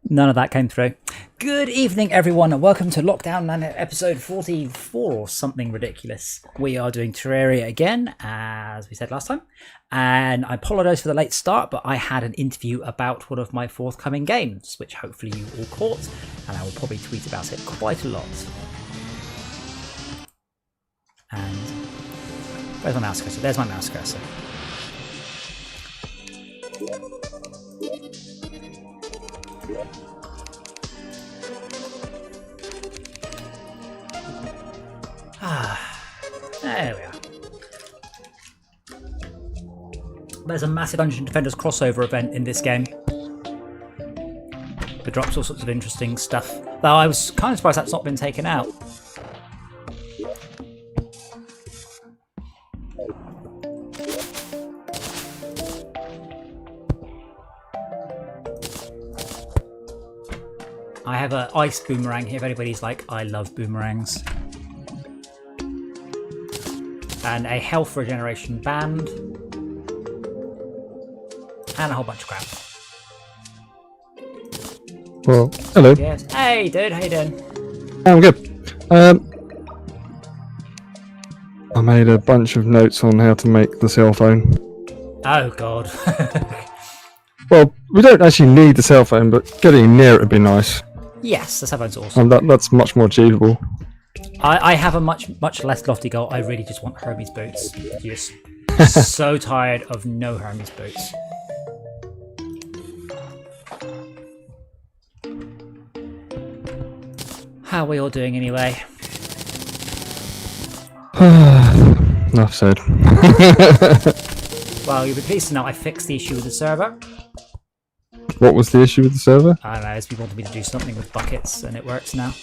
None of that came through. Good evening, everyone, and welcome to LockDown episode 44 or something ridiculous. We are doing Terraria again, as we said last time. And I apologise for the late start, but I had an interview about one of my forthcoming games, which hopefully you all caught, and I will probably tweet about it quite a lot. And where's my mouse cursor? There's my mouse cursor. There we are. There's a massive Dungeon Defenders crossover event in this game. It drops all sorts of interesting stuff. Though I was kind of surprised that's not been taken out. I have an ice boomerang here if anybody's like, I love boomerangs. And a health regeneration band. And a whole bunch of crap. Well, hello. Yes. Hey dude, how you doing? I'm good. I made a bunch of notes on how to make the cell phone. Oh god. Well, we don't actually need the cell phone, but getting near it would be nice. Yes, the cell phone's awesome. And that's much more achievable. I have a much less lofty goal. I really just want Hermes boots. Just so tired of no Hermes boots. How are we all doing anyway? Enough said. Well, you'll be pleased to know I fixed the issue with the server. What was the issue with the server? I don't know, as people wanted me to do something with buckets, and it works now.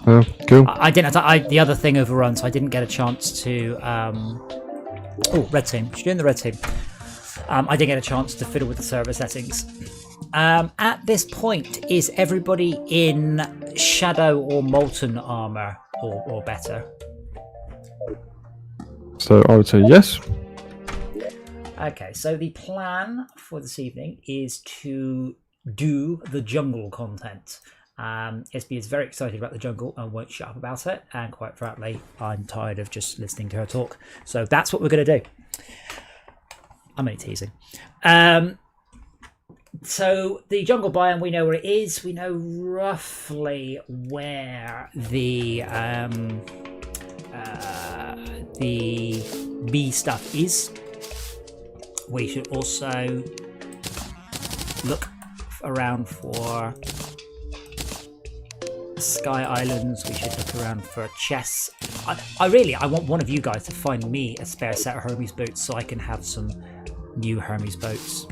Oh, cool. I didn't. The other thing overrun, so I didn't get a chance to. Oh, red team. She's doing the red team. I didn't get a chance to fiddle with the server settings. At this point, is everybody in shadow or molten armor or better? So I would say yes. Okay, so the plan for this evening is to do the jungle content. SB is very excited about the jungle and won't shut up about it, and quite frankly I'm tired of just listening to her talk, so that's what we're going to do. I'm only teasing. So the jungle biome, we know where it is. We know roughly where the bee stuff is. We should also look around for Sky Islands. We should look around for chests. I want one of you guys to find me a spare set of Hermes boots so I can have some new Hermes boots.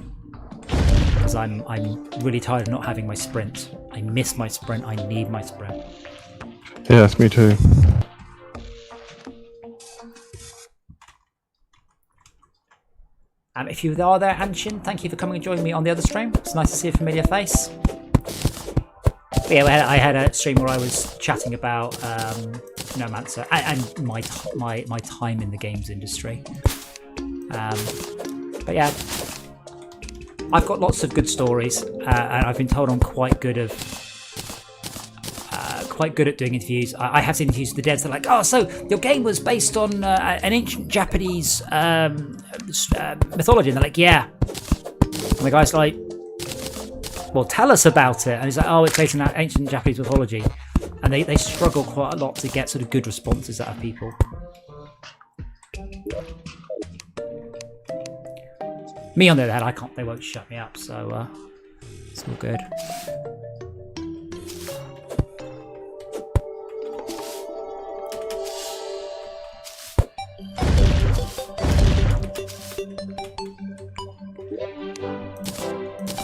Because I'm really tired of not having my sprint. I miss my sprint. I need my sprint. Yes, me too. If you are there, Anshin, thank you for coming and joining me on the other stream. It's nice to see a familiar face. But yeah, I had a stream where I was chatting about Nomancer and my time in the games industry. But yeah, I've got lots of good stories, and I've been told I'm quite good at doing interviews. I have seen interviews with the devs. They're like, "Oh, so your game was based on an ancient Japanese mythology?" And they're like, "Yeah." And the guy's like, "Well, tell us about it." And he's like, "Oh, it's based on that ancient Japanese mythology." And they struggle quite a lot to get sort of good responses out of people. Me on the other hand, they won't shut me up, so it's all good.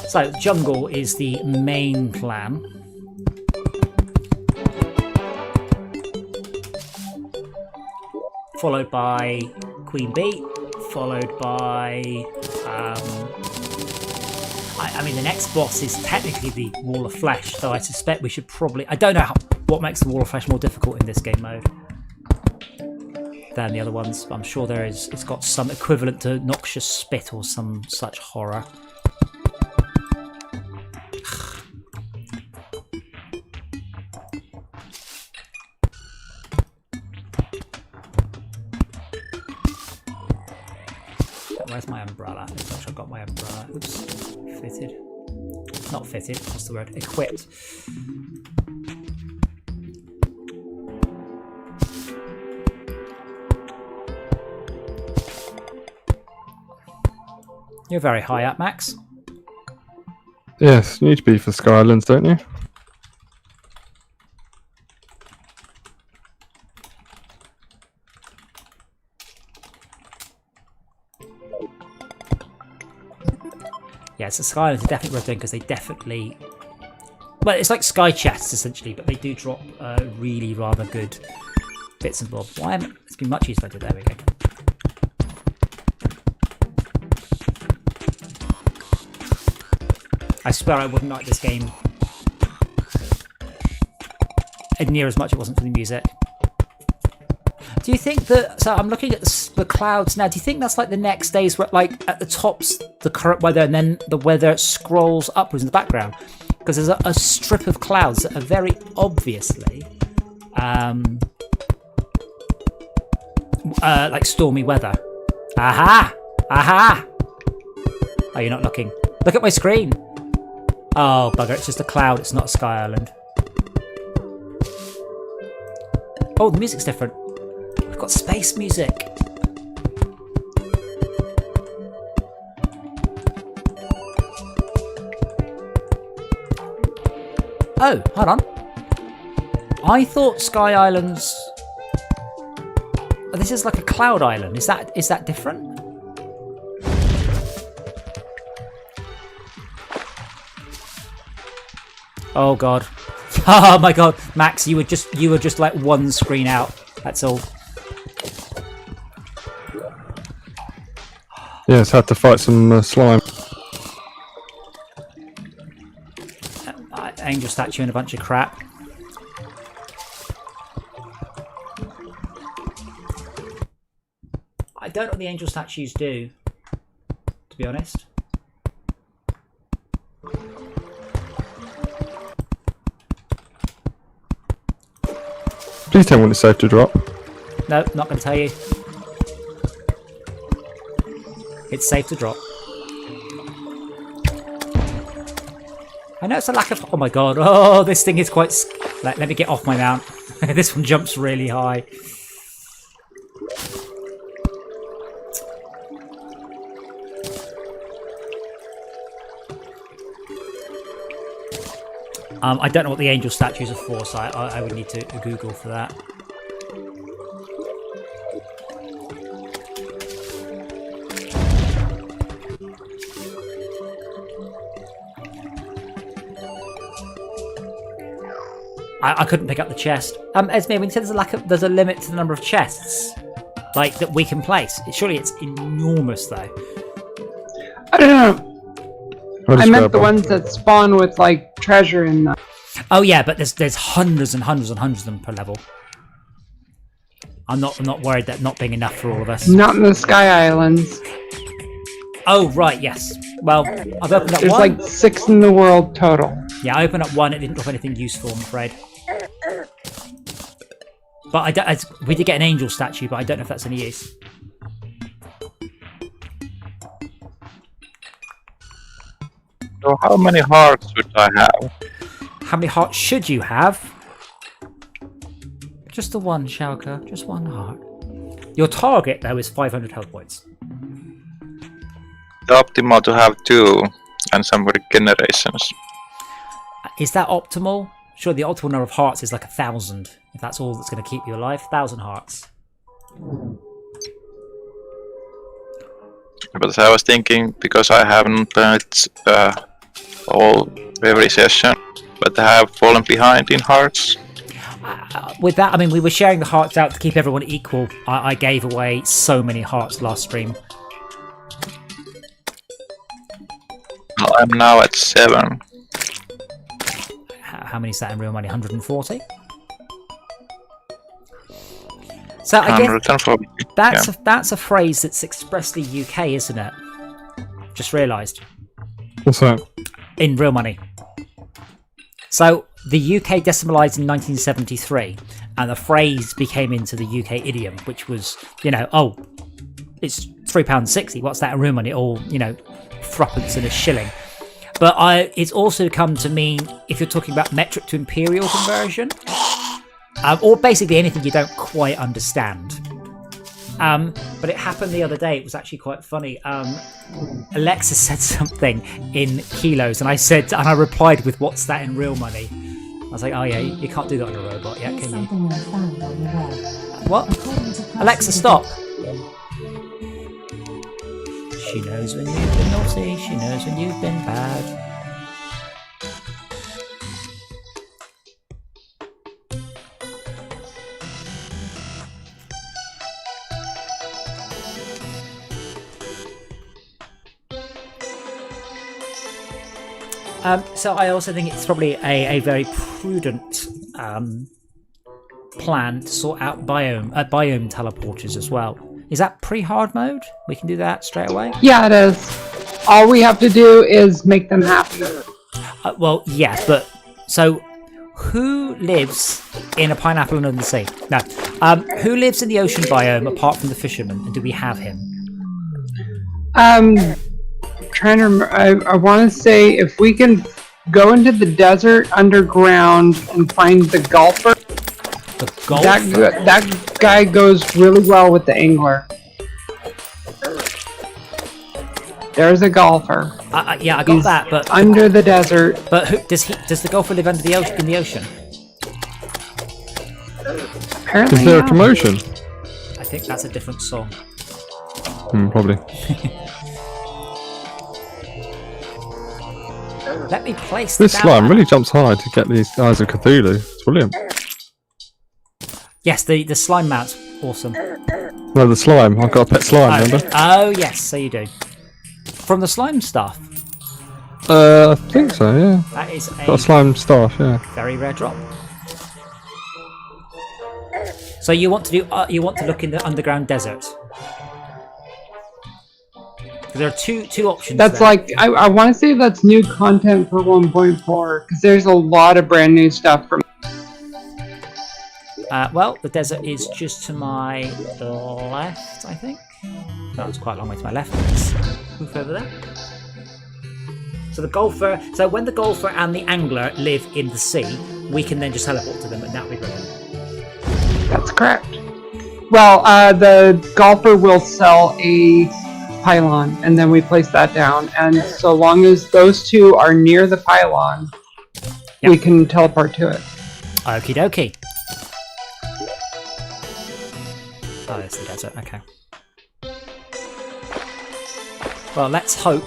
So, jungle is the main plan. Followed by Queen Bee, followed by... I mean, the next boss is technically the Wall of Flesh, though I suspect we should probably... I don't know what makes the Wall of Flesh more difficult in this game mode than the other ones, but I'm sure there is. It's got some equivalent to Noxious Spit or some such horror. Where's my umbrella? Looks like I've got my umbrella. Oops. Fitted. Not fitted. What's the word? Equipped. You're very high up, Max. Yes, you need to be for Skylands, don't you? Yeah, so Skylands are definitely worth doing because they definitely... Well, it's like sky chests, essentially, but they do drop really rather good bits and bobs. Why? It's been much easier to do. There we go. I swear I wouldn't like this game near as much as it wasn't for the music. Do you think that... So I'm looking at the clouds now. Do you think that's like the next days where, like, at the top's the current weather and then the weather scrolls upwards in the background? Because there's a strip of clouds that are very obviously like stormy weather. Aha! Aha! Oh, you're not looking. Look at my screen. Oh, bugger. It's just a cloud. It's not a sky island. Oh, the music's different. We've got space music. Oh, hold on. I thought Sky Islands... Oh, this is like a cloud island. Is that different? Oh god. Oh my god. Max, you were just like one screen out. That's all. Yes, had to fight some slime. Angel statue and a bunch of crap. I don't know what the angel statues do, to be honest. Please tell me when it's safe to drop. No, not going to tell you. It's safe to drop. I know it's a lack of... Oh my god. Oh, this thing is quite... Let me get off my mount. This one jumps really high. I don't know what the angel statues are for, so I would need to Google for that. I couldn't pick up the chest. Esme, when you said there's a limit to the number of chests, like, that we can place. Surely it's enormous, though. I don't know. I meant the ones that spawn with, like, treasure in them. Oh yeah, but there's hundreds and hundreds and hundreds of them per level. I'm not worried that not being enough for all of us. Not in the Sky Islands. Oh right, yes. Well, I've opened up There's one. like 6 in the world total. Yeah, I opened up one. It didn't drop anything useful, I'm afraid. But we did get an angel statue, but I don't know if that's any use. So how many hearts should I have? How many hearts should you have? Just the one, Schalke. Just one heart. Your target, though, is 500 health points. The optimal to have 2 and some regenerations. Is that optimal? Sure, the optimal number of hearts is like 1,000. If that's all that's going to keep you alive, 1,000 hearts. But I was thinking, because I haven't played every session, but I have fallen behind in hearts. With that, I mean, we were sharing the hearts out to keep everyone equal. I gave away so many hearts last stream. I'm now at 7. How many is that in real money? 140? So I guess that's a phrase that's expressly UK, isn't it? Just realised. What's that? In real money. So the UK decimalised in 1973, and the phrase became into the UK idiom, which was, you know, oh, it's £3.60. What's that in real money? All, you know, threepence and a shilling. But it's also come to mean, if you're talking about metric to imperial conversion, or basically anything you don't quite understand. But it happened the other day. It was actually quite funny. Alexa said something in kilos, and I replied with, "What's that in real money?" I was like, "Oh yeah, you can't do that on a robot yet, can you?" What? Alexa, stop! She knows when you've been naughty. She knows when you've been bad. So I also think it's probably a very prudent plan to sort out biome teleporters as well. Is that pre-hard mode? We can do that straight away? Yeah, it is. All we have to do is make them happy. Well, yes, but... So, who lives in a pineapple under the sea? No. Who lives in the ocean biome apart from the fisherman? And do we have him? Trying to remember, I want to say if we can go into the desert underground and find the golfer. The golfer? That guy goes really well with the angler. There's a golfer. Yeah, I got that, but under the desert. But does the golfer live under the ocean? In the ocean? Apparently, is there a commotion? I think that's a different song. Probably. Let me place this slime really jumps high to get these Eyes of Cthulhu. It's brilliant. Yes, the slime mount's awesome. No, the slime. I've got a pet slime, remember? Oh, yes, so you do. From the slime stuff? I think so, yeah. That is Got a slime staff, yeah. very rare drop. So you want to do? You want to look in the underground desert? There are two options. That's there. like I want to say that's new content for 1.4 because there's a lot of brand new stuff from. Well, the desert is just to my left, I think. No, it's quite a long way to my left. Let's move over there. So the golfer. So when the golfer and the angler live in the sea, we can then just teleport to them, and that'll be brilliant. That's correct. Well, the golfer will sell a pylon, and then we place that down. And so long as those two are near the pylon, we can teleport to it. Okie dokie. Oh, it's the desert. Okay. Well, let's hope.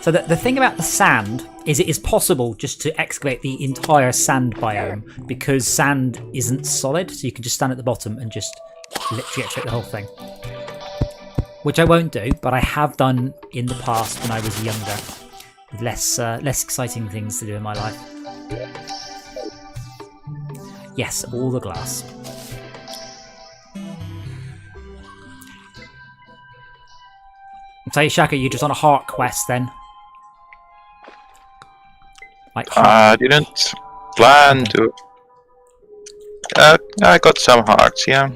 So the thing about the sand is it is possible just to excavate the entire sand biome because sand isn't solid, so you can just stand at the bottom and just literally extract the whole thing. Which I won't do, but I have done in the past when I was younger, with less exciting things to do in my life. Yes, all the glass. So Shaka, you're just on a heart quest then? Like I didn't plan to. I got some hearts, yeah.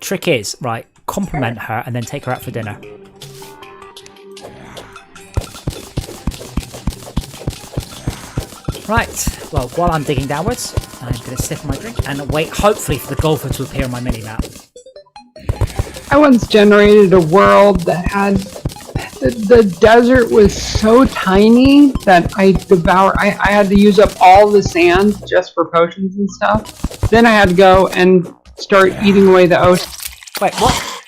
Trick is, right, compliment her and then take her out for dinner. Right, well, while I'm digging downwards, I'm going to sip my drink and wait, hopefully, for the golfer to appear on my mini-map. I once generated a world that had... The desert was so tiny that I had to use up all the sand just for potions and stuff. Then I had to go and start eating away the ocean. Wait, what?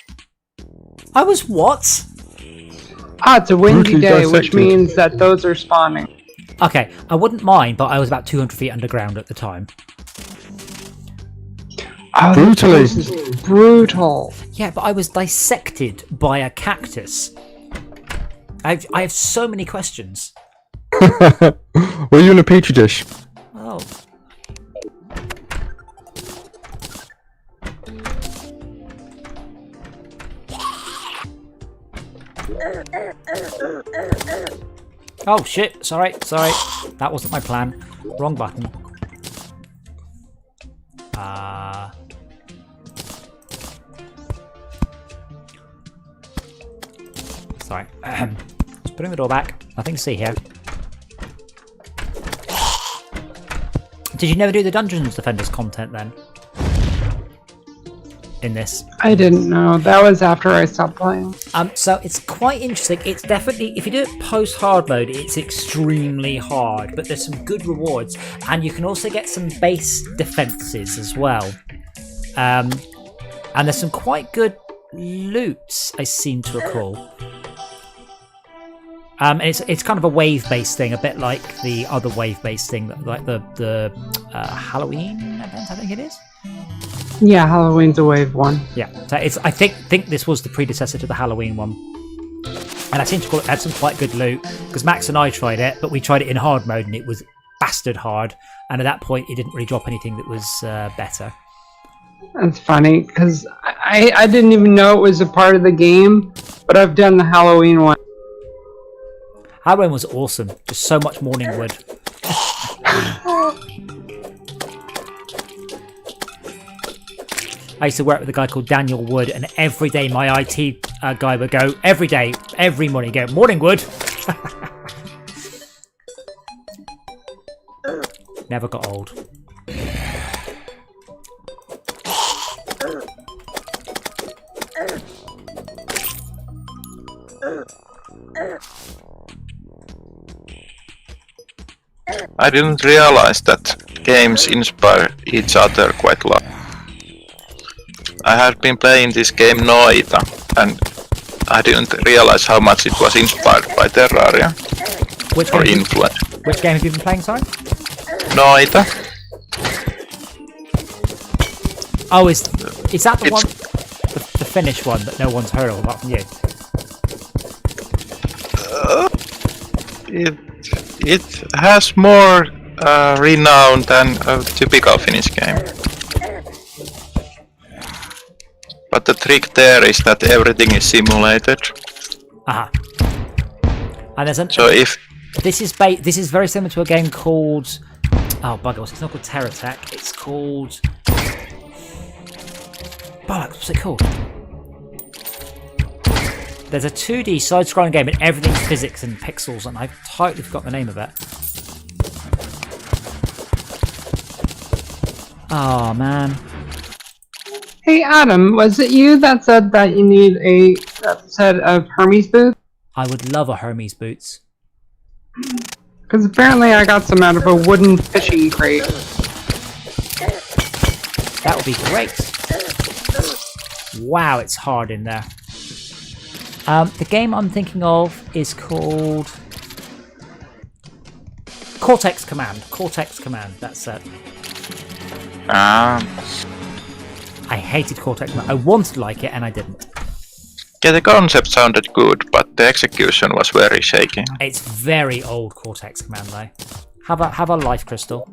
I was what? Ah, it's a windy Brutally day, which dissected. means that those are spawning. Okay, I wouldn't mind, but I was about 200 feet underground at the time. Oh, Brutally. this is brutal. Yeah, but I was dissected by a cactus. I have so many questions. Were you in a petri dish? Oh. Oh shit, sorry. That wasn't my plan. Wrong button. Sorry. Just putting the door back. Nothing to see here. Did you never do the Dungeons Defenders content then? In this? I didn't know. That was after I stopped playing. So it's quite interesting. It's definitely, if you do it post hard mode, it's extremely hard, but there's some good rewards, and you can also get some base defenses as well. And there's some quite good loot, I seem to recall. It's kind of a wave-based thing, a bit like the other wave-based thing, like the Halloween event, I think it is. Yeah, Halloween's a wave one. Yeah, so I think this was the predecessor to the Halloween one, and I seem to recall it had some quite good loot because Max and I tried it, but we tried it in hard mode and it was bastard hard, and at that point it didn't really drop anything that was better. That's funny because I didn't even know it was a part of the game, but I've done the Halloween one. Halloween was awesome, just so much morning wood. I used to work with a guy called Daniel Wood, and every day my IT guy would go, every morning, go, morning Wood. Never got old. I didn't realize that games inspire each other quite a lot. I had been playing this game Noita, and I didn't realize how much it was inspired by Terraria. Or influenced. Which game have you been playing, sorry? Noita. Oh, is that the one, the Finnish one that no one's heard of apart from you? It has more renown than a typical Finnish game. But the trick there is that everything is simulated. Aha. And there's so if this is very similar to a game called bugger, it's not called Terror Tech. It's called bollocks. What's it called? There's a 2D side-scrolling game and everything's physics and pixels, and I've totally forgotten the name of it. Oh man. Hey Adam, was it you that said that you need a set of Hermes boots? I would love a Hermes boots. Because apparently I got some out of a wooden fishing crate. That would be great. Wow, it's hard in there. The game I'm thinking of is called Cortex Command. Cortex Command, that's it. I hated Cortex Command. I wanted to like it and I didn't. Yeah, the concept sounded good, but the execution was very shaky. It's very old Cortex Command though. Have a life crystal.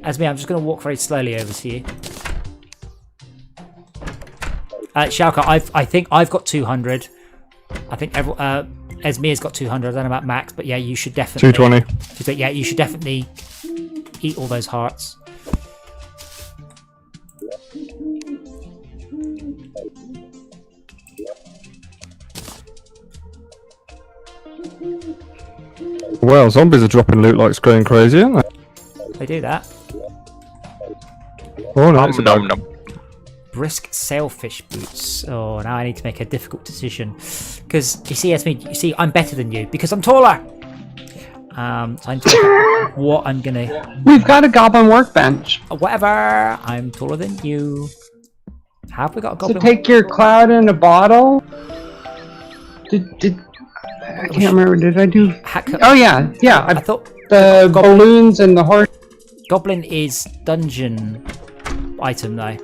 As me, I'm just going to walk very slowly over to you. Shauka, I think I've got 200. I think Esmia's got 200. I don't know about Max, but yeah, you should definitely 220. Yeah, you should definitely eat all those hearts. Well, zombies are dropping loot like it's going crazy, aren't they? They do that. Oh no, it's a nom, nom. Brisk sailfish boots. Oh, now I need to make a difficult decision. Because, you see, Esme, I'm better than you because I'm taller. So I'm taking what I'm gonna... We've got a goblin workbench. Whatever. I'm taller than you. Have we got a goblin? So take your cloud in a bottle. I can't remember. Did I do? Oh yeah. I thought the balloons and the horse. Goblin is dungeon item though.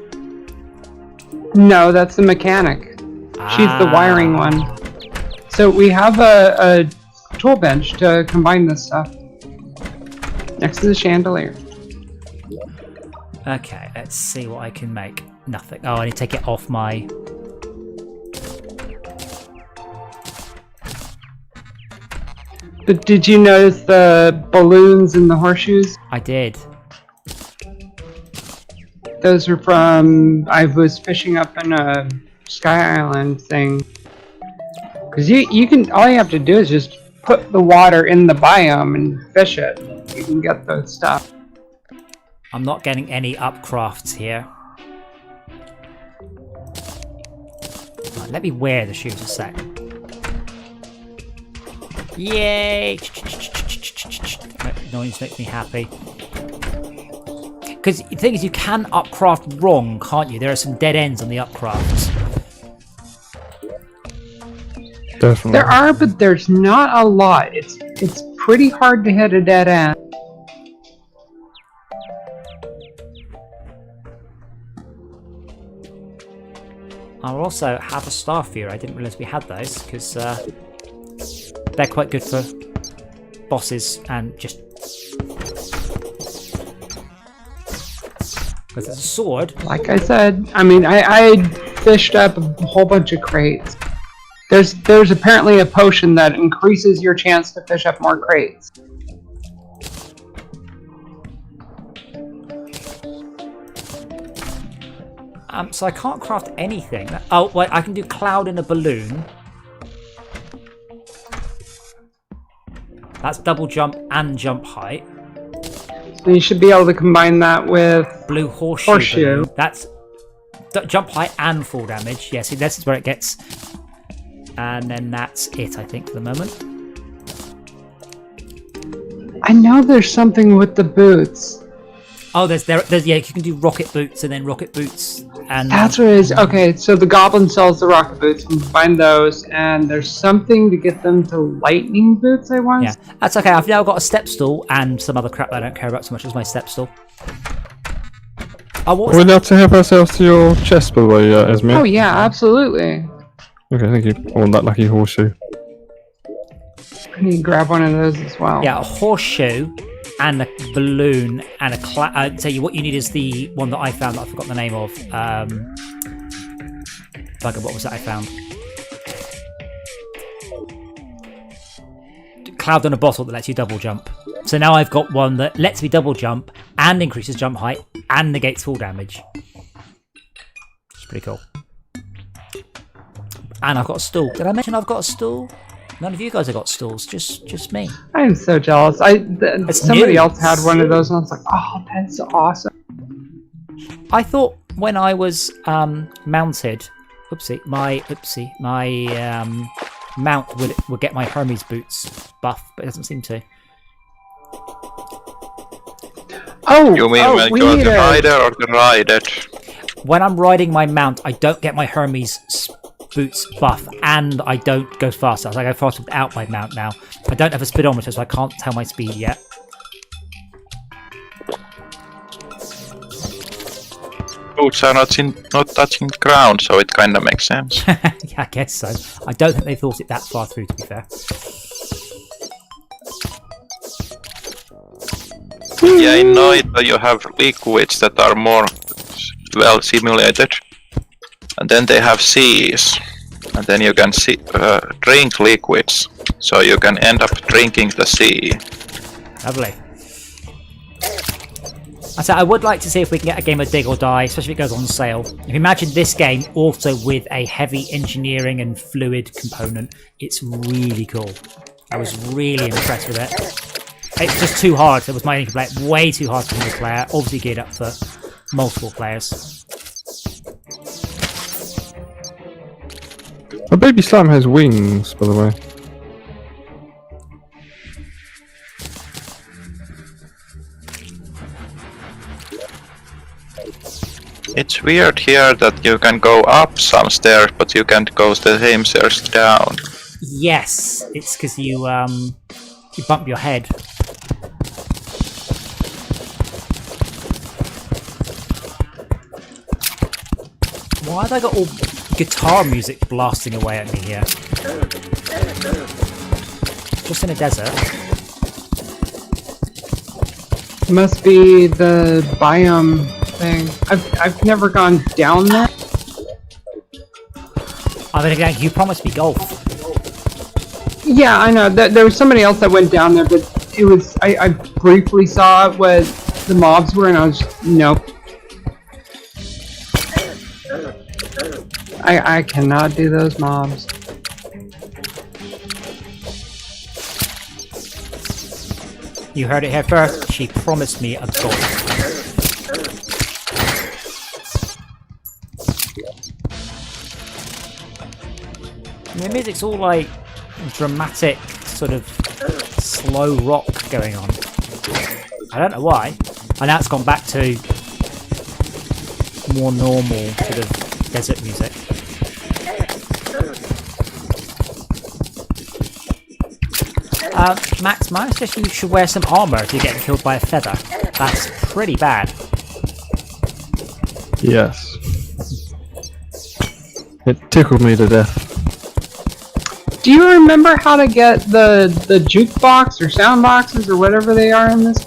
No, that's the mechanic. She's the wiring one. So we have a tool bench to combine this stuff next to the chandelier. Okay, let's see what I can make. Nothing. Oh, I need to take it off my... But did you notice the balloons and the horseshoes? I did. Those are from... I was fishing up in a Sky Island thing. Because you can... All you have to do is just put the water in the biome and fish it. You can get those stuff. I'm not getting any upcrafts here. Right, let me wear the shoes a sec. Yay! Noise makes me happy. Because the thing is, you can upcraft wrong, can't you? There are some dead ends on the upcrafts. Definitely. There are, but there's not a lot. It's pretty hard to hit a dead end. I'll also have a star viewer. I didn't realise we had those because they're quite good for bosses and just. Because it's a sword. Like I said, I mean, I fished up a whole bunch of crates. There's apparently a potion that increases your chance to fish up more crates. So I can't craft anything. Oh, wait, I can do cloud in a balloon. That's double jump and jump height. So you should be able to combine that with Blue horseshoe. Balloon. That's jump height and fall damage. Yeah, see, this is where it gets. And then that's it, I think, for the moment. I know there's something with the boots. Oh, there's yeah, you can do rocket boots and then rocket boots and That's what it is. Okay, so the goblin sells the rocket boots. You can find those, and there's something to get them to lightning boots, I want. Yeah, that's okay. I've now got a step stool and some other crap that I don't care about so much as my step stool. Oh, We're allowed to help ourselves to your chest, by the way, Esme. Oh yeah, absolutely. Okay, thank you. I want that lucky horseshoe. I need to grab one of those as well. Yeah, a horseshoe and a balloon and a tell you what you need is the one that I found that I forgot the name of. Bugger, what was that I found? Cloud on a bottle that lets you double jump. So now I've got one that lets me double jump and increases jump height and negates fall damage. It's pretty cool. And I've got a stool. Did I mention I've got a stool? None of you guys have got stools, just me. I am so jealous. Somebody else had one of those, and I was like, "Oh, that's awesome." I thought when I was mounted, my mount would get my Hermes boots buff, but it doesn't seem to. Oh, You mean when you're the rider or the rided? When I'm riding my mount, I don't get my Hermes boots buff, and I don't go faster. I go faster without my mount now. I don't have a speedometer, so I can't tell my speed yet. Boots are not touching the ground, so it kinda makes sense. Yeah, I guess so. I don't think they thought it that far through, to be fair. Yeah, in Noita you have liquids that are more well simulated. And then they have seas. And then you can drink liquids. So you can end up drinking the sea. Lovely. So I would like to see if we can get a game of Dig or Die, especially if it goes on sale. If you imagine this game also with a heavy engineering and fluid component, it's really cool. I was really impressed with it. It's just too hard. It was my only complaint. Way too hard for single player. Obviously geared up for multiple players. A baby slime has wings, by the way. It's weird here that you can go up some stairs, but you can't go the same stairs down. Yes, it's because you bump your head. Why have I got all guitar music blasting away at me here? Just in a desert. Must be the biome thing. I've never gone down there. I mean, again, you promised me golf. Yeah, I know. There was somebody else that went down there, but it was I briefly saw what the mobs were, and I was nope. I cannot do those mobs. You heard it here first. She promised me a goal. The music's all like dramatic, sort of slow rock going on. I don't know why. And now it's gone back to more normal sort of desert music. Max, my suggestion you should wear some armor if you're getting killed by a feather. That's pretty bad. Yes. It tickled me to death. Do you remember how to get the jukebox or sound boxes or whatever they are in this?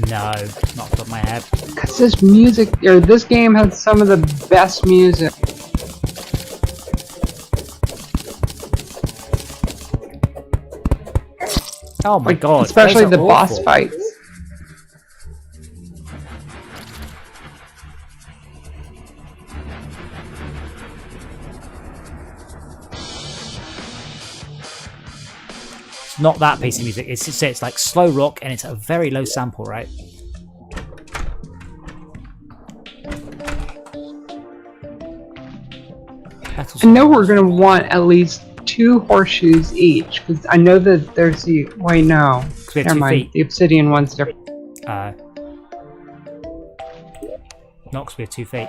No, not off the top of my head. Because this music, or this game has some of the best music. Oh my god. Especially those are the boss awful. fights. It's not that piece of music. It's like slow rock and it's a very low sample rate. I know we're going to want at least 2 horseshoes each, because I know that there's the... Wait, no. We have Never 2 mind. feet. The obsidian one's different. Nox, we have 2 feet.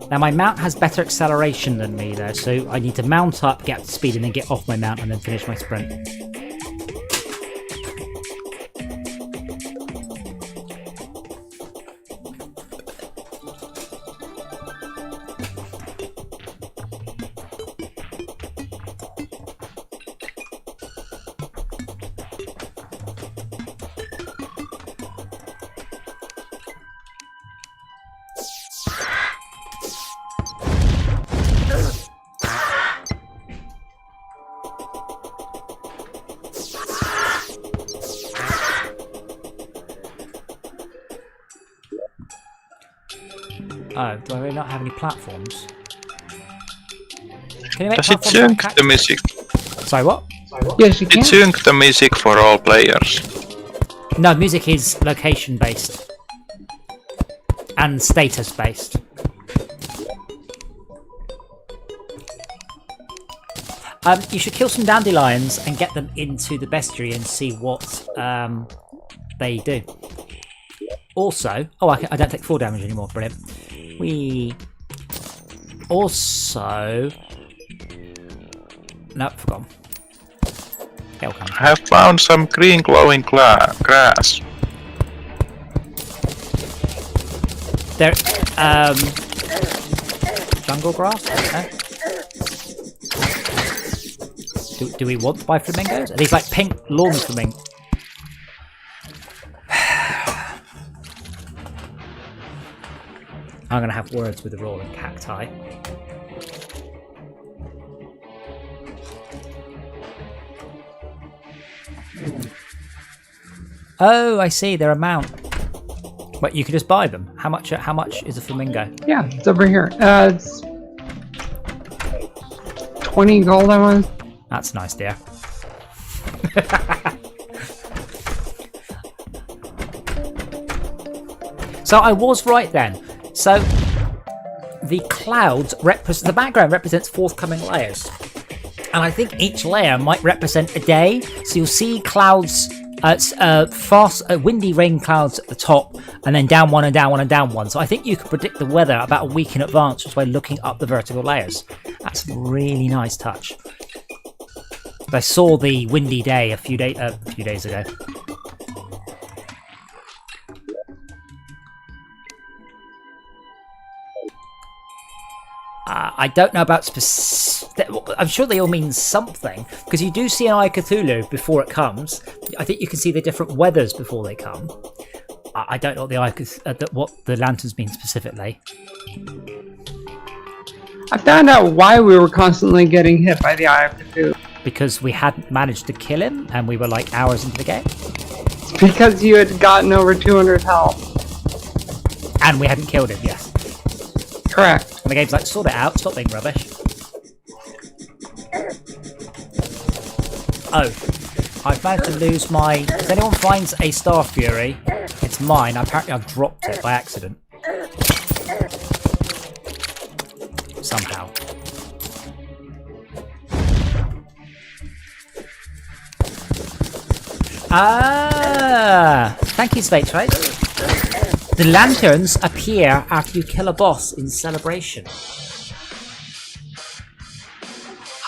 Now my mount has better acceleration than me though, so I need to mount up, get up to speed, and then get off my mount and then finish my sprint. Oh, do I really not have any platforms? Can you make Does it platforms sync like the music? Sorry, what? Yes, you It can. sync the music for all players. No, music is location based and status based. You should kill some dandelions and get them into the bestiary and see what they do. Also, oh, I don't take 4 damage anymore. Brilliant. We also nope, forgotten. They'll come. I have found some green glowing grass. There, jungle grass. No? Do we want to buy flamingos? Are these like pink lawn flamingos? I'm gonna have words with the rolling cacti. Oh, I see. They're a mount. But you could just buy them. How much? How much is a flamingo? Yeah, it's over here. It's 20 gold, I want. That's nice, dear. So I was right then. So the clouds the background represents forthcoming layers, and I think each layer might represent a day. So you'll see clouds, windy rain clouds at the top, and then down one and down one and down one. So I think you can predict the weather about a week in advance just by looking up the vertical layers. That's a really nice touch. I saw the windy day a few days ago. I don't know about specific. I'm sure they all mean something, because you do see an Eye Cthulhu before it comes. I think you can see the different weathers before they come. I don't know what the what the lanterns mean specifically. I found out why we were constantly getting hit by the Eye of Cthulhu. Because we hadn't managed to kill him, and we were like hours into the game. It's because you had gotten over 200 health. And we hadn't killed him, yes. Correct. And the game's like, sort it out, stop being rubbish. Oh, I've managed to lose my... If anyone finds a Star Fury, it's mine. Apparently I've dropped it by accident. Somehow. Ah, thank you, Spate, right? The lanterns appear after you kill a boss in Celebration.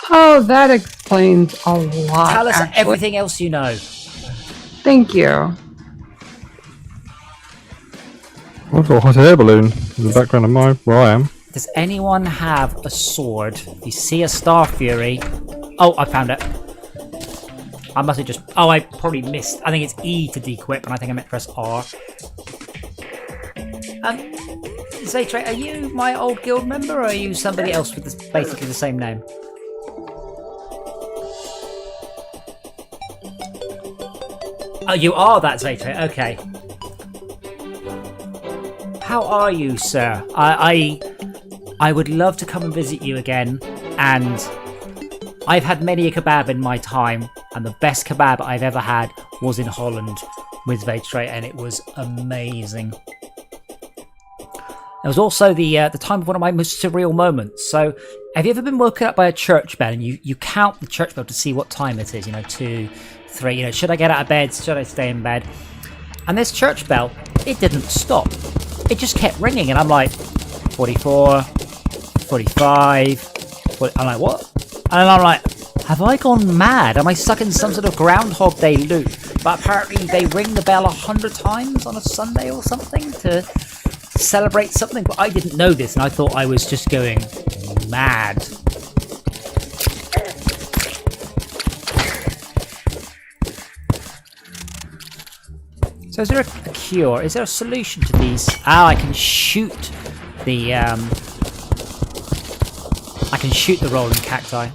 Oh, that explains a lot. Tell us actually. everything else you know. Thank you. I've got a hot air balloon in the background of where I am. Does anyone have a sword? If you see a Star Fury... Oh, I found it. I must have just... Oh, I probably missed. I think it's E to dequip, and I think I meant to press R. Zaytre, are you my old guild member, or are you somebody else with basically the same name? Oh, you are that Zaytre. Okay. How are you, sir? I would love to come and visit you again, and I've had many a kebab in my time, and the best kebab I've ever had was in Holland with Zaytre, and it was amazing. It was also the time of one of my most surreal moments. So, have you ever been woken up by a church bell and you count the church bell to see what time it is? 2, 3. Should I get out of bed? Should I stay in bed? And this church bell, it didn't stop. It just kept ringing, and I'm like, 44, 45. 40, I'm like, what? And I'm like, have I gone mad? Am I stuck in some sort of Groundhog Day loop? But apparently they ring the bell 100 times on a Sunday or something to celebrate something. But I didn't know this, and I thought I was just going mad. So is there a cure? Is there a solution to these? Ah, I can shoot the rolling cacti.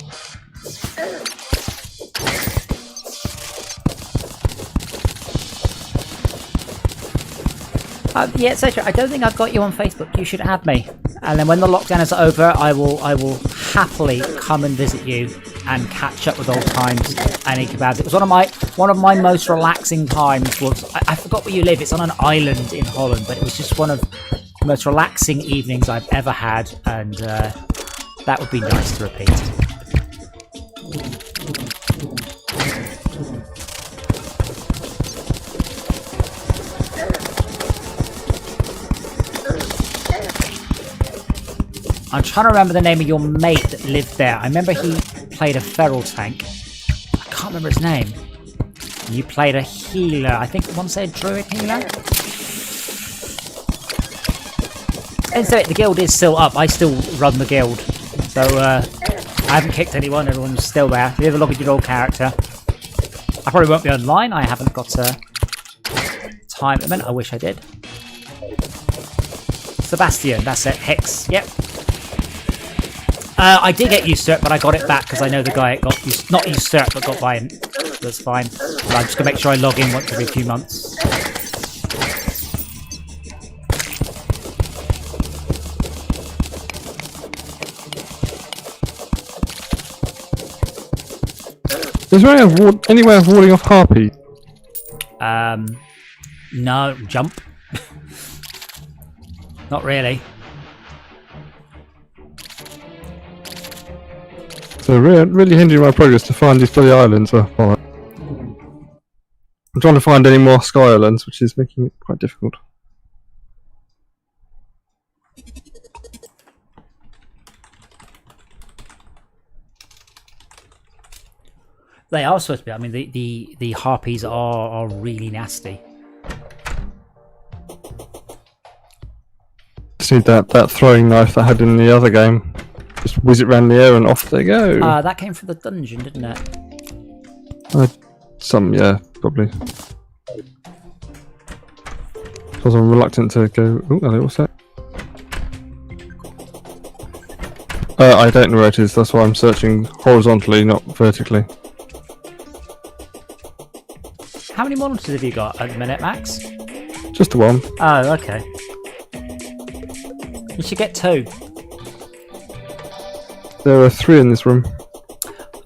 Yeah, etc. I don't think I've got you on Facebook. You should add me, and then when the lockdown is over, I will happily come and visit you and catch up with old times and eat kebabs. It was one of my most relaxing times. Was I forgot where you live? It's on an island in Holland, but it was just one of the most relaxing evenings I've ever had, and that would be nice to repeat. I'm trying to remember the name of your mate that lived there. I remember he played a feral tank. I can't remember his name. You played a healer. I think one said druid healer. And so the guild is still up. I still run the guild. So I haven't kicked anyone. Everyone's still there. If you ever look at your old character. I probably won't be online. I haven't got time at the minute. I wish I did. Sebastian. That's it. Hex. Yep. I did get usurped, but I got it back because I know the guy got not usurped, but got by him. That's fine. But I'm just gonna make sure I log in once every few months. Is there any way of warding off harpies? No, jump. Not really. So really hindering my progress to find these bloody islands. Oh, alright. I'm trying to find any more sky islands, which is making it quite difficult. They are supposed to be. I mean, the harpies are really nasty. Just need that throwing knife that I had in the other game. Just whiz it around the air and off they go. That came from the dungeon, didn't it? Yeah, probably. Because I'm reluctant to go. Oh, hello, what's that? I don't know where it is. That's why I'm searching horizontally, not vertically. How many monitors have you got at the minute, Max? Just the one. Oh, okay. You should get 2. There are 3 in this room.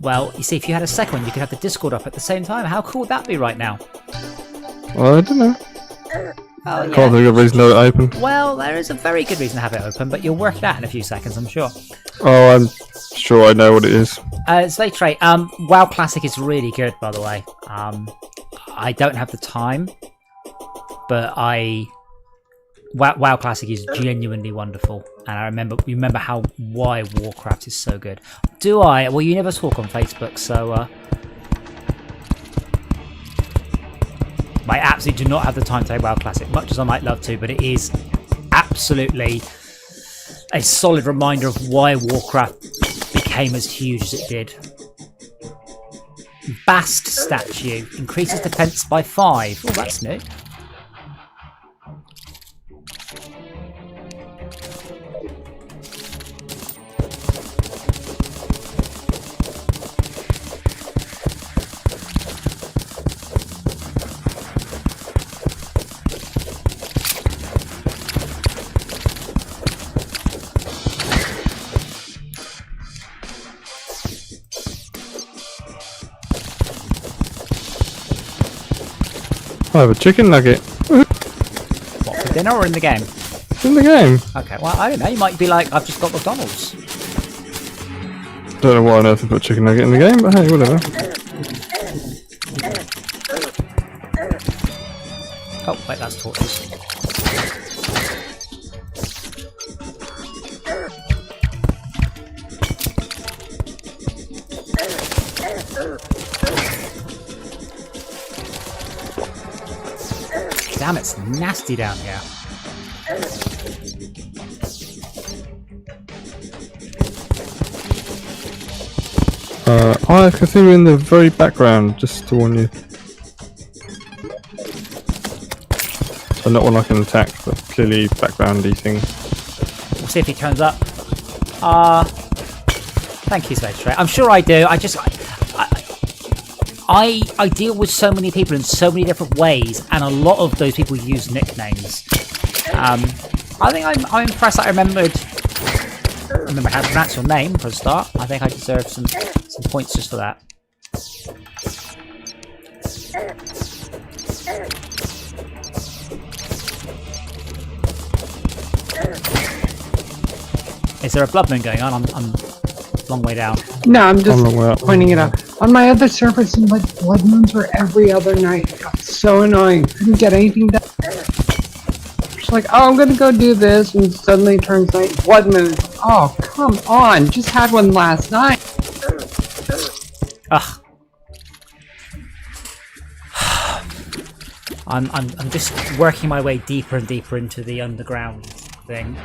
Well, you see, if you had a second one, you could have the Discord up at the same time. How cool would that be right now? I don't know. Oh, yeah. Can't think of a reason to have it open. Well, there is a very good reason to have it open, but you'll work it out in a few seconds, I'm sure. Oh, I'm sure I know what it is. Slate Tray, WoW Classic is really good, by the way. I don't have the time, but WoW Classic is genuinely wonderful, and I remember why Warcraft is so good. Do I? Well, you never talk on Facebook, so I absolutely do not have the time to play WoW Classic, much as I might love to, but it is absolutely a solid reminder of why Warcraft became as huge as it did. Bast statue increases defense by 5. Oh, that's new. I have a chicken nugget. What, for dinner or in the game? It's in the game. Okay, well, I don't know. You might be like, I've just got McDonald's. Don't know why on earth I put chicken nugget in the game, but hey, whatever. Oh, wait, that's torches. Damn, it's nasty down here. I can see we're in the very background, just to warn you. So not one I can attack, but clearly backgroundy thing. We'll see if he turns up. Thank you, Slade Stray. I'm sure I do. I deal with so many people in so many different ways, and a lot of those people use nicknames. I think I'm impressed that I remember how to pronounce your name for a start. I think I deserve some points just for that. Is there a blood moon going on? I'm a long way down. No, I'm just pointing it out. On my other server, it seemed like blood moons were every other night. It got so annoying. Couldn't get anything done. It's like, oh, I'm gonna go do this, and suddenly it turns night. Blood moon. Oh, come on. Just had one last night. Ugh. I'm just working my way deeper and deeper into the underground thing.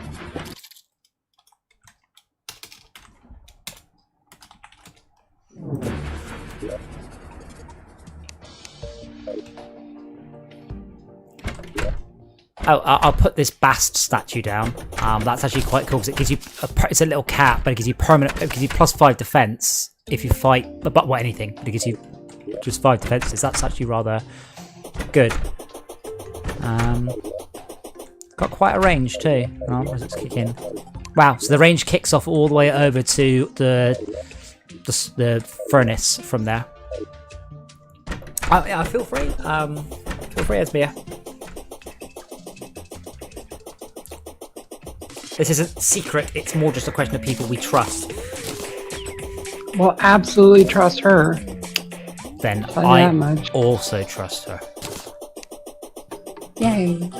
Oh, I'll put this Bast statue down. That's actually quite cool because it gives you it's a little cat, but it gives you +5 defense if you fight, but anything. But it gives you just 5 defenses. That's actually rather good. Got quite a range too. Oh, where's it kick in? Wow, so the range kicks off all the way over to the furnace from there. Yeah, feel free. Feel free, Esmir. This isn't secret, it's more just a question of people we trust. Well, absolutely trust her. Then I also trust her. Yay.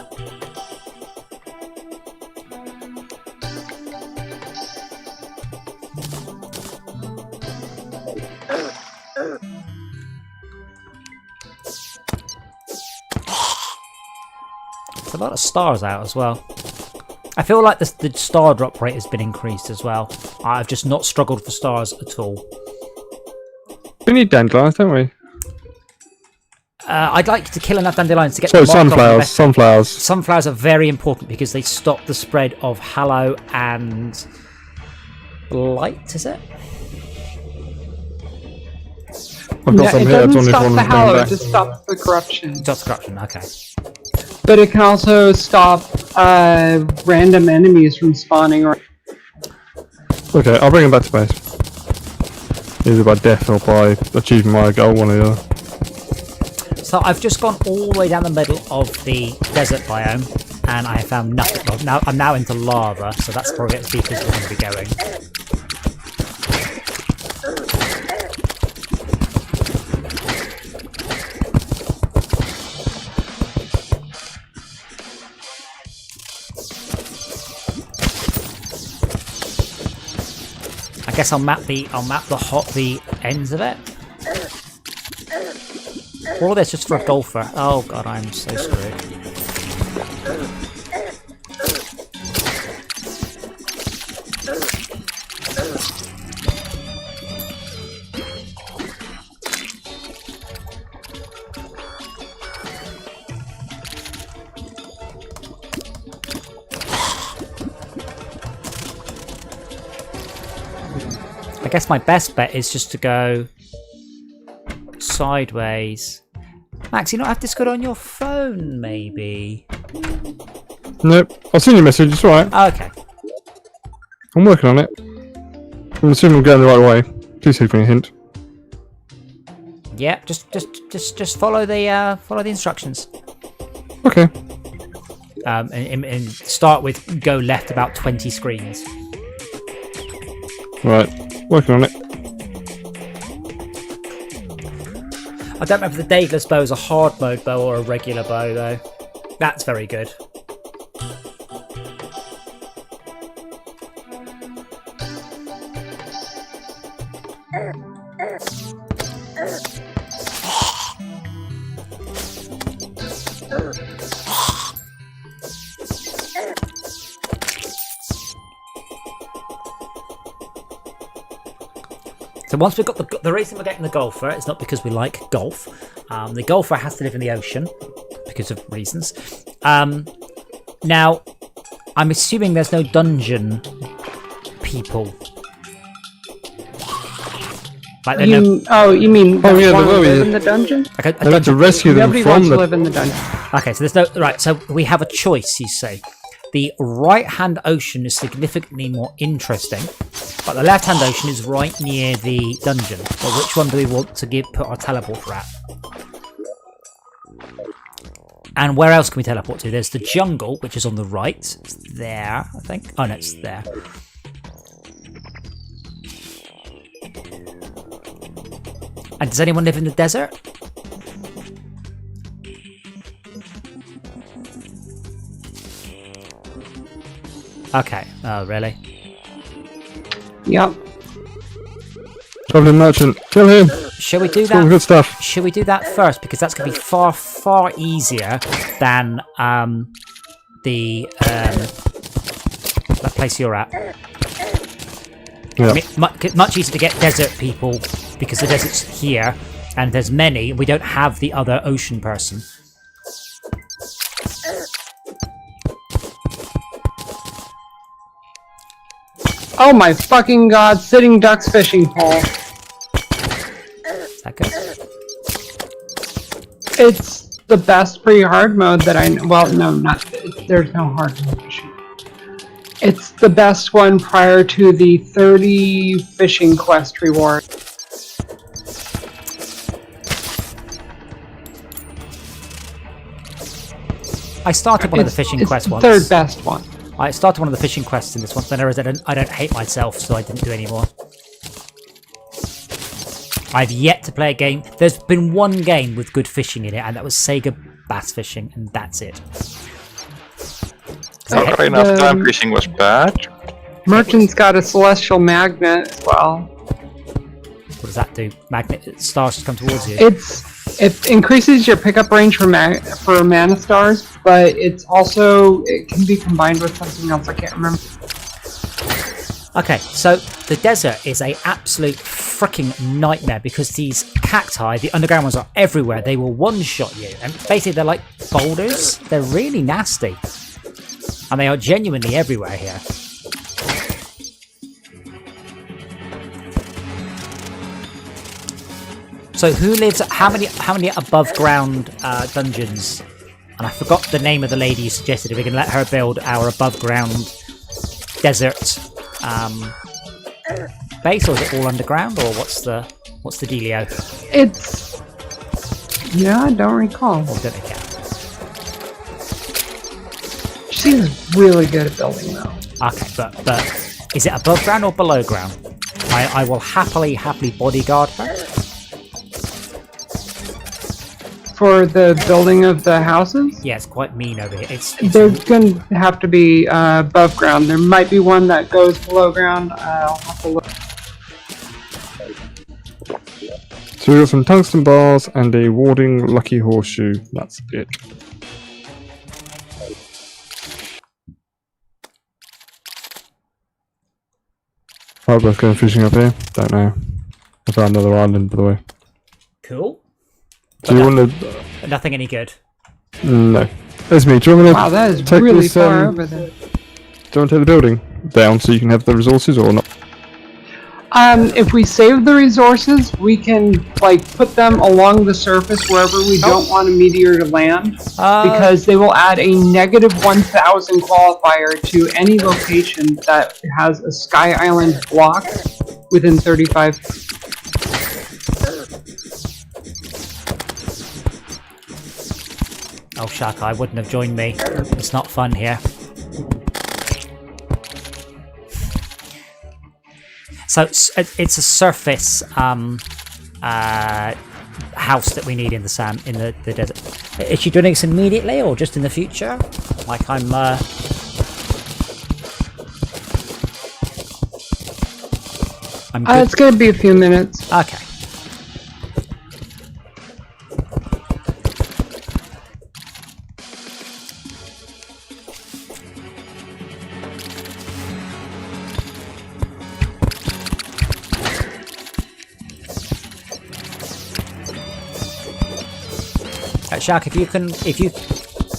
There's a lot of stars out as well. I feel like the star drop rate has been increased as well. I've just not struggled for stars at all. We need dandelions, don't we? I'd like to kill enough dandelions to get So the mark off the sunflowers. best- Sunflowers. Sunflowers are very important because they stop the spread of hallow and blight, is it? I've got Yeah, some it here. I doesn't don't know if stop one the is going hallow, it back. just stops the corruption. Stops corruption, okay. But it can also stop random enemies from spawning. Or Okay, I'll bring him back to base. Either by death or by achieving my goal, one or the other. So I've just gone all the way down the middle of the desert biome, and I have found nothing. Well, I'm now into lava, so that's probably as deep as we're going to be going. I guess I'll map the ends of it. All of this just for a golfer. Oh god, I'm so screwed. I guess my best bet is just to go sideways. Max, you not have Discord on your phone, maybe? Nope. I've seen your message. It's alright. Okay. I'm working on it. I'm assuming I'm going the right way. Please give me a hint. Yeah, just follow the instructions. Okay. And start with go left about 20 screens. Right. Working on it. I don't remember if the Daedalus bow is a hard mode bow or a regular bow though. That's very good. So once we've got the reason we're getting the golfer, it's not because we like golf. The golfer has to live in the ocean because of reasons. Now, I'm assuming there's no dungeon people. Like you mean Oh, yeah, want to there live will in the dungeon? like a I had to dungeon. rescue them Nobody from wants to the... live in the dungeon. Okay, so there's no right. So we have a choice. You say the right-hand ocean is significantly more interesting, but the left-hand ocean is right near the dungeon. So which one do we want to put our teleporter at? And where else can we teleport to? There's the jungle, which is on the right. It's there, I think. Oh no, it's there. And does anyone live in the desert? Okay. Oh, really? Yep. Traveling merchant. Kill him. Shall we do It's all that? good stuff. Should we do that first? Because that's going to be far, far easier than that place you're at. Yeah. I mean, much easier to get desert people because the desert's here and there's many. We don't have the other ocean person. Oh my fucking god, sitting ducks fishing pole. Is that good? It's the best pre-hard mode that I know. Well, no, not. There's no hard mode fishing. It's the best one prior to the 30 fishing quest reward. I started one of the It's- fishing it's quests the once. third best one. I started one of the fishing quests in this one, then I realized I don't hate myself, so I didn't do any more. I've yet to play a game. There's been one game with good fishing in it, and that was Sega Bass Fishing, and that's it. Ocarina of Time fishing was bad. Merchant's got a celestial magnet as well. What does that do? Magnet stars just come towards you. It increases your pickup range for mana stars, but it can be combined with something else. I can't remember. Okay, so the desert is a absolute freaking nightmare because these cacti, the underground ones, are everywhere. They will one-shot you. And basically they're like boulders. They're really nasty. And they are genuinely everywhere here. So who lives at how many above ground dungeons? And I forgot the name of the lady you suggested. If we can let her build our above ground desert base, or is it all underground, or what's the dealio? It's... Yeah, I don't recall. Or don't they get? She's really good at building though. Okay, but is it above ground or below ground? I will happily bodyguard her. For the building of the houses? Yeah, it's quite mean over here. It's They're going to have to be above ground. There might be one that goes below ground. I'll have to look. So we got some tungsten bars and a warding lucky horseshoe. That's it. Oh, both going fishing up here? Don't know. I found another island, by the way. cool. Do you want to... Nothing any good. No. There's me. Do you want me to Wow, that is take really this, far over there. Do you want to take the building down so you can have the resources or not? If we save the resources, we can like put them along the surface wherever we don't want a meteor to land, because they will add a negative 1,000 qualifier to any location that has a Sky Island block within 35. Oh, Shaka, I wouldn't have joined me. It's not fun here. So it's a surface house that we need in the sand in the desert. Is she doing this immediately or just in the future? Like I'm. Good. It's gonna be a few minutes. Okay. Shark, if you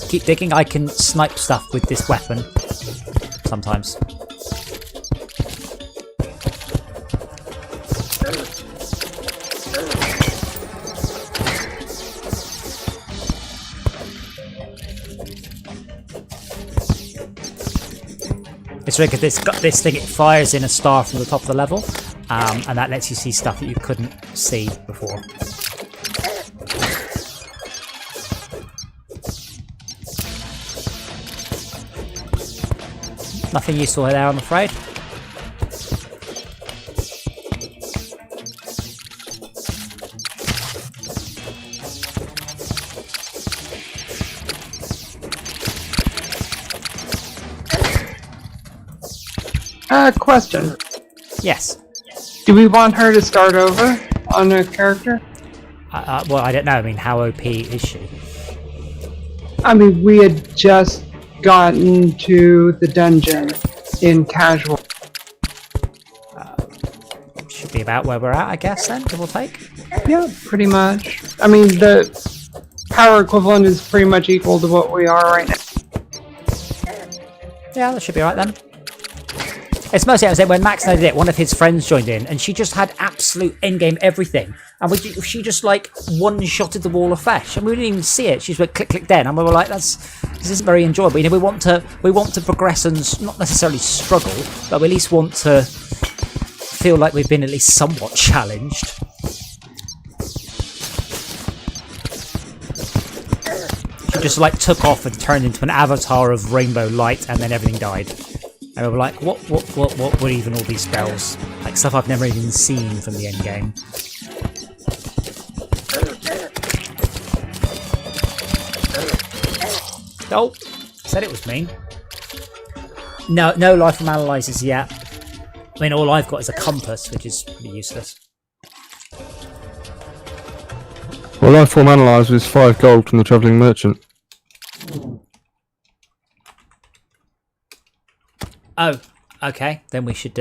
keep digging, I can snipe stuff with this weapon sometimes. It's really good. This thing, it fires in a star from the top of the level, and that lets you see stuff that you couldn't see before. Nothing useful there, I'm afraid. Question. Yes. Do we want her to start over on a character? Well, I don't know. I mean, how OP is she? I mean, we had just gotten to the dungeon in casual. Should be about where we're at, I guess, then, give or take. Yeah, pretty much. I mean, the power equivalent is pretty much equal to what we are right now. Yeah, that should be right then. It's mostly, I was saying, when Max and I did it, one of his friends joined in, and she just had absolute endgame everything. And she just, like, one-shotted the wall of flesh. And we didn't even see it. She just went click, click, dead. And we were like, this isn't very enjoyable. You know, we want to progress and not necessarily struggle, but we at least want to feel like we've been at least somewhat challenged. She just, like, took off and turned into an avatar of rainbow light, and then everything died. And we were like, what were even all these spells? Like, stuff I've never even seen from the end game. Oh, said it was mean. No life from analyzers yet. I mean, all I've got is a compass, which is pretty useless. Well, Lifeform Analyzer is 5 gold from the Travelling Merchant. Oh, okay. Then we should.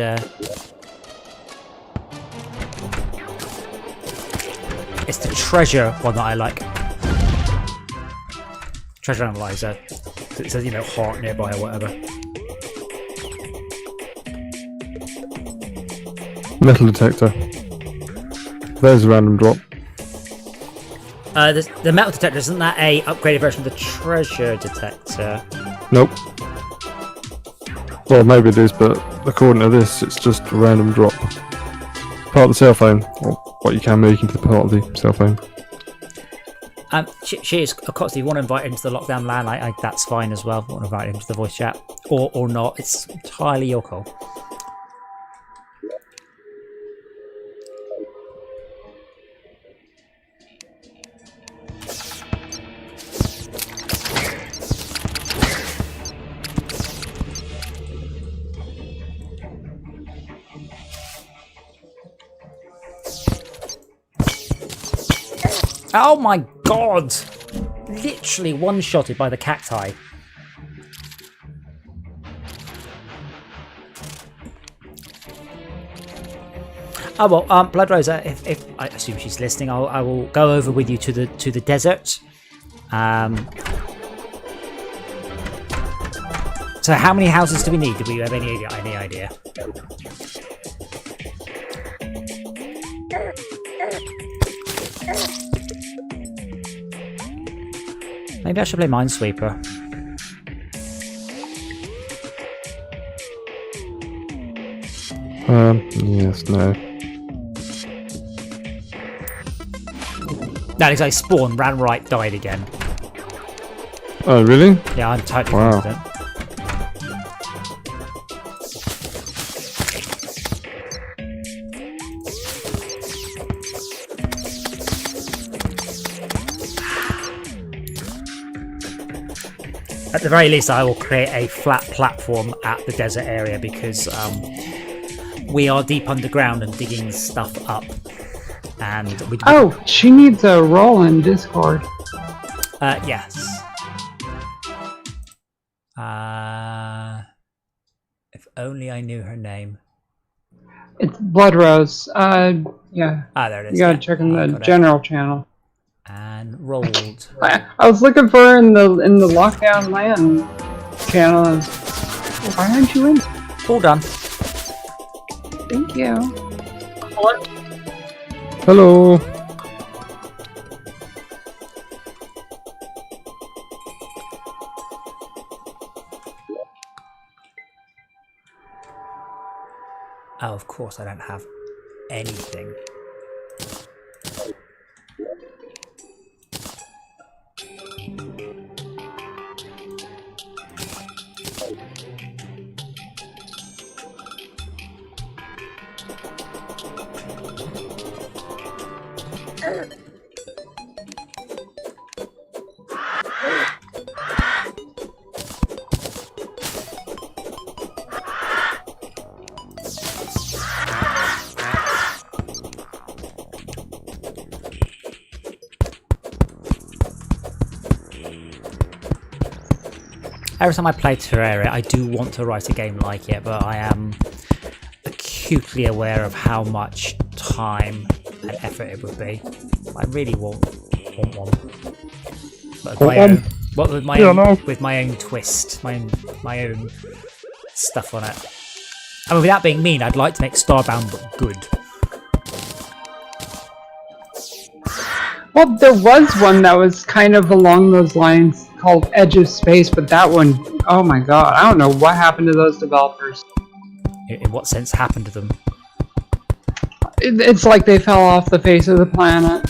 It's the treasure one that I like. Treasure analyzer. It says, you know, heart nearby or whatever. Metal detector. There's a random drop. The metal detector, isn't that a upgraded version of the treasure detector? Nope. Well, maybe it is, but according to this, it's just a random drop. Part of the cell phone, or what you can make into part of the cell phone. She is, of course, if you want to invite her into the lockdown LAN, that's fine as well. If you want to invite her into the voice chat, or not, it's entirely your call. Oh my god! Literally one-shotted by the cacti. Oh well, Blood Rosa, if I assume she's listening, I will go over with you to the desert. So how many houses do we need? Do we have any idea? Maybe I should play Minesweeper. Yes, no. That is, I spawned, ran right, died again. Oh, really? Yeah, I'm totally Wow. confident. At the very least, I will create a flat platform at the desert area because we are deep underground and digging stuff up. And we Oh, she needs a role in Discord. yes. If only I knew her name. It's Blood Rose. Yeah. Ah, there it is. You gotta Yeah, check in I the got it. general channel. And rolled. I was looking for her in the Lockdown LAN channel. And why aren't you in? All done. Thank you. Hello. Oh, of course I don't have anything. Every time I play Terraria, I do want to write a game like it, but I am acutely aware of how much time and effort it would be. I really want one. But with my own twist, my own stuff on it. I mean, without being mean, I'd like to make Starbound look good. Well, there was one that was kind of along those lines called Edge of Space, but that one, oh my god, I don't know what happened to those developers. In what sense happened to them? It's like they fell off the face of the planet.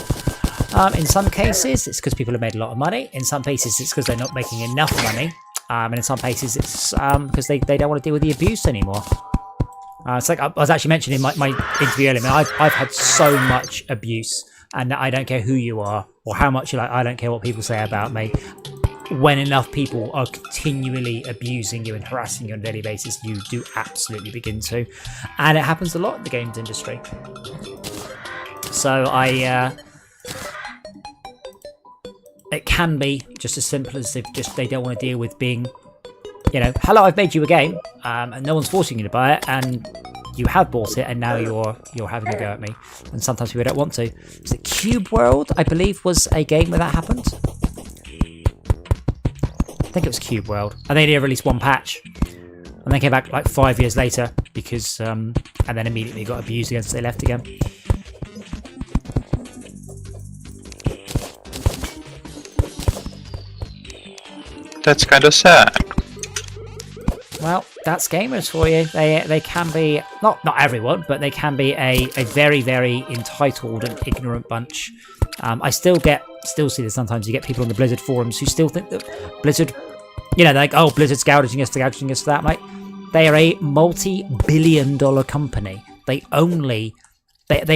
In some cases, it's because people have made a lot of money. In some cases, it's because they're not making enough money. And in some cases, it's because they don't want to deal with the abuse anymore. It's like I was actually mentioning in my interview earlier, I've had so much abuse, and I don't care who you are or how much you like. I don't care what people say about me. When enough people are continually abusing you and harassing you on a daily basis, you do absolutely begin to. And it happens a lot in the games industry. So it can be just as simple as if they don't want to deal with being, you know, hello, I've made you a game, and no one's forcing you to buy it, and you have bought it and now you're having a go at me. And sometimes people don't want to. Was it Cube World, I believe, was a game where that happened? I think it was Cube World. And they did release one patch. And then came back like 5 years later because, and then immediately got abused again, so they left again. That's kind of sad. Well, that's gamers for you. They can be, not everyone, but they can be a very, very entitled and ignorant bunch. I still see this sometimes. You get people on the Blizzard forums who still think that Blizzard, they're like, oh, Blizzard's gouging us for that, mate. They are a multi-billion-dollar company. They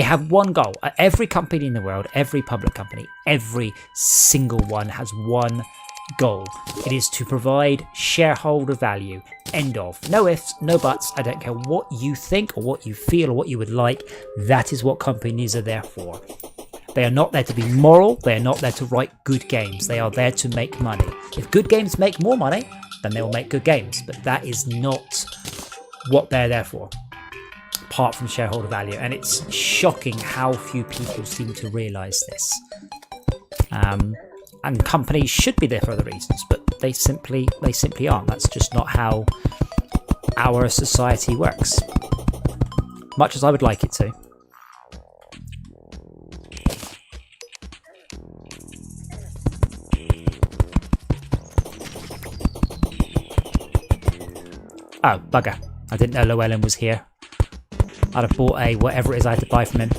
have one goal. Every company in the world, every public company, every single one has one goal. It is to provide shareholder value. End of. No ifs, no buts. I don't care what you think or what you feel or what you would like. That is what companies are there for. They are not there to be moral. They are not there to write good games. They are there to make money. If good games make more money, then they will make good games. But that is not what they're there for, apart from shareholder value. And it's shocking how few people seem to realise this. And companies should be there for other reasons, but they simply aren't. That's just not how our society works. Much as I would like it to. Oh, bugger. I didn't know Llewellyn was here. I'd have bought whatever it is I had to buy from him.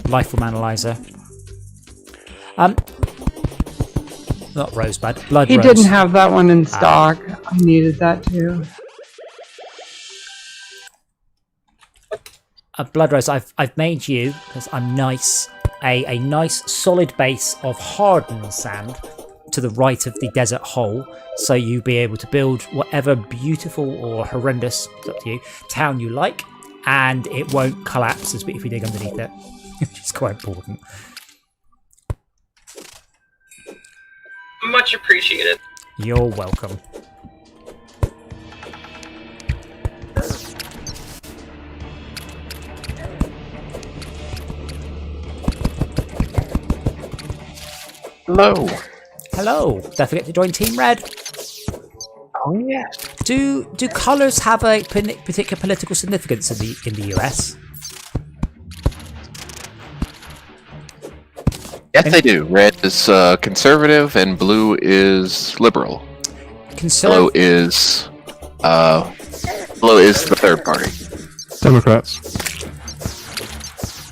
Lifeform Analyzer. Not Rosebud, Blood He Rose. didn't have that one in stock. I needed that too. Blood Rose, I've made you, because I'm nice, a nice solid base of hardened sand to the right of the desert hole, so you'll be able to build whatever beautiful or horrendous, it's up to you, town you like, and it won't collapse if you dig underneath it, which is quite important. Much appreciated. You're welcome. Hello. Hello. Don't forget to join Team Red. Oh yes. Do colours have a particular political significance in the US? Yes, they do. Red is conservative, and blue is liberal. Blue is the third party. Democrats.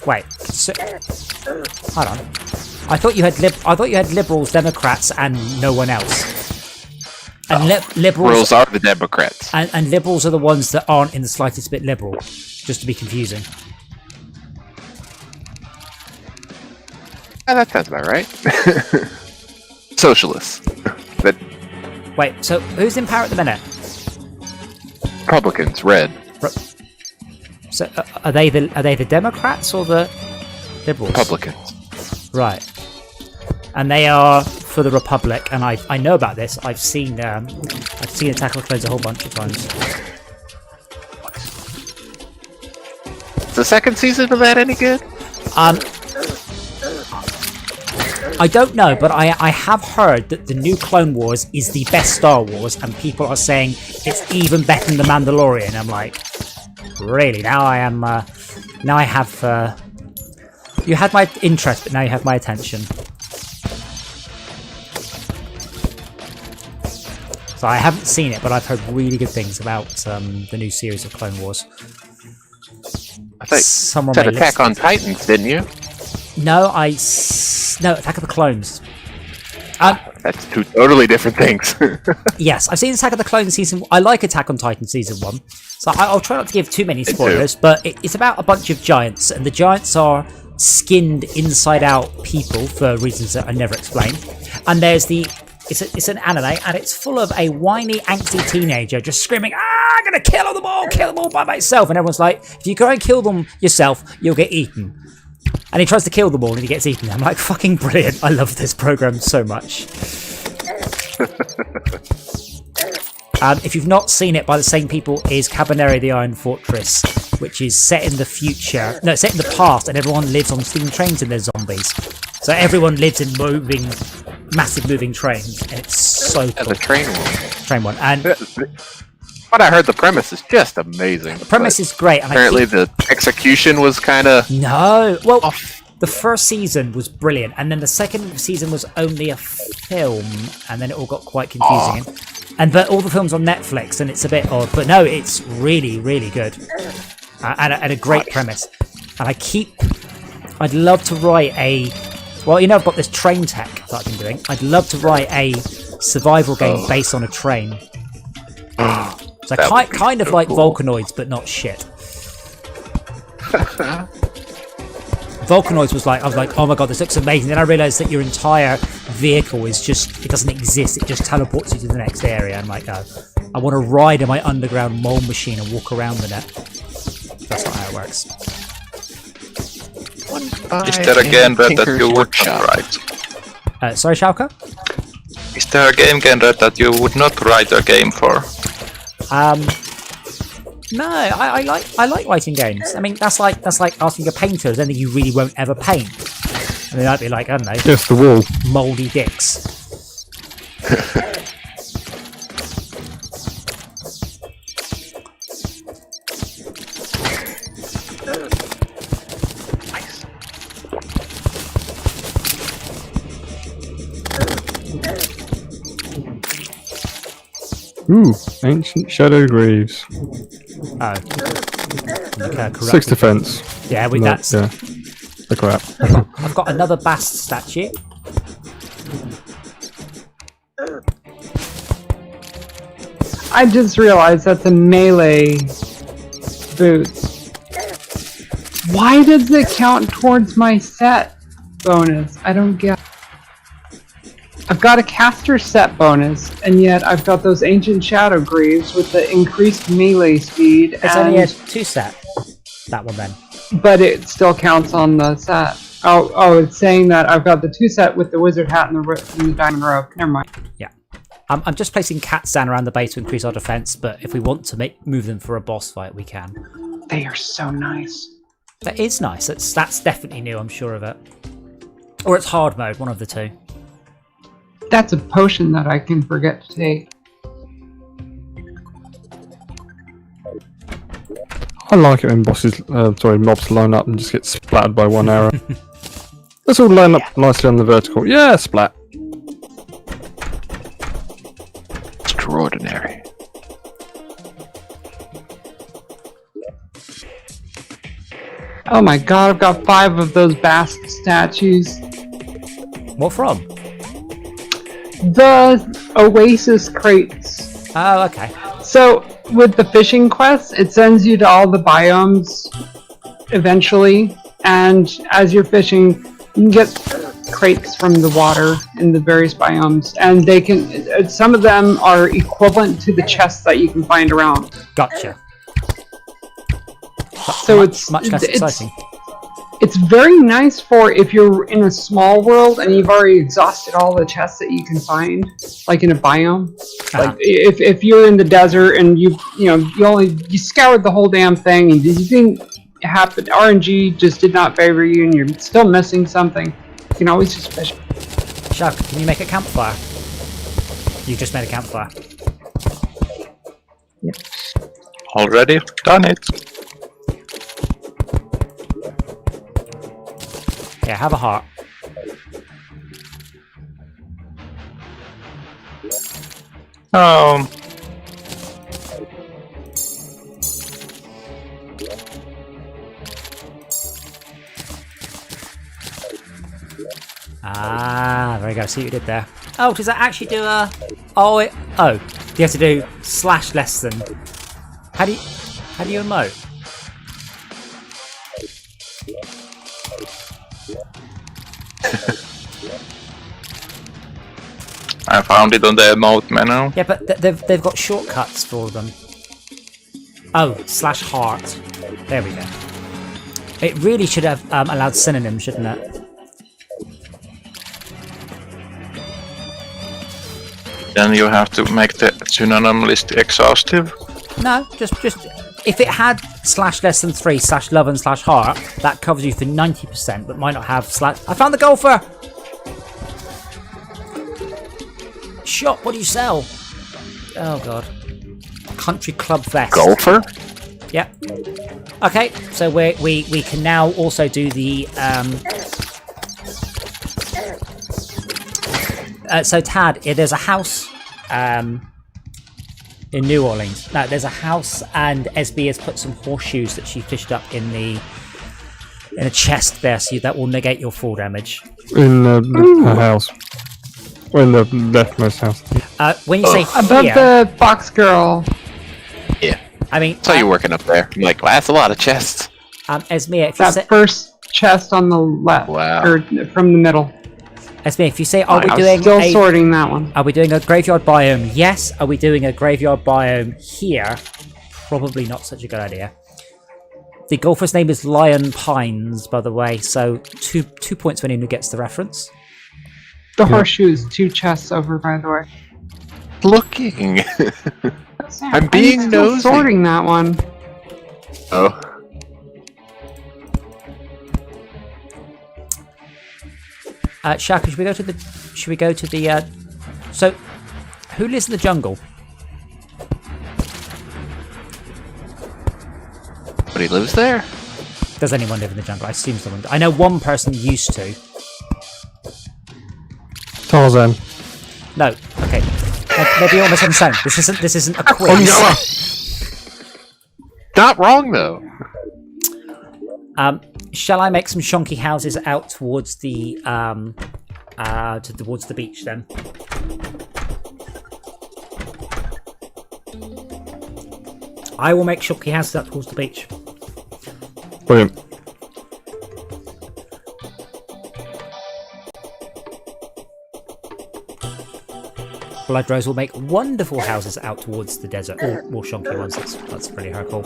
Wait. Hold on. I thought you had liberals, Democrats, and no one else. And liberals are the Democrats. And liberals are the ones that aren't in the slightest bit liberal. Just to be confusing. That sounds about right. Socialists. But wait, so who's in power at the minute? Republicans, red. So are they the Democrats or the Liberals? Republicans. Right. And they are for the Republic, and I know about this. I've seen Attack of the Clones a whole bunch of times. Is the second season of that any good? I don't know, but I have heard that the new Clone Wars is the best Star Wars, and people are saying it's even better than The Mandalorian. I'm like, really? Now I am. Now I have. You had my interest, but now you have my attention. So I haven't seen it, but I've heard really good things about the new series of Clone Wars. I thought you said Attack on Titans, didn't you? No, no, Attack of the Clones. That's two totally different things. Yes, I've seen Attack of the Clones season. I like Attack on Titan season 1, so I'll try not to give too many spoilers. But it's about a bunch of giants, and the giants are skinned inside out people for reasons that are never explained. And there's it's an anime, and it's full of a whiny, angsty teenager just screaming, I'm gonna kill them all by myself. And everyone's like, if you go and kill them yourself, you'll get eaten. And he tries to kill them all and he gets eaten. I'm like, fucking brilliant. I love this program so much. If you've not seen it by the same people, is Cabaneri the Iron Fortress. which is set in the future. No, set in the past, and everyone lives on steam trains and there's zombies. So everyone lives in massive moving trains, and it's so cool. The train one. Train one. And what I heard, the premise is just amazing. The premise is great. And apparently the execution was kind of... No. Well, the first season was brilliant, and then the second season was only a film, and then it all got quite confusing. But all the films on Netflix, and it's a bit odd. But no, it's really, really good. And a great premise. And I'd love to write a... Well, you know, I've got this train tech that I've been doing. I'd love to write a survival game based on a train. So kind of like Volcanoids, but not shit. Volcanoids was like, I was like, oh my god, this looks amazing. Then I realised that your entire vehicle is just, it doesn't exist. It just teleports you to the next area. I'm like, oh, I want to ride in my underground mole machine and walk around with it. That's not how it works. Is there a game that you would not write? Sorry, Schalke? Is there a game that you would not write a game for? No, I like writing games. I mean, that's like asking a painter, is there anything you really won't ever paint? And they might be like, I don't know. Just the wall. Mouldy dicks. Ooh, ancient shadow greaves. Oh. Okay, 6 defense. Yeah, that's... Yeah. The crap. I've got another Bast statue. I just realized that's a melee boots. Why does it count towards my set bonus? I don't get. I've got a caster set bonus, and yet I've got those ancient shadow greaves with the increased melee speed. It's only a 2 set. That one then. But it still counts on the set. Oh, it's saying that I've got the 2 set with the wizard hat and the diamond robe. Never mind. Yeah. I'm just placing cats down around the base to increase our defense, but if we want to move them for a boss fight, we can. They are so nice. That is nice. That's definitely new, I'm sure of it. Or it's hard mode, one of the two. That's a potion that I can forget to take. I like it when mobs line up and just get splattered by one arrow. Let's all line up nicely on the vertical. Yeah, splat. Extraordinary. Oh my god, I've got 5 of those Bast statues. What from? The Oasis crates. Oh, okay. So, with the fishing quest, it sends you to all the biomes eventually, and as you're fishing, you can get crates from the water in the various biomes, and they can. Some of them are equivalent to the chests that you can find around. Gotcha. So it's much less exciting. It's very nice for if you're in a small world and you've already exhausted all the chests that you can find, like in a biome. Like if you're in the desert and you scoured the whole damn thing and you think happened, RNG just did not favor you and you're still missing something, you can always just fish. Shaq, can you make a campfire? You just made a campfire. Yep. Already done it. Yeah, have a heart. Ah, there we go. See what you did there. Oh, does that actually do a... Oh, you have to do / less than... How do you emote? I found it on the emote menu. Yeah, but they've got shortcuts for them. Oh, / heart. There we go. It really should have allowed synonyms, shouldn't it? Then you have to make the synonym list exhaustive. No, just if it had /less than 3 /love and /heart, that covers you for 90%, but might not have / I found the golfer! Shop, what do you sell? Oh god. Country club vest. Golfer? Yep. Okay, so we can now also do the so Tad, there's a house in New Orleans. No, there's a house, and SB has put some horseshoes that she fished up in a chest there, so that will negate your fall damage. In her house. Or in the leftmost house. When you say above here, the box girl. Yeah. I mean, I saw you working up there. I'm like, wow, that's a lot of chests. Esmea, if you That say, first chest on the left, Wow. or from the middle. Esmea, if you say, are we I was doing still sorting that one. Are we doing a graveyard biome? Yes. Are we doing a graveyard biome here? Probably not such a good idea. The golfer's name is Lion Pines, by the way, so two points for anyone who gets the reference. The horseshoes, 2 chests over, by the way. Looking. I'm being still nosy. sorting that one. Oh. Shaka, should we go to the so who lives in the jungle? But he lives there? Does anyone live in the jungle? I assume someone. I know one person used to. Tarzan. No. Okay. Maybe you're misunderstanding. This isn't a quiz. Not wrong though. Shall I make some shonky houses out towards the towards the beach then? I will make shonky houses out towards the beach. Brilliant. Blood Rose will make wonderful houses out towards the desert, or more shonky ones. That's pretty cool.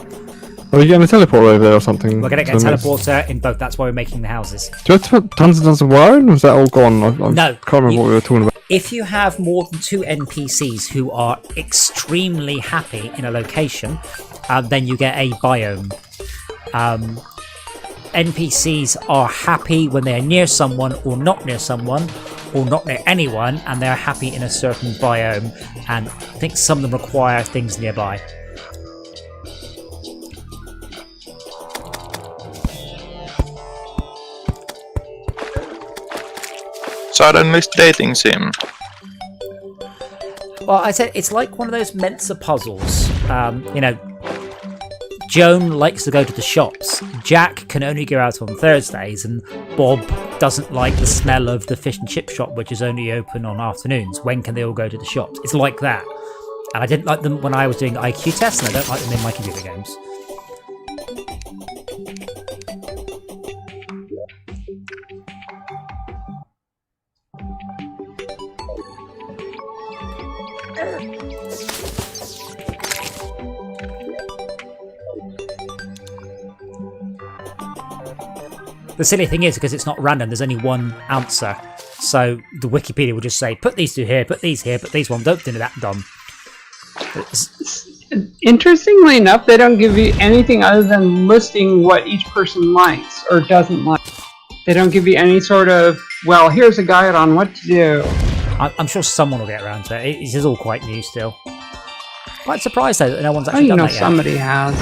Are you getting a teleporter over there or something? We're going to get a teleporter in both. That's why we're making the houses. Do you have to put tons and tons of wire in? Or was that all gone? I No. can't remember what we were talking about. If you have more than 2 NPCs who are extremely happy in a location, then you get a biome. NPCs are happy when they're near someone or not near someone, or not near anyone, and they're happy in a certain biome, and I think some of them require things nearby. Suddenly dating sim. Well, I said it's like one of those Mensa puzzles. Joan likes to go to the shops. Jack can only go out on Thursdays, and Bob doesn't like the smell of the fish and chip shop, which is only open on afternoons. When can they all go to the shops? It's like that. And I didn't like them when I was doing IQ tests, and I don't like them in my computer games. The silly thing is, because it's not random, there's only one answer. So the Wikipedia will just say, put these 2 here, put these here, put these one, don't do that, done. Interestingly enough, they don't give you anything other than listing what each person likes or doesn't like. They don't give you any sort of, well, here's a guide on what to do. I'm sure someone will get around to it. It is all quite new still. Quite surprised though that no one's actually done that yet. Somebody has.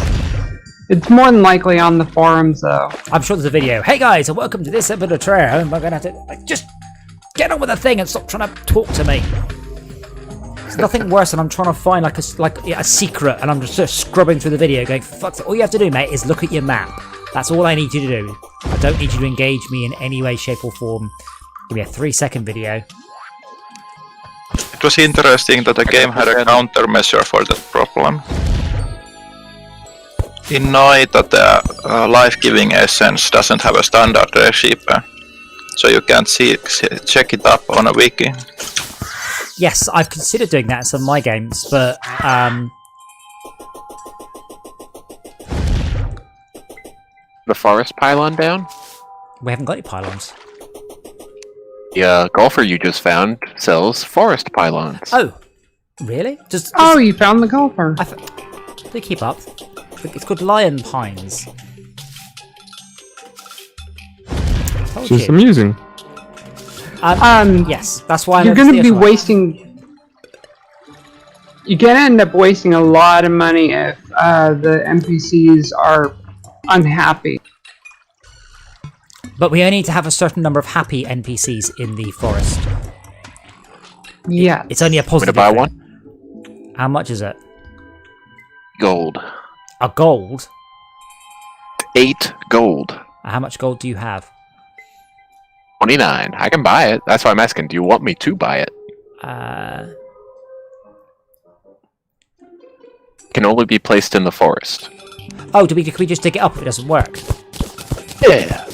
It's more than likely on the forums, though. I'm sure there's a video. Hey guys, and welcome to this episode of Terraria. Am I going to have to just get on with the thing and stop trying to talk to me? There's nothing worse than I'm trying to find like a secret, and I'm just scrubbing through the video, going, "Fuck it." All you have to do, mate, is look at your map. That's all I need you to do. I don't need you to engage me in any way, shape, or form. Give me a 3-second video. It was interesting that the game had a countermeasure for that problem. In Noita, the life-giving essence doesn't have a standard recipe, so you can't check it up on a wiki. Yes, I've considered doing that in some of my games, but The forest pylon down? we haven't got any pylons. The golfer you just found sells forest pylons. Oh, really? Oh, you found the golfer. They keep up. It's called Lion Pines. Which is amusing. Yes, that's why you're going to be wasting. You're going to end up wasting a lot of money if the NPCs are unhappy. But we only need to have a certain number of happy NPCs in the forest. Yeah. It's only a positive. Want to buy one? How much is it? Gold. A gold? 8 gold. How much gold do you have? 29. I can buy it. That's why I'm asking. Do you want me to buy it? Can only be placed in the forest. Oh, can we just dig it up if it doesn't work? Yeah.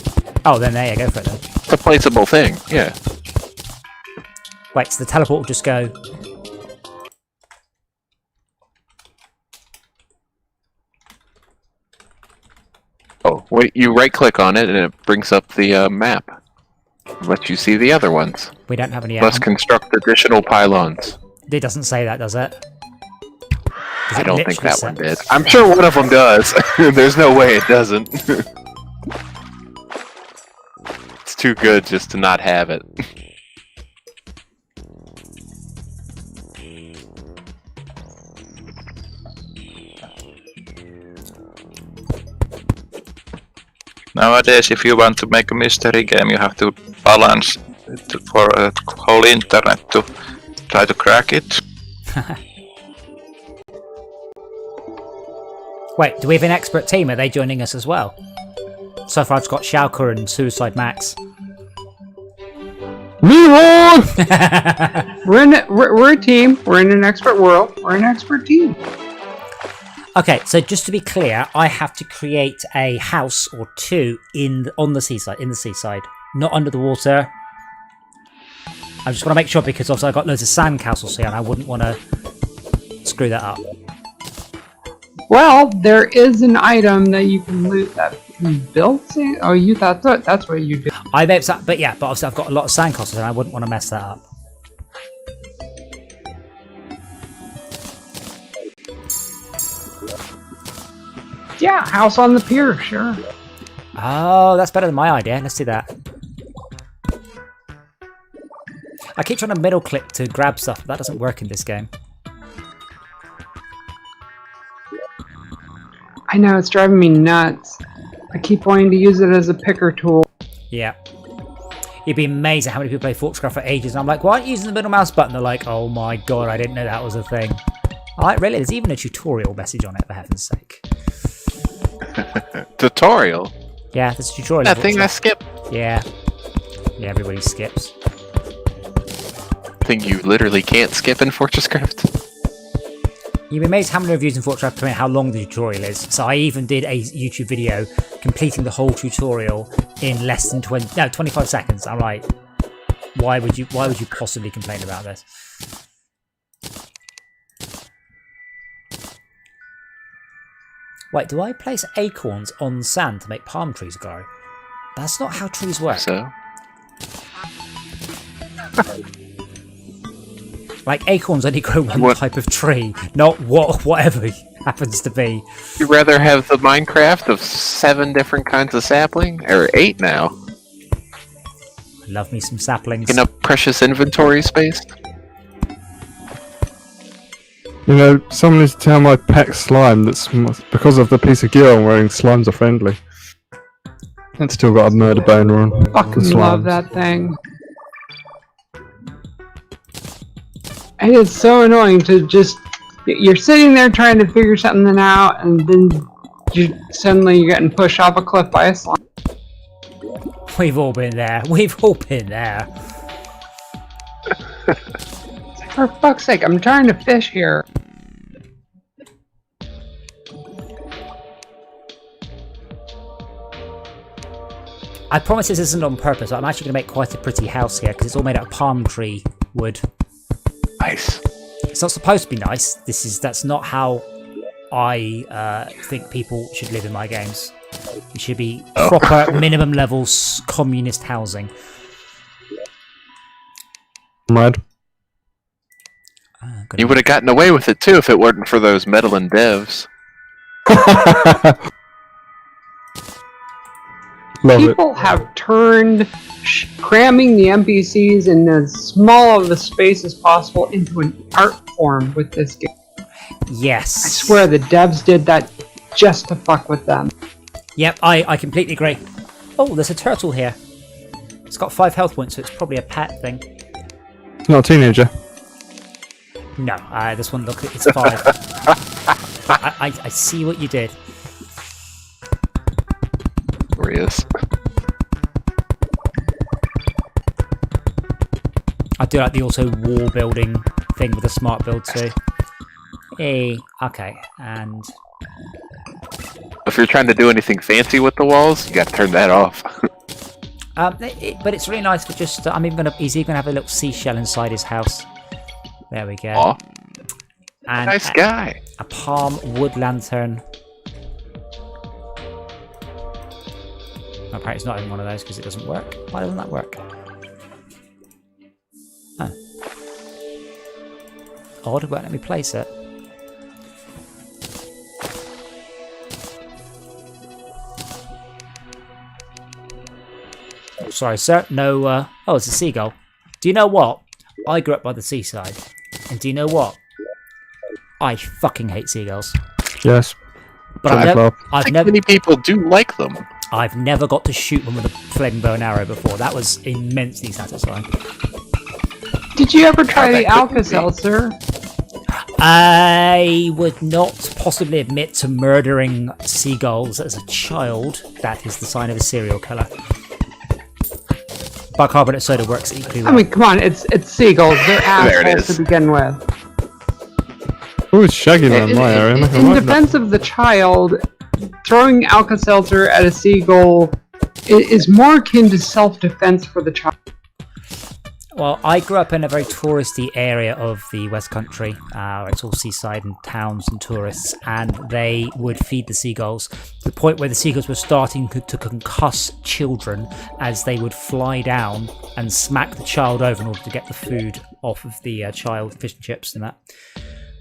Oh, then there you go for it then. It's a placeable thing. Yeah. Wait, so the teleport will just go... Oh, wait, you right-click on it and it brings up the map. Lets you see the other ones. We don't have any... Must construct additional pylons. It doesn't say that, does it? I don't think that one did. I'm sure one of them does. There's no way it doesn't. It's too good just to not have it. Nowadays, if you want to make a mystery game, you have to balance for a whole internet to try to crack it. Wait, do we have an expert team? Are they joining us as well? So far I've got Shauker and Suicide Max. We're a team. We're in an expert world. We're an expert team. Okay, so just to be clear, I have to create a house or two on the seaside, not under the water. I just want to make sure because also I've got loads of sand castles here and I wouldn't want to screw that up. Well, there is an item that you can loot that built. Oh, you thought that's what you do. But obviously I've got a lot of sand castles and I wouldn't want to mess that up. Yeah, house on the pier, sure. Oh, that's better than my idea. Let's do that. I keep trying to middle click to grab stuff, but that doesn't work in this game. I know, it's driving me nuts. I keep wanting to use it as a picker tool. Yeah. You'd be amazed at how many people play Foxcraft for ages, and I'm like, why aren't you using the middle mouse button? They're like, oh my god, I didn't know that was a thing. Alright, really? There's even a tutorial message on it, for heaven's sake. Tutorial? Yeah, there's a tutorial. That thing I skipped. Yeah. Yeah, everybody skips. Thing you literally can't skip in Fortress Craft. You'd be amazed how many reviews in Fortress Craft how long the tutorial is. So I even did a YouTube video completing the whole tutorial in less than 25 seconds. I'm like, why would you possibly complain about this? Wait, do I place acorns on sand to make palm trees grow? That's not how trees work. So? Like, acorns only grow one type of tree, not whatever happens to be. You'd rather have the Minecraft of 7 different kinds of sapling? Or 8 now. Love me some saplings. Enough precious inventory space? You know, someone needs to tell my pet slime that's because of the piece of gear I'm wearing, slimes are friendly. It's still got a murder boner on. Fucking love that thing. It is so annoying to just... You're sitting there trying to figure something out, and then suddenly you're getting pushed off a cliff by a slime. We've all been there. We've all been there. For fuck's sake, I'm trying to fish here. I promise this isn't on purpose, but I'm actually going to make quite a pretty house here because it's all made out of palm tree wood. Nice. It's not supposed to be nice. That's not how I think people should live in my games. It should be proper minimum levels communist housing. Mad. You would have gotten away with it too if it weren't for those meddling devs. Love it. People have turned cramming the NPCs in as small of a space as possible into an art form with this game. Yes. I swear the devs did that just to fuck with them. Yep, I completely agree. Oh, there's a turtle here. It's got 5 health points, so it's probably a pet thing. It's not a teenager. No, this one, look, it's 5. I see what you did. Where he is. I do like the also wall building thing with the smart build too. Hey, okay, and If you're trying to do anything fancy with the walls, you got to turn that off. but it's really nice for just. He's even gonna have a little seashell inside his house. There we go. Aw, And nice guy. a palm wood lantern. Apparently, it's not even one of those because it doesn't work. Why doesn't that work? Oh. Odd, won't let me place it. Oh, sorry, sir. No, oh, it's a seagull. Do you know what? I grew up by the seaside. And do you know what? I fucking hate seagulls. Yes. But I think many people do like them. I've never got to shoot one with a flaming bow and arrow before. That was immensely satisfying. Did you ever try the that couldn't be. Alka-Seltzer? I would not possibly admit to murdering seagulls as a child. That is the sign of a serial killer. Bicarbonate soda works equally well. I mean, come on, it's seagulls. They're There it assholes is. to begin with. Oh, it's shagging around my area. I'm In defense of the child, throwing Alka-Seltzer at a seagull is more akin to self-defense for the child. Well, I grew up in a very touristy area of the West Country. It's all seaside and towns and tourists, and they would feed the seagulls to the point where the seagulls were starting to concuss children as they would fly down and smack the child over in order to get the food off of the child, fish and chips and that.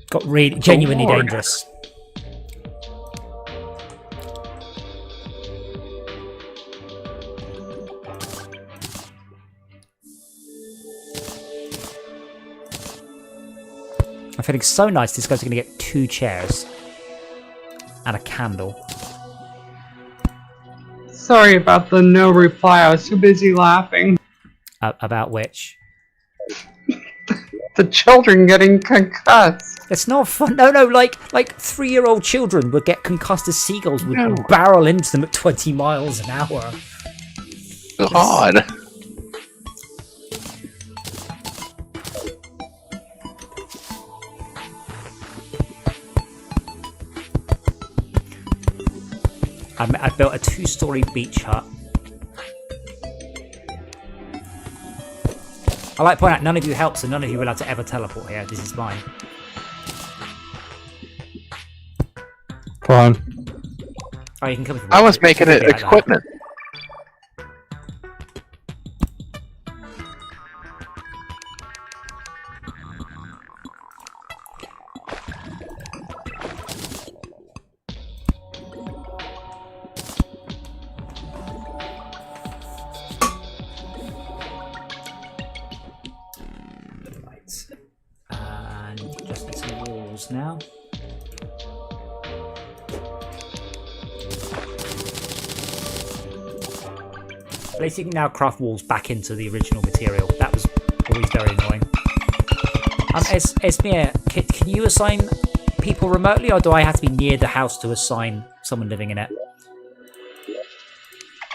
Got really genuinely Lord. dangerous. I'm feeling so nice. This guy's going to get 2 chairs and a candle. Sorry about the no reply. I was too busy laughing. About which? The children getting concussed. It's not fun. No, like 3-year-old children would get concussed as seagulls would No. barrel into them at 20 miles an hour. God. I built a 2-story beach hut. I like to point out none of you helped, so none of you are allowed to ever teleport here. This is mine. Fine. Oh, you can come. I was making it equipment. Right. And just need some walls now. At least you can now craft walls back into the original material. That was always very annoying. Esmir, can you assign people remotely, or do I have to be near the house to assign someone living in it?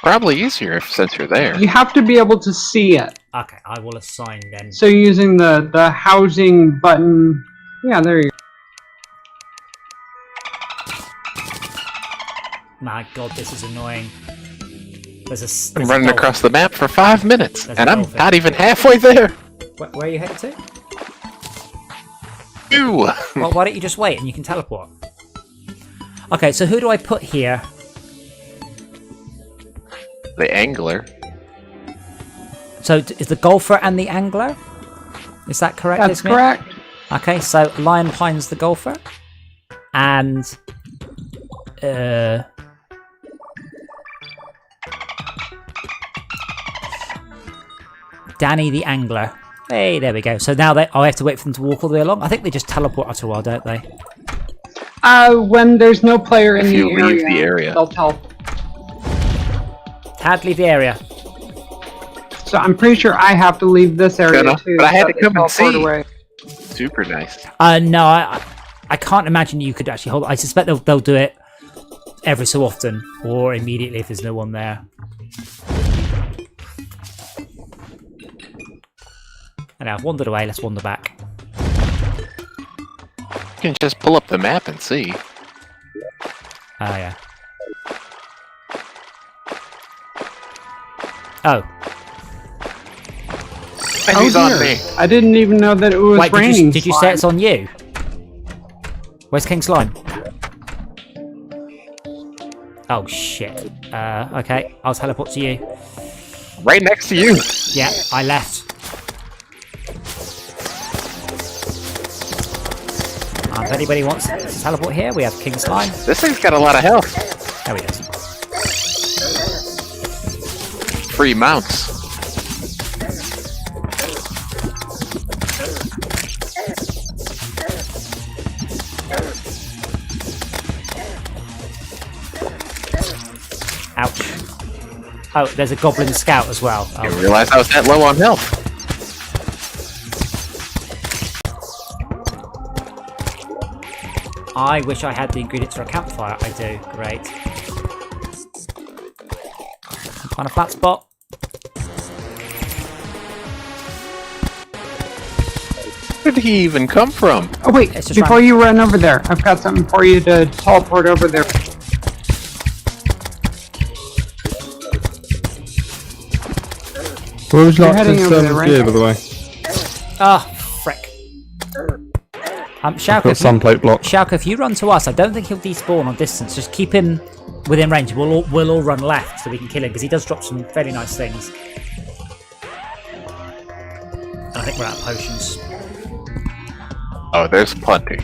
Probably easier since you're there. You have to be able to see it. Okay, I will assign then. So using the housing button. Yeah, there you go. My god, this is annoying. There's I'm a running dolphin. across the map for 5 minutes, There's a and I'm dolphin. not even halfway there. Where are you headed to? You. Well, why don't you just wait and you can teleport? Okay, so who do I put here? The angler. So is the golfer and the angler? Is that correct? That's Esmir? correct. Okay, so Lion Pine's the golfer. And Danny the Angler. Hey, there we go. So now I have to wait for them to walk all the way along. I think they just teleport after a while, don't they? When there's no player in If the you area, leave the area. they'll tell. Tad, leave the area. So I'm pretty sure I have to leave this area Gonna, too. but I had so to come they and teleport see. away. Super nice. No, I can't imagine you could actually hold. I suspect they'll do it every so often, or immediately if there's no one there. And I've wandered away. Let's wander back. You can just pull up the map and see. Oh yeah. Oh. And Oh he's on dear. me. I didn't even know that it was Wait, raining. did you say it's on you? Where's King Slime? Oh shit. Okay, I'll teleport to you. Right next to you. Yeah, I left. If anybody wants to teleport here, we have King Slime. This thing's got a lot of health. There he is. Free mounts. Ouch. Oh, there's a Goblin Scout as well. I didn't Oh. realize I was that low on health. I wish I had the ingredients for a campfire. I do. Great. Find a flat spot. Where did he even come from? Oh wait, It's just before random. you run over there, I've got something for you to teleport over there. Where would you You're like heading to over serve there, the right? gear, by the way? Ah, frick. I've Shauka, got some plate block. Shauka, if you run to us, I don't think he'll despawn on distance. Just keep him within range. We'll all run left so we can kill him because he does drop some fairly nice things. And I think we're out of potions. Oh, there's plenty.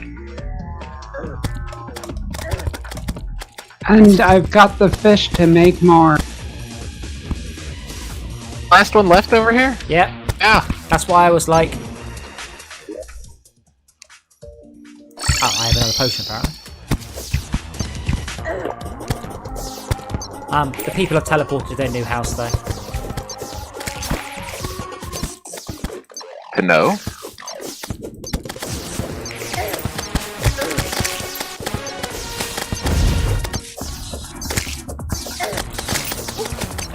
And I've got the fish to make more. Last one left over here? Yeah, Yeah. that's why I was like... Oh, I have another potion apparently. The people have teleported to their new house though. To know.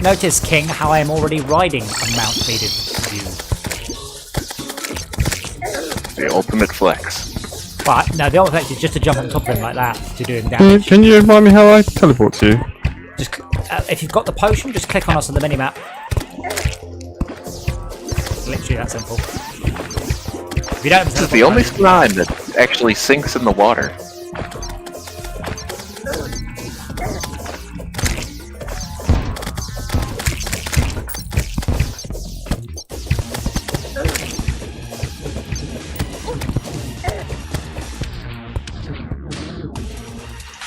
Notice, King, how I am already riding a mount made of you. The ultimate flex. But no, the ultimate effect is just to jump on top of him like that to do him damage. Can you remind me how I teleport to you? Just if you've got the potion, just click on us on the minimap. Literally that simple. If you don't have This is the only slime that actually sinks in the water.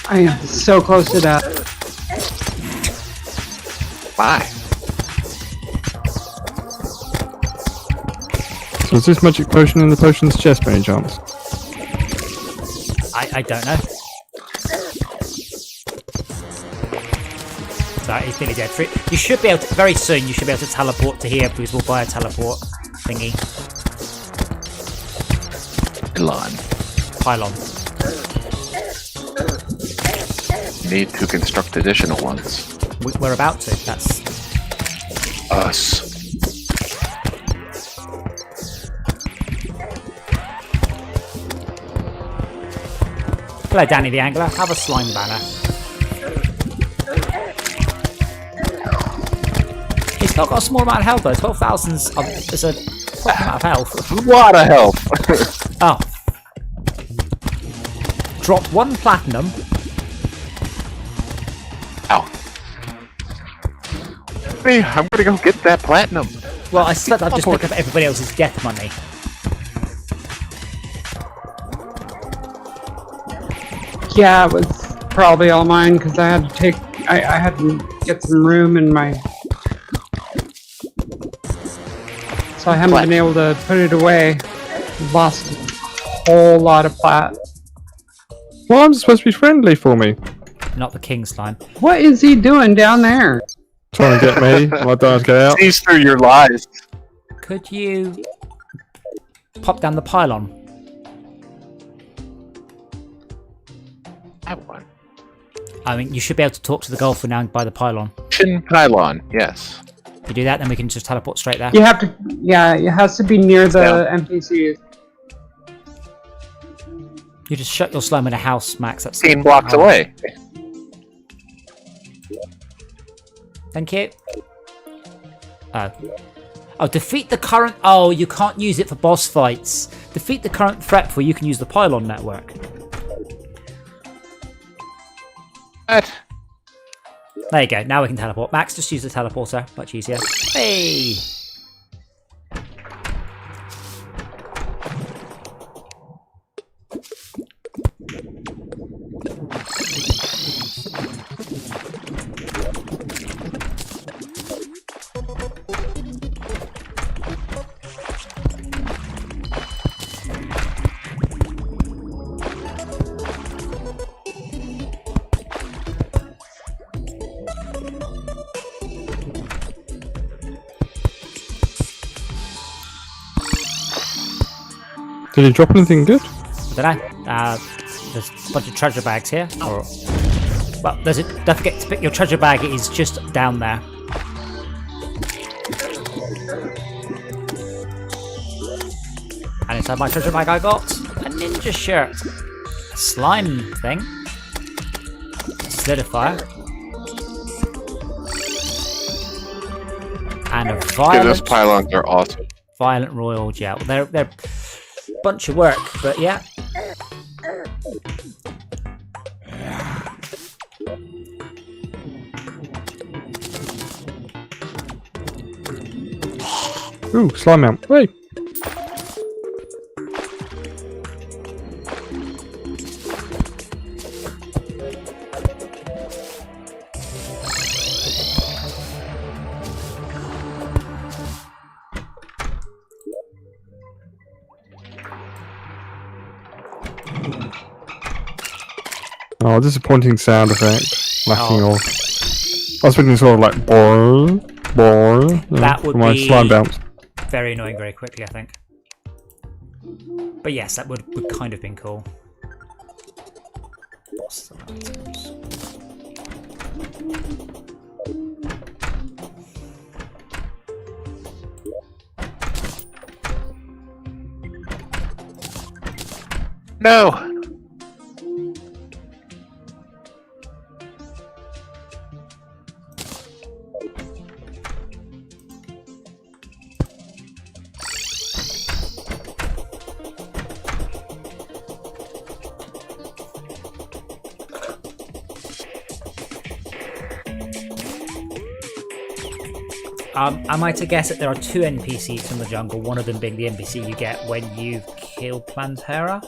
I am so close to that. Bye. So is this magic potion in the potion's chest by any chance? I don't know. So he's nearly dead. You should be able to, very soon, you should be able to teleport to here because we'll buy a teleport thingy. Elon. Pylon. Need to construct additional ones. We're about to. That's... Us. Hello, Danny the Angler. Have a slime banner. He's not got a small amount of health though. 12,000 is a quite amount of health. A lot of health. Oh. Drop 1 platinum. Ow. Hey, I'm gonna go get that platinum. Well, I suspect I've just picked up everybody else's death money. Yeah, it was probably all mine because I had to take. I had to get some room in my. So I haven't been able to put it away. Lost a whole lot of plat. Slime's supposed to be friendly for me. Not the king slime. What is he doing down there? Trying to get me. I don't have to get out. Sees through your lies. Could you pop down the pylon? That one. I mean, you should be able to talk to the golfer now by the pylon. Shin pylon, yes. If you do that, then we can just teleport straight there. You have to. Yeah, it has to be near the NPCs. You just shut your slime in a house, Max. That's 15 blocks away. Thank you. Oh. Oh, defeat the current... Oh, you can't use it for boss fights. Defeat the current threat before you can use the pylon network. What? There you go. Now we can teleport. Max, just use the teleporter. Much easier. Hey! Did he drop anything good? I don't know. There's a bunch of treasure bags here. Or, well, there's a, don't forget to pick your treasure bag. It is just down there. And inside my treasure bag I got a ninja shirt. A slime thing. Solidifier. And a Yeah, those violent, pylons are awesome. violent royal gel. They're a bunch of work, but yeah. Ooh, slime mount. Hey! Oh, disappointing sound effect. Lacking of. I was thinking sort of like boing, boing. That would for my be- slime bounce. Very annoying very quickly, I think. But yes, that would kind of been cool. What's the items? No! Am I to guess that there are two NPCs from the jungle, one of them being the NPC you get when you kill Plantera?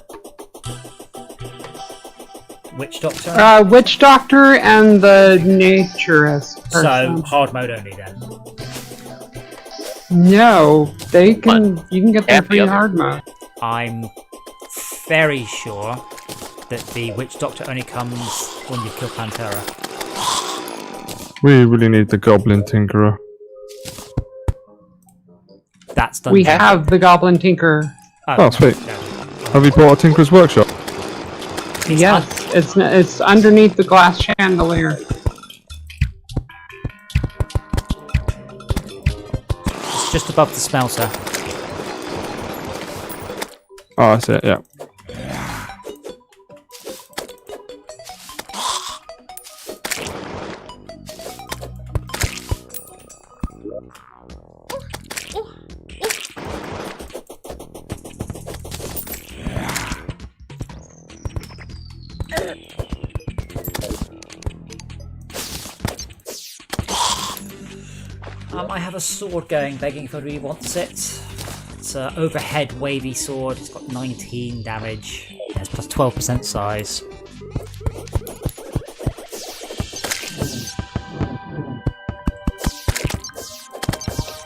Witch Doctor? Witch Doctor and the Naturist So, person. hard mode only then. No, they can. You can get them And the free in other. hard mode. I'm very sure that the Witch Doctor only comes when you kill Plantera. We really need the Goblin Tinkerer. That's done. We have the Goblin Tinker. Oh, sweet. no. Have you bought a Tinkerer's Workshop? Yes, it's underneath the glass chandelier. It's just above the smelter. Oh, that's it, yeah. I have a sword going, begging if anybody wants it. It's an overhead wavy sword. It's got 19 damage. It has plus 12% size.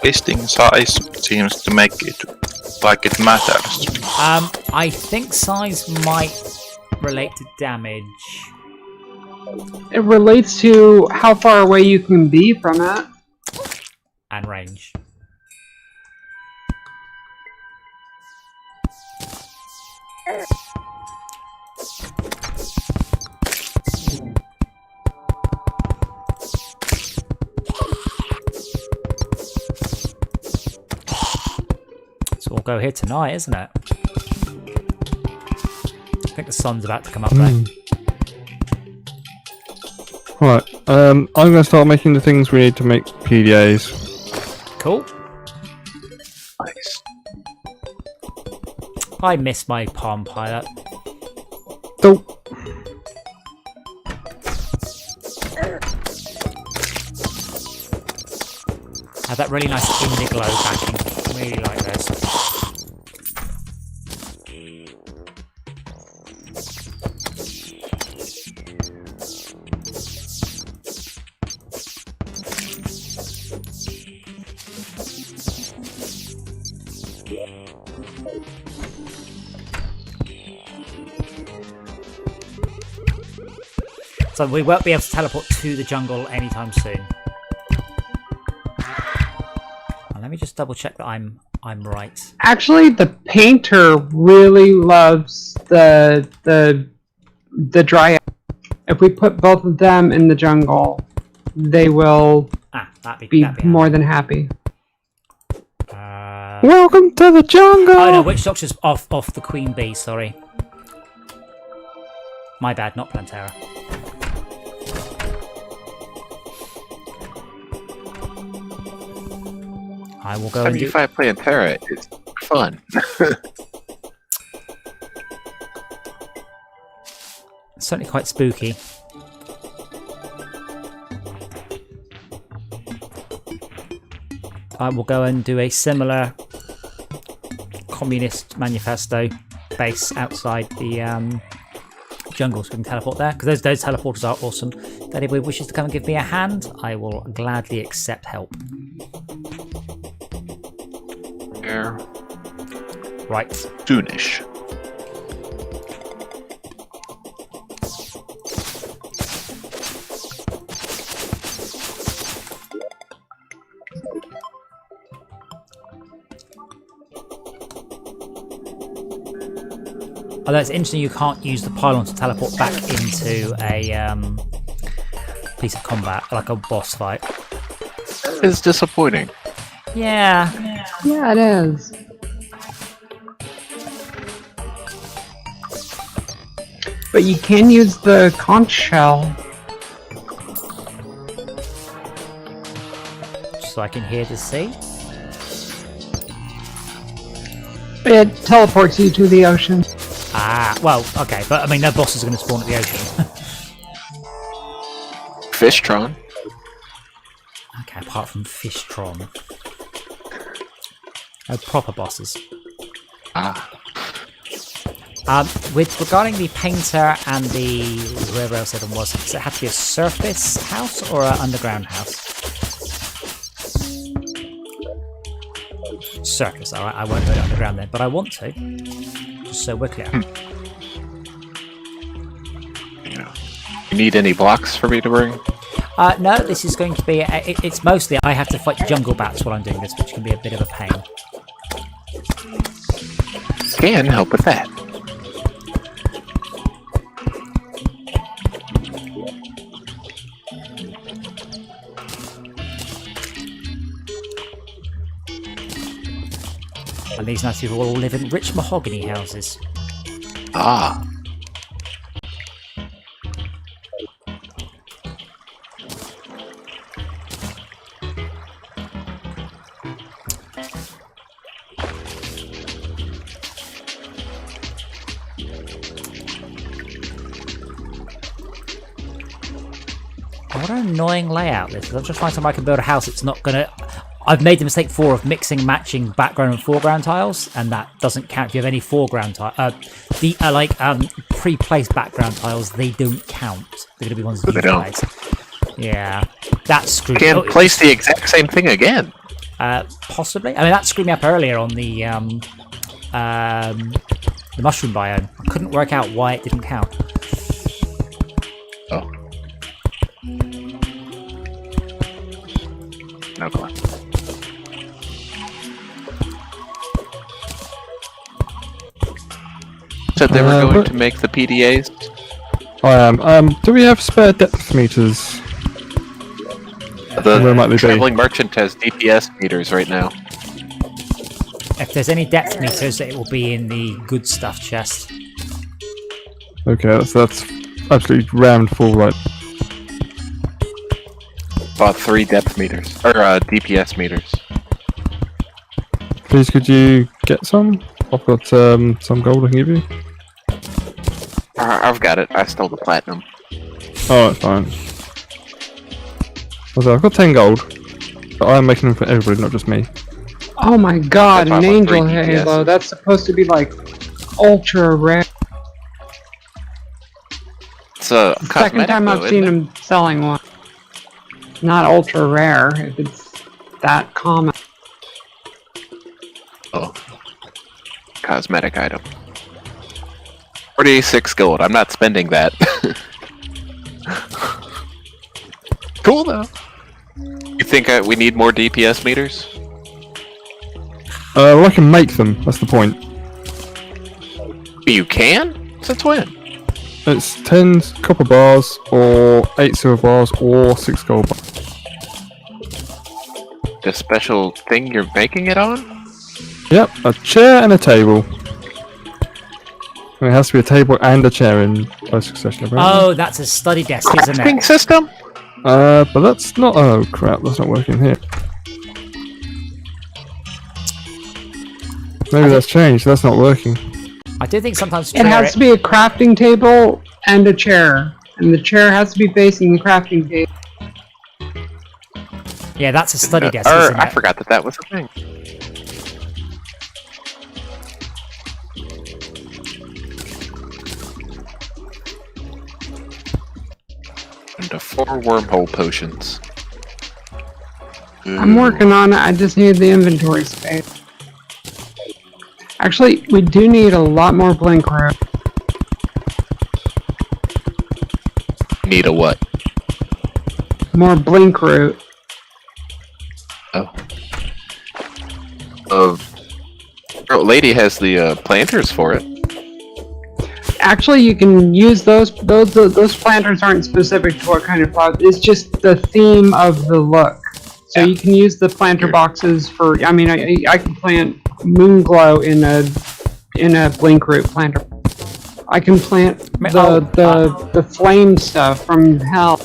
listing size seems to make it like it matters. I think size might relate to damage. It relates to how far away you can be from it. And range. So we'll go here tonight, isn't it? I think the sun's about to come up there. Right, I'm going to start making the things we need to make PDAs. Cool. Nice. I miss my Palm Pilot. Oh, Had that really nice indigo backing. Really like this. So we won't be able to teleport to the jungle anytime soon. And let me just double check that I'm right. Actually, the painter really loves the dryad. If we put both of them in the jungle, they will That'd be handy. more than happy. welcome to the jungle! Oh no, Witch Doctor's off the Queen Bee, sorry. My bad, not Plantera. I will go and do... 75 playing Terra is fun. It's certainly quite spooky. I will go and do a similar communist manifesto base outside the jungle so we can teleport there, because those teleporters are awesome. If anybody wishes to come and give me a hand, I will gladly accept help. There. Right. Soonish. Although it's interesting you can't use the pylon to teleport back into a piece of combat, like a boss fight. It's disappointing. Yeah. Yeah, it is. But you can use the conch shell. Just so I can hear the sea. It teleports you to the ocean. Ah, well, okay, but I mean, no bosses are going to spawn at the ocean. Fishtron. Okay, apart from Fishtron. No proper bosses. Ah. With regarding the painter and the whoever else it was, does it have to be a surface house or an underground house? Surface. Alright, I won't go to underground then, but I want to. Just so we're clear. Yeah. You need any blocks for me to bring? No, this is going to be... it's mostly I have to fight jungle bats while I'm doing this, which can be a bit of a pain. Can help with that. And these nice people all live in rich mahogany houses. Ah. What an annoying layout this is. I'm just trying to I can build a house that's not gonna... I've made the mistake before of mixing matching background and foreground tiles, and that doesn't count if you have any foreground tiles. Pre-placed background tiles, they don't count. They're gonna be ones that you place. Yeah, that's screwed. Can't place the exact same thing again. Possibly. I mean, that screwed me up earlier on the mushroom biome. I couldn't work out why it didn't count. Oh. No clue. Said they were going to make the PDAs. I am. Do we have spare depth meters? Where might they be? The traveling merchant has DPS meters right now. If there's any depth meters, it will be in the good stuff chest. Okay, that's absolutely rammed full, right? About 3 depth meters or DPS meters. Please, could you get some? I've got some gold I can give you. I've got it. I stole the platinum. Oh, that's fine. Also, I've got 10 gold, but I am making them for everybody, not just me. Oh my god, That's an why I'm on angel 3 halo. DPS. That's supposed to be like ultra rare. It's a Second cosmetic, time though, I've isn't seen it? him selling one. Not ultra rare if it's that common. Oh. Cosmetic item. 46 gold. I'm not spending that. Cool though. You think we need more DPS meters? Well, I can make them, that's the point. You can? Since when? It's 10 copper bars, or 8 silver bars, or 6 gold bars. The special thing you're making it on? Yep, a chair and a table. And it has to be a table and a chair in close succession, apparently. Oh, that's a study desk, isn't Crafting it? system? But that's not... Oh, crap, that's not working here. Maybe that's changed, that's not working. I do think sometimes It has to be a crafting table and a chair. And the chair has to be facing the crafting table. Yeah, that's a study desk, isn't I it? forgot that was a thing. Into 4 wormhole potions. I'm working on it, I just need the inventory space. Actually, we do need a lot more blink room. Need a what? More blink root. Oh. Lady has the planters for it. Actually, you can use those planters aren't specific to what kind of flower. It's just the theme of the look. So you can use the planter boxes for. I mean, I can plant Moonglow in a blink root planter. I can plant the flame stuff from hell.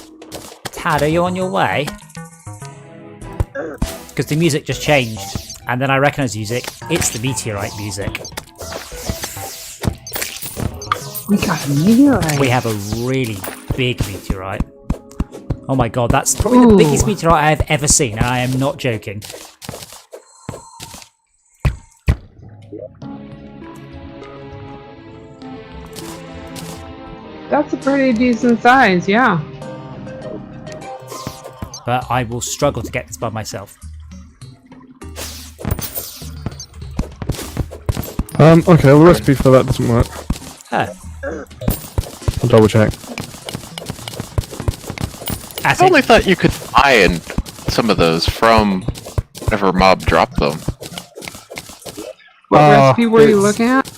Tad, are you on your way? Because the music just changed, and then I recognise music. It's the meteorite music. We got a meteorite. We have a really big meteorite. Oh my god, that's probably the biggest meteorite I've ever seen, and I am not joking. That's a pretty decent size, yeah. But I will struggle to get this by myself. Okay, well, the recipe for that doesn't work. Oh. I'll double check. As I in, only thought you could buy some of those from whenever mob dropped them. What recipe were you looking at?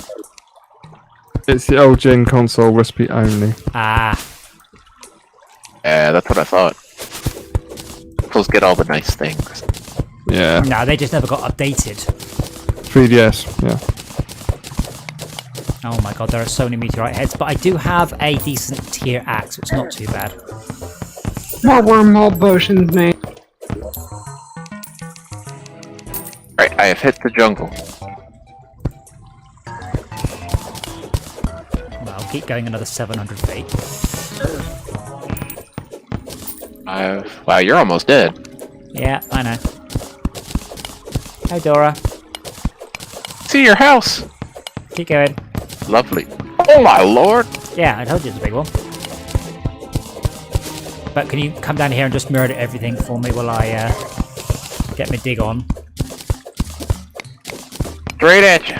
It's the old gen console recipe only. ah, Yeah, that's what I thought. Those get all the nice things. Yeah. no, they just never got updated. 3DS, yeah. Oh my god, there are so many meteorite heads, but I do have a decent tier axe, which is not too bad. More wormhole potions, mate. Right, I have hit the jungle. Well, keep going another 700 feet. Wow, you're almost dead. Yeah, I know. Hey Dora, See your house. keep going. Lovely. Oh my lord. Yeah, I told you it's a big one. But can you come down here and just murder everything for me while I get my dig on? Straight at you.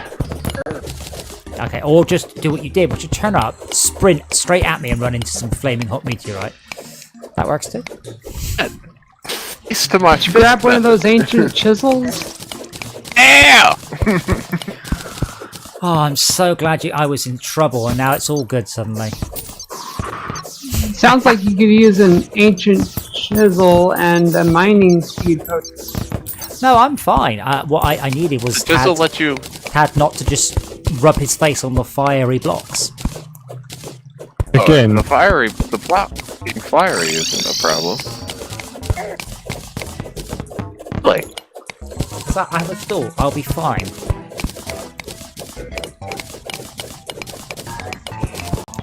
Okay, or just do what you did, which you turn up, sprint straight at me and run into some flaming hot meteorite. That works too. It's too much. Grab one of those ancient chisels. Ow! Oh, I'm so glad I was in trouble and now it's all good suddenly. Sounds like you could use an ancient chisel and a mining speed potion. No, I'm fine. What I needed was Chisel let you. Tad not to just rub his face on the fiery blocks. Again, The block being fiery isn't a problem. Like, So I have a thought. I'll be fine.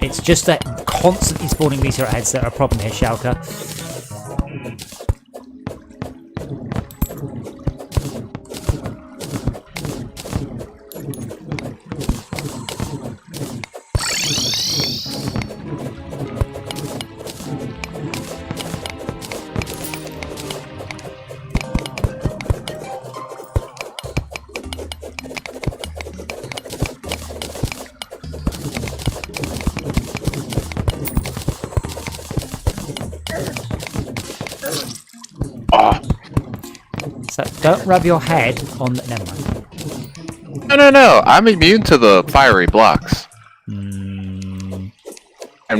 It's just that constantly spawning meteorite heads that are a problem here, Schalke. So don't rub your head on the... Never mind. no. I'm immune to the fiery blocks. I'm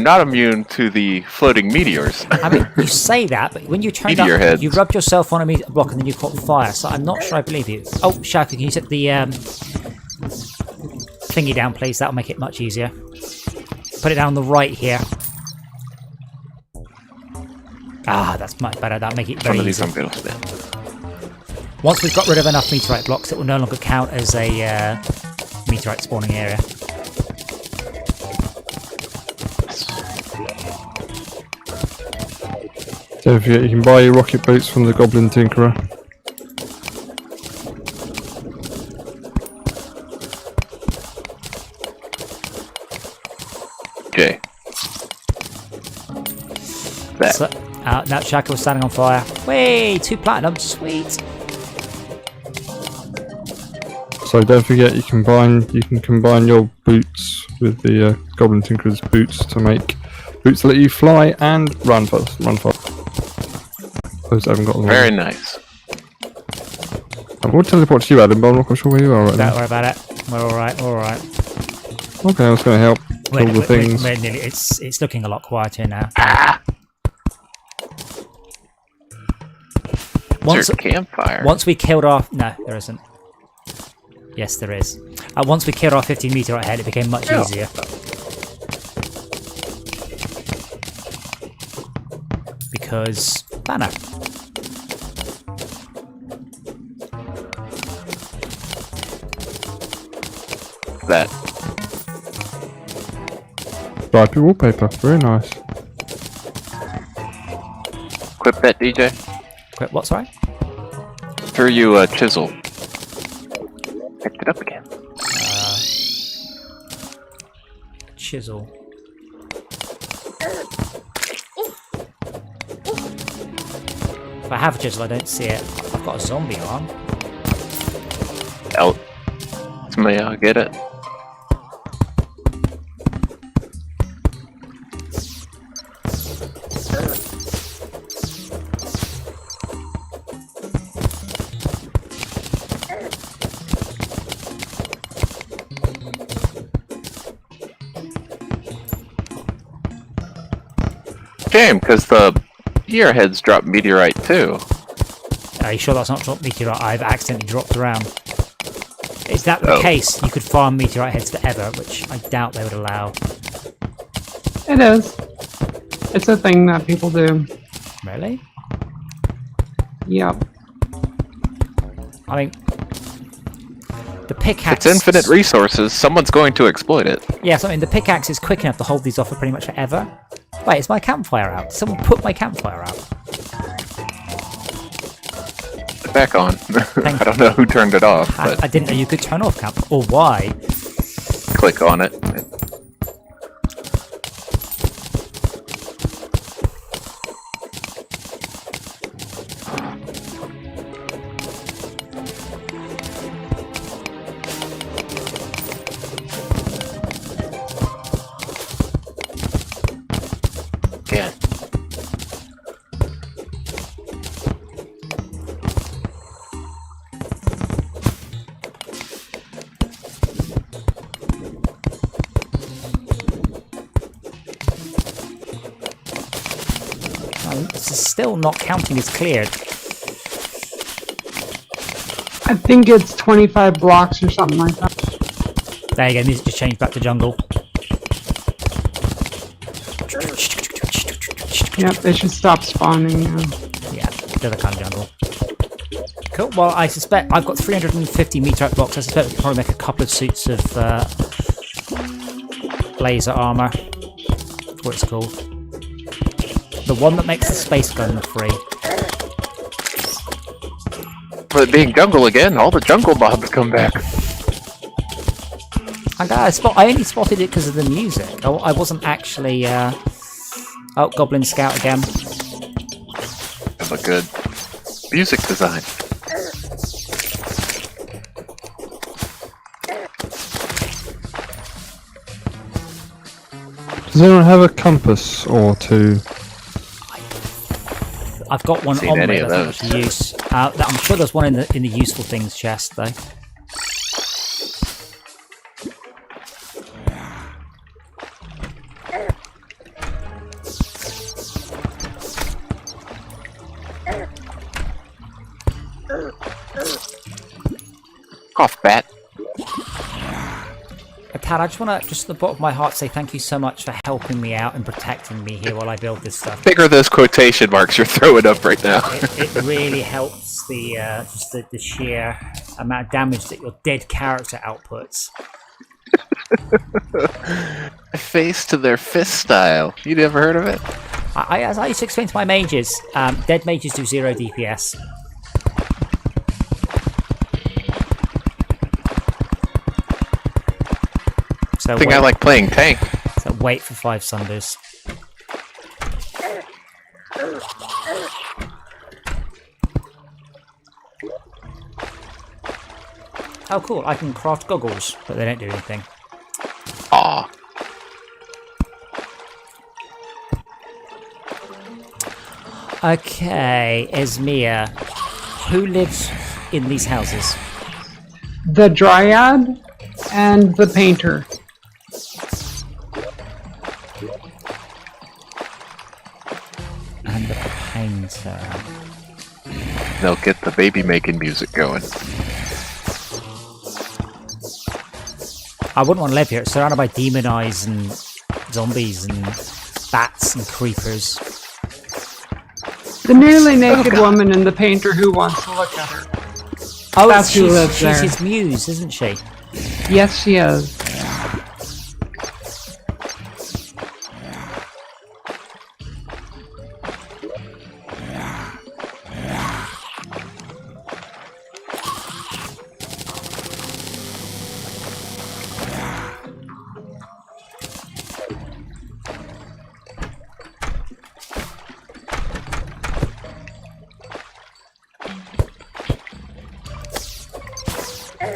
not immune to the floating meteors. I mean, you say that, but when you turned Meteor up, heads. you rubbed yourself on a meteor block and then you caught fire, so I'm not sure I believe you. Oh, Schalke, can you set the thingy down, please? That'll make it much easier. Put it down on the right here. Ah, that's much better. That'll make it Some very of these easy. I'm gonna spin. Once we've got rid of enough meteorite blocks, it will no longer count as a meteorite spawning area. don't forget you can buy your rocket boots from the Goblin Tinkerer. Okay. That. So, now Schalke was standing on fire. Whey! 2 platinum, sweet! So don't forget you can combine your boots with the Goblin Tinkerer's boots to make boots that let you fly and run fast. Those haven't got them. Very nice. I will teleport to you, Adam, but I'm not quite sure where you are right Don't now. worry about it. We're alright, we're alright. Okay, I was going to help kill the things. It's looking a lot quieter now. Is there a campfire? Once we killed off... No, there isn't. Yes, there is. Once we killed our 15 meteorite head, it became much easier. Because... banner. That. Stripy wallpaper, very nice. Equip that, DJ. Quick, what, sorry? Threw you a chisel. Picked it up again. Chisel. If I have a chisel, I don't see it. I've got a zombie arm. Out. May I get it? Shame, because the gearheads drop meteorite too. Are you sure that's not dropped meteorite I've accidentally dropped around? Is that the case? You could farm meteorite heads forever, which I doubt they would allow. It is. It's a thing that people do. Really? Yep. I mean, the pickaxe... It's infinite resources, someone's going to exploit it. Yes, I mean, the pickaxe is quick enough to hold these off for pretty much forever. Wait, is my campfire out? Did someone put my campfire out? Back on. I don't know who turned it off, but I didn't know you could turn off camp. Or why? click on it. is still not counting as cleared. I think it's 25 blocks or something like that. There you go, music just changed back to jungle. Yep, they should stop spawning now. Yeah, the other kind of jungle. Cool, well I suspect I've got 350 meteorite blocks. I suspect we can probably make a couple of suits of laser armor. What it's called. The one that makes the space gun free. For it being jungle again, all the jungle mobs come back. And I only spotted it because of the music. I wasn't actually. Oh, Goblin Scout again. Have a good music design. Does anyone have a compass or two? I've got one Seen on me any that of I those. think I should use. I'm sure there's one in the useful things chest though. Cough, bat. Tad, I just want to, just from the bottom of my heart, say thank you so much for helping me out and protecting me here while I build this stuff. Figure those quotation marks you're throwing up right now. It really helps just the sheer amount of damage that your dead character outputs. Face to their fist style. You never heard of it? As I used to explain to my mages, dead mages do 0 DPS. So I think I like playing tank. So wait for 5 sunders. Oh cool, I can craft goggles, but they don't do anything. Aw. Okay, Esmia, who lives in these houses? The Dryad and the Painter. And the Painter. They'll get the baby making music going. I wouldn't want to live here. It's surrounded by demon eyes and zombies and bats and creepers. The nearly naked woman and the Painter who wants to look at her. Oh, That's who lives she's there. his muse, isn't she? Yes, she is.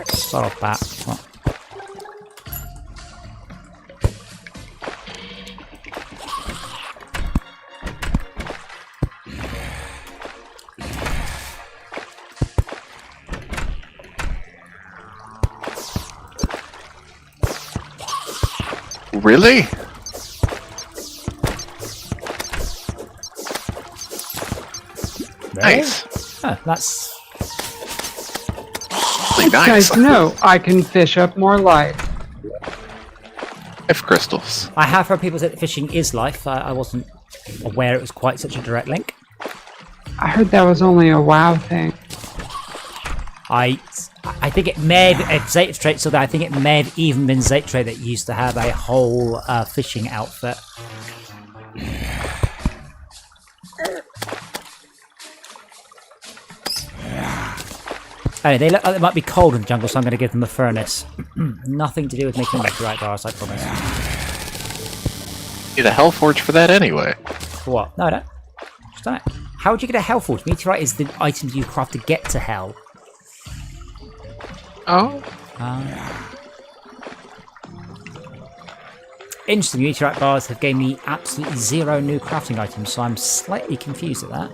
Sort of bat. What? Really? Nice. Oh, that's Really nice. Guys, know I can fish up more light. F crystals. I have heard people say that fishing is life. I wasn't aware it was quite such a direct link. I heard that was only a WoW thing. I think it may have, if Zaytrate still there, I think it may have even been Zaytrate that used to have a whole fishing outfit. Anyway, they look like they might be cold in the jungle, so I'm going to give them a furnace. Nothing to do with making meteorite bars, I promise. Need a Hellforge for that anyway. For what? No, I don't. Just done it. How would you get a Hellforge? Meteorite is the items you craft to get to Hell. Oh. Interesting, meteorite bars have given me absolutely 0 new crafting items, so I'm slightly confused at that.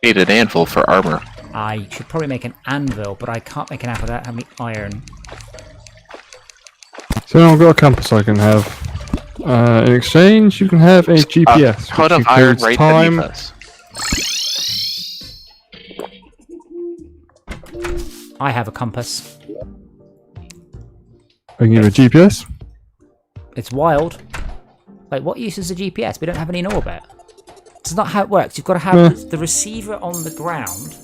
Need an anvil for armor. I should probably make an anvil, but I can't make an anvil without having iron. So now I've got a compass I can have. In exchange, you can have a GPS. Ton which of iron includes right time, beneath us. I have a compass. I can give you a GPS. It's wild. Wait, what use is a GPS? We don't have any in orbit. It's not how it works. You've got to have the receiver on the ground.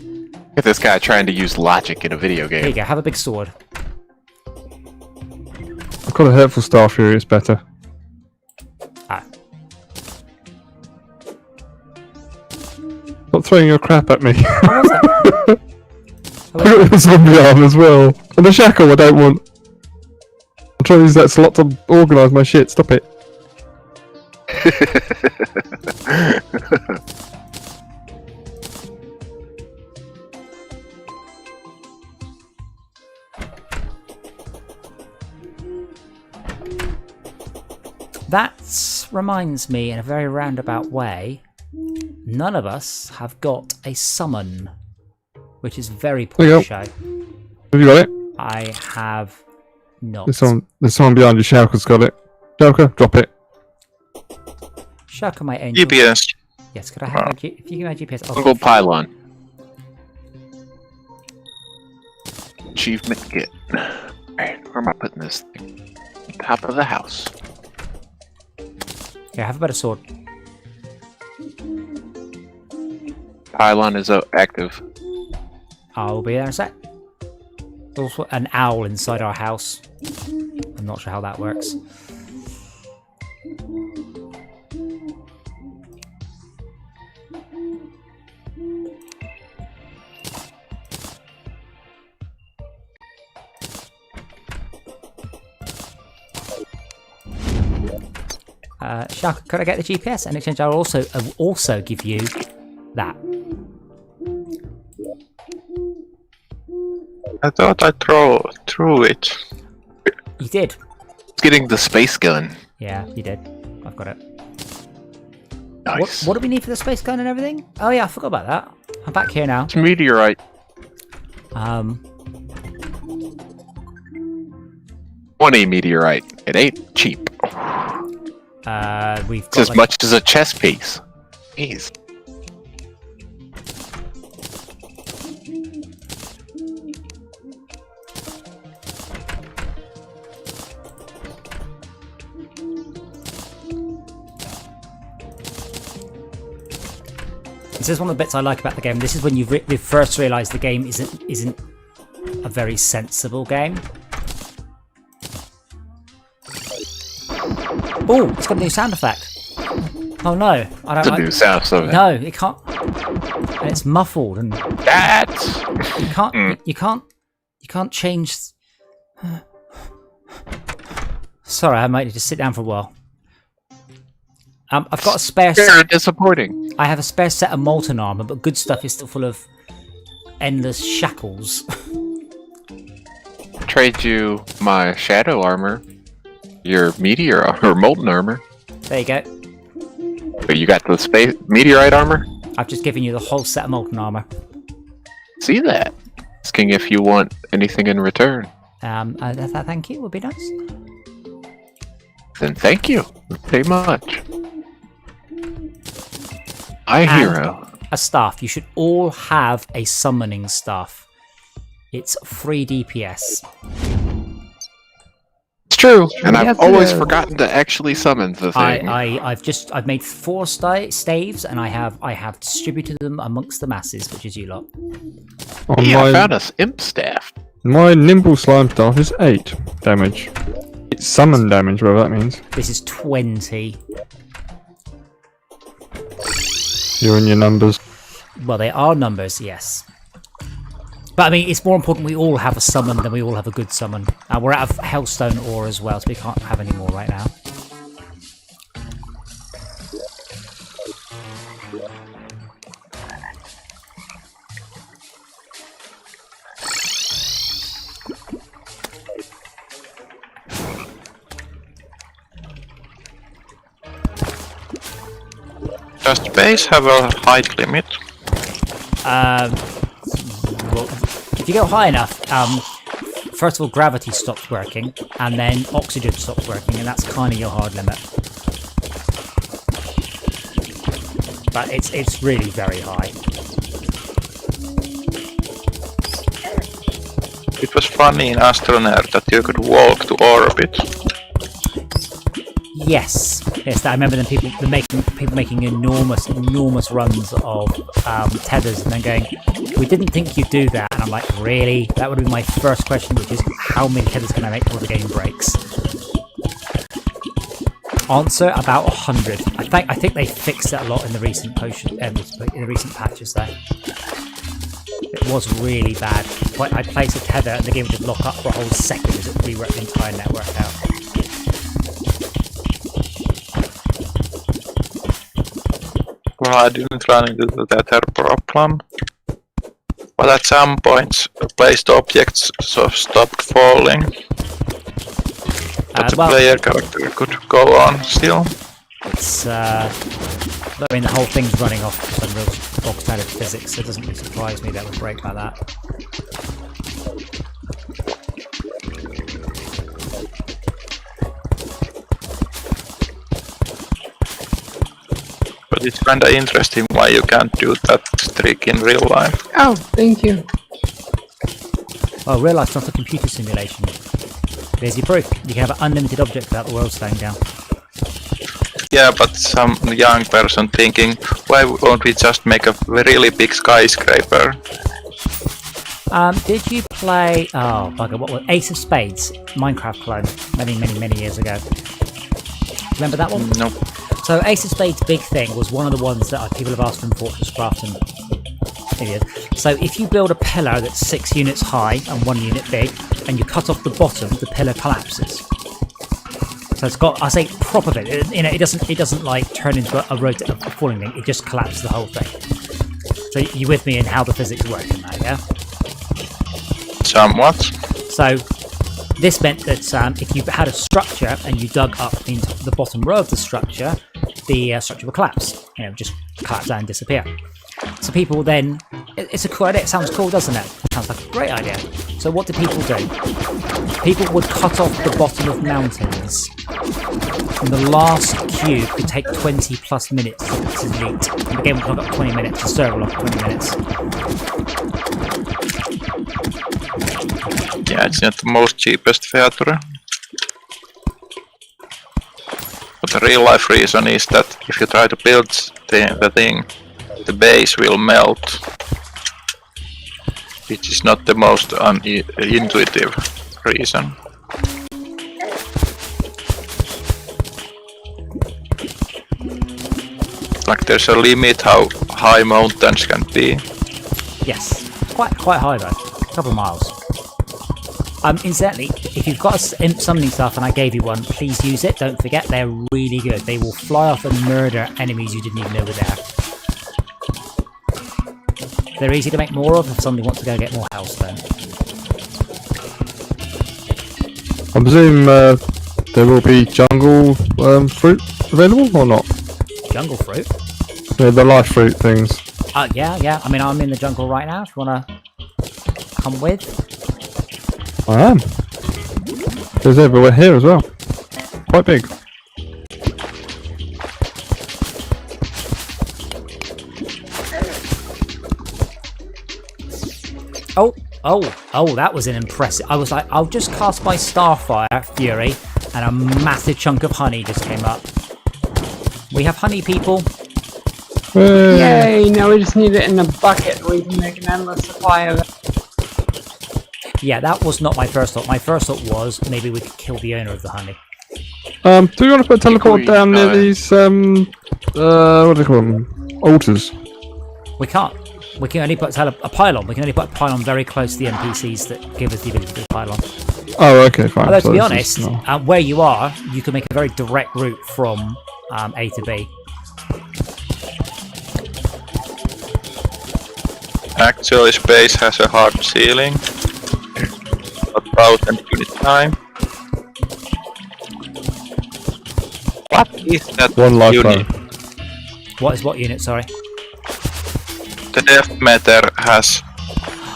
Look at this guy trying to use logic in a video game. Here you go. Have a big sword. I've got a hurtful staff here. It's better. Ah. Stop throwing your crap at me. What was that? I've got the zombie arm as well. And the shackle I don't want. I'm trying to use that slot to organise my shit. Stop it. That reminds me, in a very roundabout way, none of us have got a summon, which is very There you poor go. show. Have you got it? I have not. There's someone behind you. Shauker's got it. Shauker, drop it. Shaka, my angel. GPS. Yes, could I have if you give me my GPS? Single pylon. Achievement kit. Alright, where am I putting this thing? Top of the house. Yeah, have a better sword. Pylon is active. I'll be there in a sec. There's also an owl inside our house. I'm not sure how that works. Shaka, could I get the GPS? And in exchange, I'll also give you that. I thought I threw it. You did. It's getting the space gun. Yeah, you did. I've got it. Nice. What do we need for the space gun and everything? Oh yeah, I forgot about that. I'm back here now. It's meteorite. $20 meteorite. It ain't cheap. We've It's got as much as a chess piece. Jeez. This is one of the bits I like about the game. This is when you first realise the game isn't a very sensible game. Oh, it's got a new sound effect. Oh no, I don't It's a like. new sound so No, it can't. And it's muffled, and that. you can't change. Sorry, I might need to sit down for a while. I've got a spare Very set. disappointing. I have a spare set of molten armor, but good stuff is still full of endless shackles. Trade you my shadow armor, your meteor or molten armor. There you go. But you got the space meteorite armor. I've just given you the whole set of molten armor. See that? Asking if you want anything in return. Thank you. Would be nice. Then thank you very much. My hero. A staff. You should all have a summoning staff. It's free DPS. It's true, and Yes, I've it always is. forgotten to actually summon the thing. I've made 4 staves, and I have distributed them amongst the masses, which is you lot. On Yeah, I my, found us imp staff. my nimble slime staff is 8 damage. It's summon damage, whatever that means. This is 20. You and your numbers. Well, they are numbers, yes. But I mean, it's more important we all have a summon than we all have a good summon. We're out of Hellstone ore as well, so we can't have any more right now. Does space have a height limit? Well, if you go high enough, first of all, gravity stops working, and then oxygen stops working, and that's kind of your hard limit. but it's really very high. It was funny in Astronaut that you could walk to orbit. Yes, I remember them people making enormous runs of tethers and then going, we didn't think you'd do that, and I'm like, really? That would be my first question, which is, how many tethers can I make before the game breaks? Answer, about 100. I think they fixed it a lot in the recent patches though. It was really bad. I'd place a tether and the game would just lock up for a whole second as it reworked the entire network out. Well, I didn't run into the tether problem. But at some points, placed objects stopped falling. But the player character could go on still. It's, I mean, the whole thing's running off some real bog standard physics, so it doesn't really surprise me that would break like that. But it's kinda interesting why you can't do that trick in real life. Oh, thank you. Well, real life's not a computer simulation. There's your proof. You can have an unlimited object without the world slowing down. Yeah, but some young person thinking, why won't we just make a really big skyscraper? Did you play, oh bugger, what was Ace of Spades? Minecraft clone, many years ago. Remember that one? Nope. So Ace of Spades' big thing was one of the ones that people have asked from Fortress Craft and idiots. So if you build a pillar that's 6 units high and 1 unit big, and you cut off the bottom, the pillar collapses. So it's got, I say, proper bit. It doesn't like turn into a falling thing. It just collapses the whole thing. So you with me in how the physics work in that, yeah? Somewhat. So this meant that if you had a structure and you dug up into the bottom row of the structure would collapse. Just collapse down and disappear. So people then, it's a cool idea. It sounds cool, doesn't it? Sounds like a great idea. So what do people do? People would cut off the bottom of mountains, and the last cube could take 20 plus minutes to delete. And the game would clock up 20 minutes, the server will clock 20 minutes. Yeah, it's not the most cheapest feature. But the real life reason is that if you try to build the thing, the base will melt. Which is not the most intuitive reason. Like there's a limit how high mountains can be. Yes, quite high though, a couple of miles. Incidentally, if you've got summoning stuff and I gave you one, please use it. Don't forget, they're really good. They will fly off and murder enemies you didn't even know were there. They're easy to make more of if somebody wants to go get more health then. I presume there will be jungle fruit available or not? Jungle fruit? Yeah, the life fruit things. Yeah. I mean, I'm in the jungle right now. If you want to come with. I am. There's everywhere here as well. Quite big. Oh, that was an impressive. I was like, I'll just cast my Starfire Fury, and a massive chunk of honey just came up. We have honey, people. Yay! Now we just need it in a bucket. We can make an endless supply of it. Yeah, that was not my first thought. My first thought was maybe we could kill the owner of the honey. Do we want to put a teleport down near these what do they call them? Altars? We can't. We can only put a pylon. We can only put a pylon very close to the NPCs that give us the ability to do a pylon. Oh, okay, fine. Although to be honest, where you are, you can make a very direct route from A to B. Actually, space has a hard ceiling. About infinite time. What is that One unit? What is what unit, sorry? The depth meter has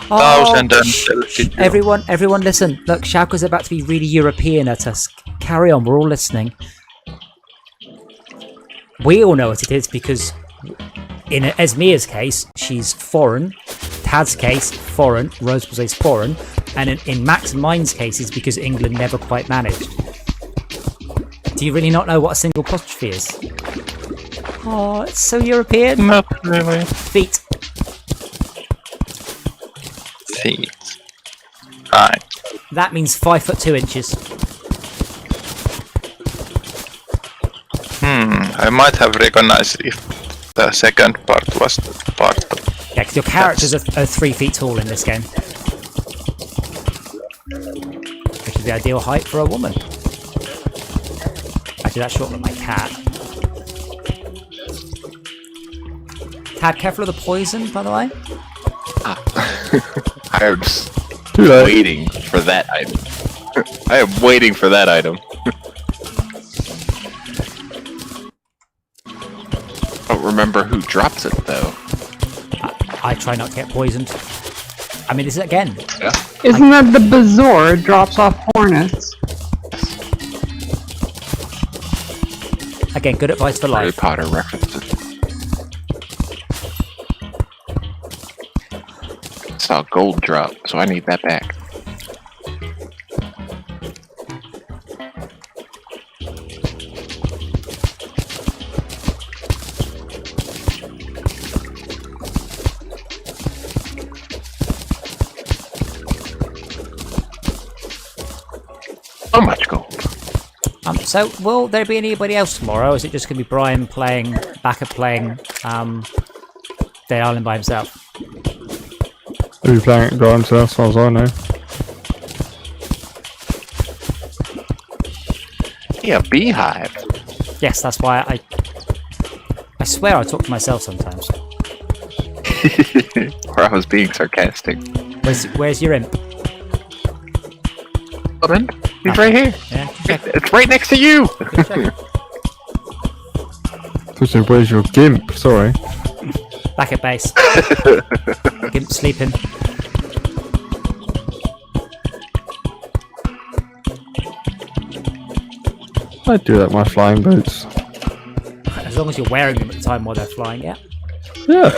1032. Everyone listen. Look, Shauka's about to be really European at us. Carry on, we're all listening. We all know what it is because in Esmia's case, she's foreign. Tad's case, foreign. Rose will say foreign. And in Max and mine's case, it's because England never quite managed. Do you really not know what a single apostrophe is? Oh, it's so European. Not really. Feet. Feet. Right. That means 5 foot 2 inches. I might have recognized if the second part was the part. Yeah, because your characters are 3 feet tall in this game. Which is the ideal height for a woman. Actually, that's short like my cat. Tad, careful of the poison, by the way. I am just Too late. waiting for that item. I am waiting for that item. I don't remember who drops it though. I try not to get poisoned. I mean, this is again. Yeah. Isn't that the Bazaar? It drops off hornets. Again, good advice for Harry life. Potter references. Saw a gold drop, so I need that back. So much gold. So, will there be anybody else tomorrow? Or is it just going to be Brian playing, Backer playing Dead Island by himself? He'll be playing it by himself, as far as I know. Yeah, beehive. Yes, that's why I swear I talk to myself sometimes. Or I was being sarcastic. Where's your imp? Woman, he's right here. Yeah, check. It's right next to you. Check. So where's your gimp? Sorry. Back at base. Gimp sleeping. I do that with my flying boots. As long as you're wearing them at the time while they're flying, yeah. Yeah.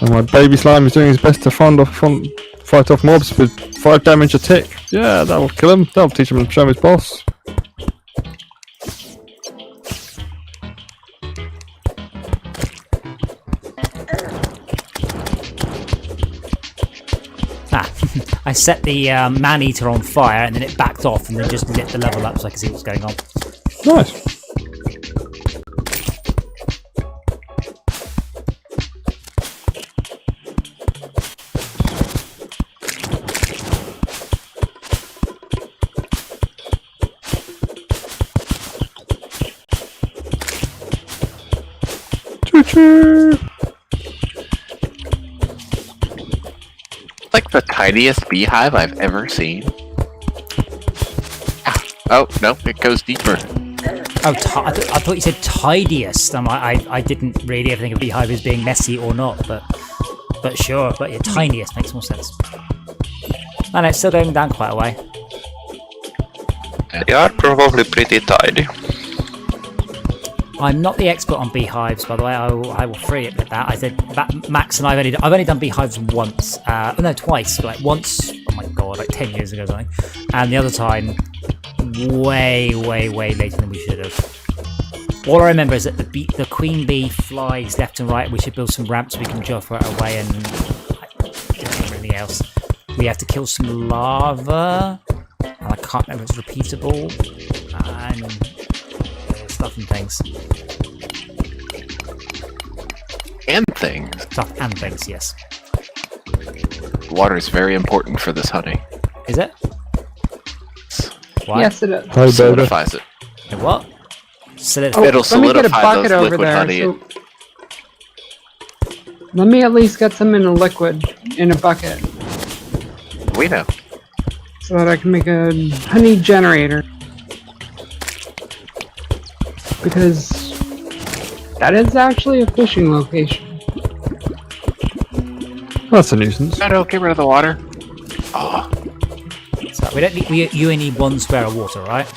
And my baby slime is doing his best to fight off mobs with 5 damage a tick. Yeah, that'll kill him. That'll teach him to show his boss. I set the man-eater on fire and then it backed off and then just lit the level up so I could see what's going on. Nice. Choo-choo. Like the tiniest beehive I've ever seen. Ah, oh, no, it goes deeper. Oh, I thought you said tidiest. I didn't really ever think of beehive as being messy or not, but sure. But yeah, tiniest makes more sense. And it's still going down quite a way. They are probably pretty tidy. I'm not the expert on beehives, by the way. I will free admit that. I said that Max and I've only done beehives once. No, twice. Like once. Oh my god, like 10 years ago or something. And the other time, way later than we should have. All I remember is that the queen bee flies left and right. We should build some ramps so we can jump her away and anything else. We have to kill some lava. And I can't remember if it's repeatable. And stuff and things. And things. Stuff and things, yes. Water is very important for this honey. Is it? Why? Yes, it is. Hey, baby. Solidifies it. The what? Oh, It'll let me get a solidify bucket those over liquid there. honey. So, let me at least get some in a liquid, in a bucket, We know. so that I can make a honey generator. Because that is actually a fishing location. That's a nuisance. No, get rid of the water. Oh, So we don't need. You only need 1 square of water, right?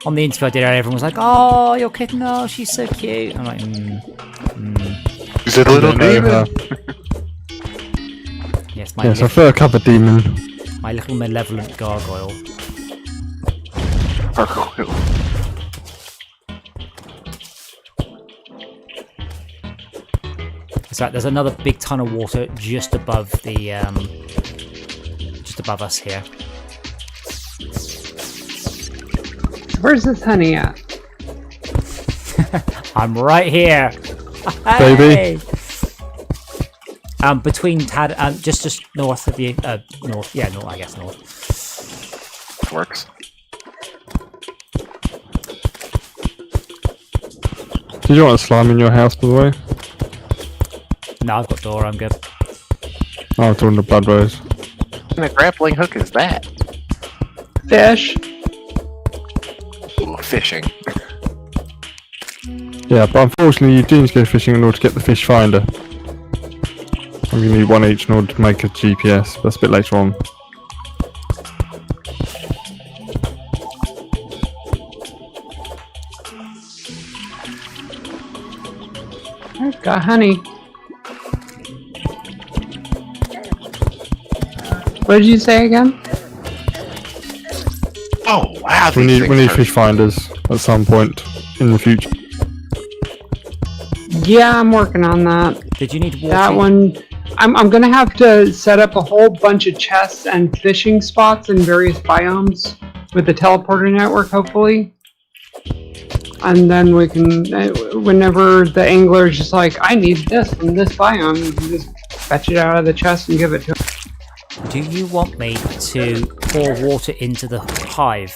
on the interview I did, everyone was like, "Oh, your kitten, oh, she's so cute." I'm like, Is it a little demon? Yes, my Yes, I little, feel like I'm a demon. my little malevolent gargoyle. Gargoyle. So there's another big ton of water just above the, just above us here. Where's this honey at? I'm right here. Baby. Hey! Between just north of you, north, yeah, north, I guess north. Works. Did you want a slime in your house, by the way? No, I've got door, I'm good. Oh, I'm talking to Blood Rose. What kind of grappling hook is that? Fish. Ooh, fishing. Yeah, but unfortunately you do need to go fishing in order to get the fish finder. I'm going to need one each in order to make a GPS. That's a bit later on. I've got honey. What did you say again? Oh wow! We these need things are- fish finders at some point in the future. Yeah, I'm working on that. Did you need water? That one, I'm gonna have to set up a whole bunch of chests and fishing spots in various biomes with the teleporter network, hopefully. And then we can, whenever the angler is just like, I need this from this biome, you can just fetch it out of the chest and give it to him. Do you want me to pour water into the hive?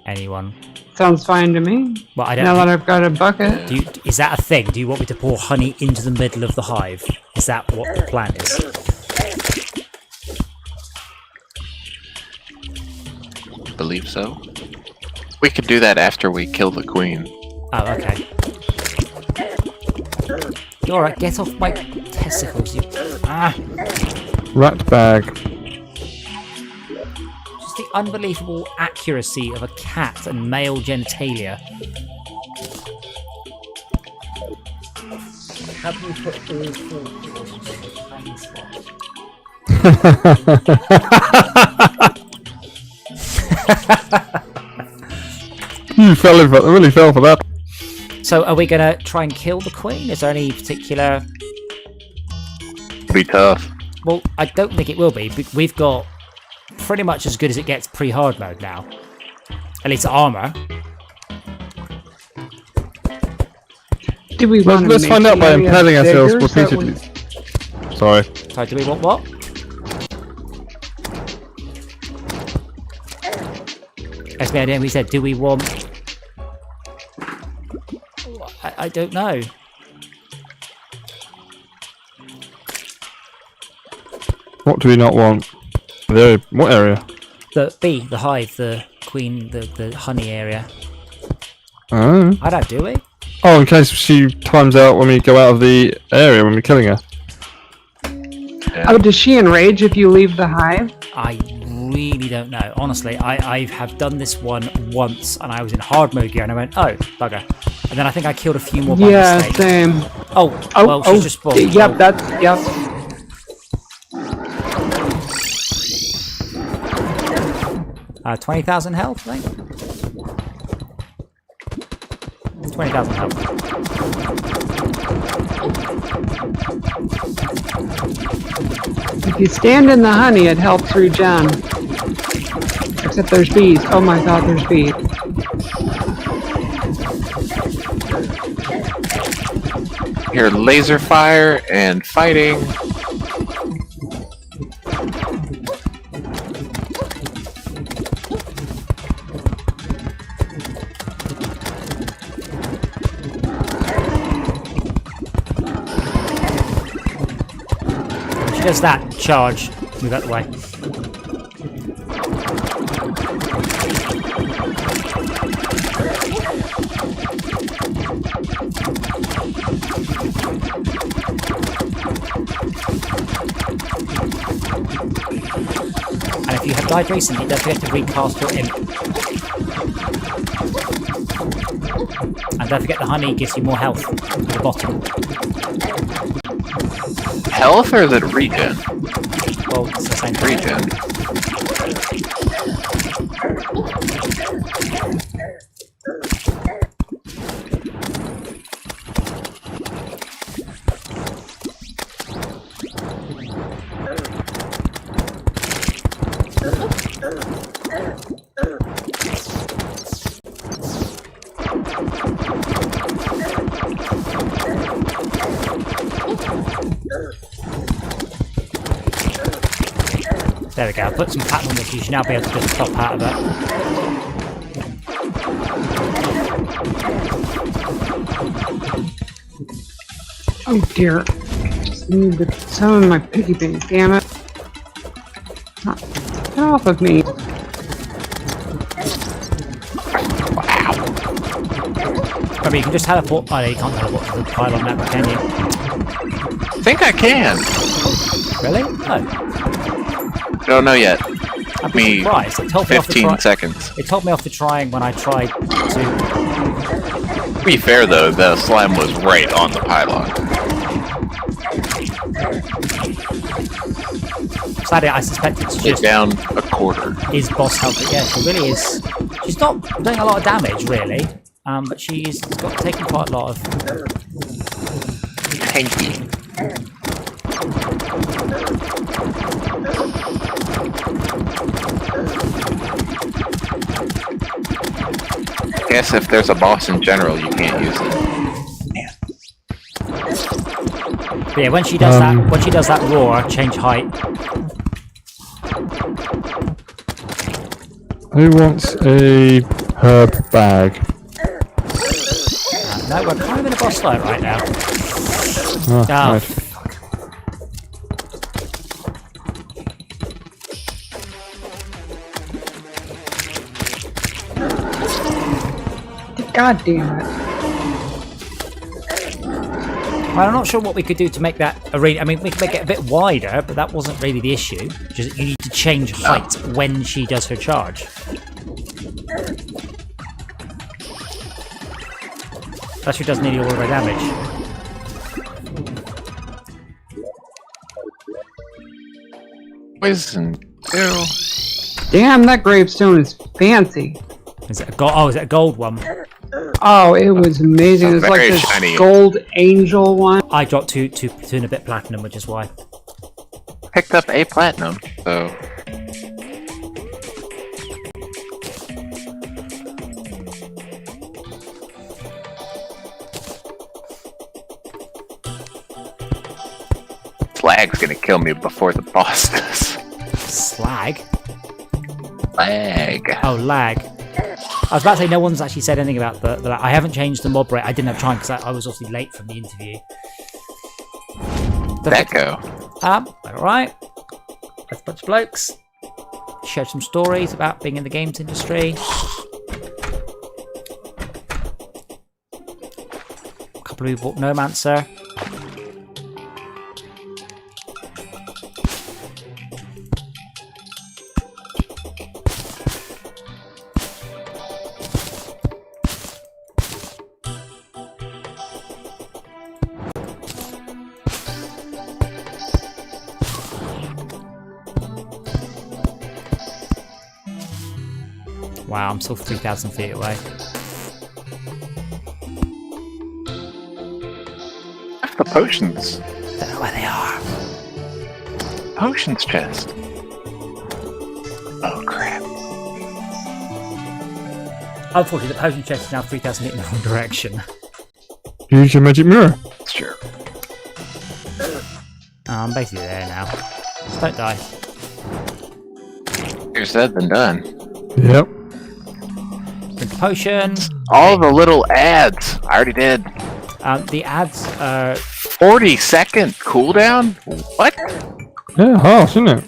Anyone? Sounds fine to me. Well, I Now that don't. I've got a bucket. Is that a thing? Do you want me to pour honey into the middle of the hive? Is that what the plan is? Believe so. We could do that after we kill the queen. Oh, okay. You alright? Get off my testicles, you. Ah! Rat bag. Just the unbelievable accuracy of a cat and male genitalia. How do you put all four paws into a tiny spot? You really fell for that. So, are we gonna try and kill the queen? Is there any particular? Be tough. Well, I don't think it will be. We've got pretty much as good as it gets pre-hard mode now. At least armor. Do we want to Let's make find out the by area impaling ourselves bigger so that repeatedly. Sorry. Sorry, do we want what? That's the idea. We said, do we want? I don't know. What do we not want? What area? The hive, the queen, the honey area. Oh. I don't, do we? Oh, in case she times out when we go out of the area when we're killing her. Oh, does she enrage if you leave the hive? I really don't know. Honestly, I have done this one once, and I was in hard mode gear, and I went, oh, bugger. And then I think I killed a few more by Yeah, mistake. same. Oh, well, she's just spawned. Yep, Oh. that's, yep. Oh. 20,000 health, I think. 20,000 health. If you stand in the honey, it helps regen. Except there's bees. Oh my god, there's bees. Here, laser fire and fighting. She does that charge. Move out the way. And if if you have died recently, don't forget to recast your imp. And don't forget the honey gives you more health at the bottom. Health or is it regen? Well, it's the same thing. Regen. There we go, I'll put some pattern on this, you should now be able to just pop out of it. Oh dear. Just need to summon my piggy bank, damn it. Get off of me. I mean, you can just teleport. Oh, no, you can't teleport to the pylon network, can you? I think I can. Really? No. Don't know yet. I'd be surprised. It told me off the 15 seconds. It told me off the trying when I tried to. To be fair though, the slime was right on the pylon. Sadly, I suspect it's It's just down a quarter. is boss help. But yeah, she really is. She's not doing a lot of damage, really. But she's taken quite a lot of. Tanky. I guess if there's a boss in general, you can't use it. But yeah, when she does that roar, change height. Who wants a herb bag? No, we're kind of in a boss fight right now. Oh, Oh, right. God damn it. I'm not sure what we could do to make that arena. I mean, we could make it a bit wider, but that wasn't really the issue. Just you need to change height when she does her charge. That she does nearly all of her damage. Poison. Ew. Damn, that gravestone is fancy. Is it a gold? Oh, is it a gold one? Oh, it was amazing. It's like Very this shiny. gold angel one. I dropped two and a bit platinum, which is why. Picked up a platinum, so. Slag's gonna kill me before the boss does. Slag? Lag. Oh, lag. I was about to say no one's actually said anything about the lag. I haven't changed the mob rate. I didn't have time because I was obviously late from the interview. Echo. Alright. That's a bunch of blokes. Shared some stories about being in the games industry. A couple who bought Nomancer. Wow, I'm still 3,000 feet away. The potions. Don't know where they are. Potions chest. Oh crap. Unfortunately, the potion chest is now 3,000 feet in the wrong direction. Use your magic mirror. Sure. I'm basically there now. Just don't die. Easier said than done. Yep. Drink the potion. All the little ads. I already did. The ads are 40-second cooldown? What? Yeah, harsh, isn't it?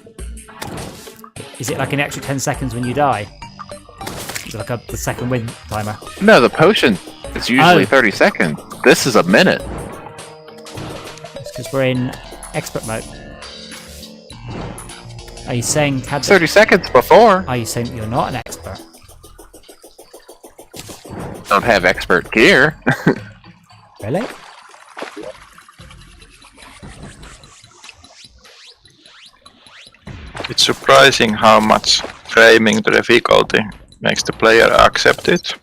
Is it like an extra 10 seconds when you die? Is it like the second win timer? No, the potion is usually 30 seconds. This is a minute. It's because we're in expert mode. Are you saying 30 seconds before. Are you saying that you're not an expert? Don't have expert gear. Really? It's surprising how much framing the difficulty makes the player accept it.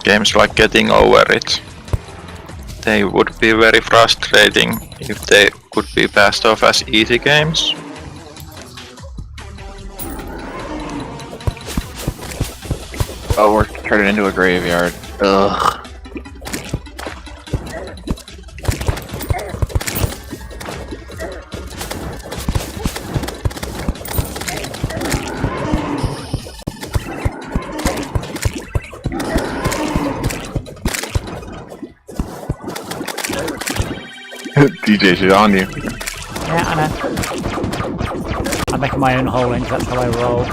Games like Getting Over It. They would be very frustrating if they could be passed off as easy games. Oh, we're turning into a graveyard. Ugh. DJ, she's on you. Yeah, I know. I'm making my own hole in, 'cause that's how I roll.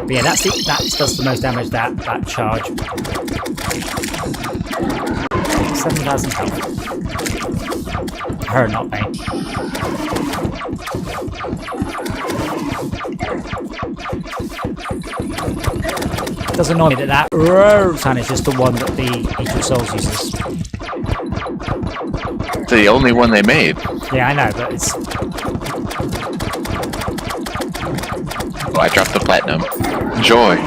But yeah, that does the most damage, that charge. 7,000 health. Her, not me. It does annoy me that sound is just the one that the Eater of Souls uses. It's the only one they made. Yeah, I know, but it's... Oh, I dropped the platinum. Joy.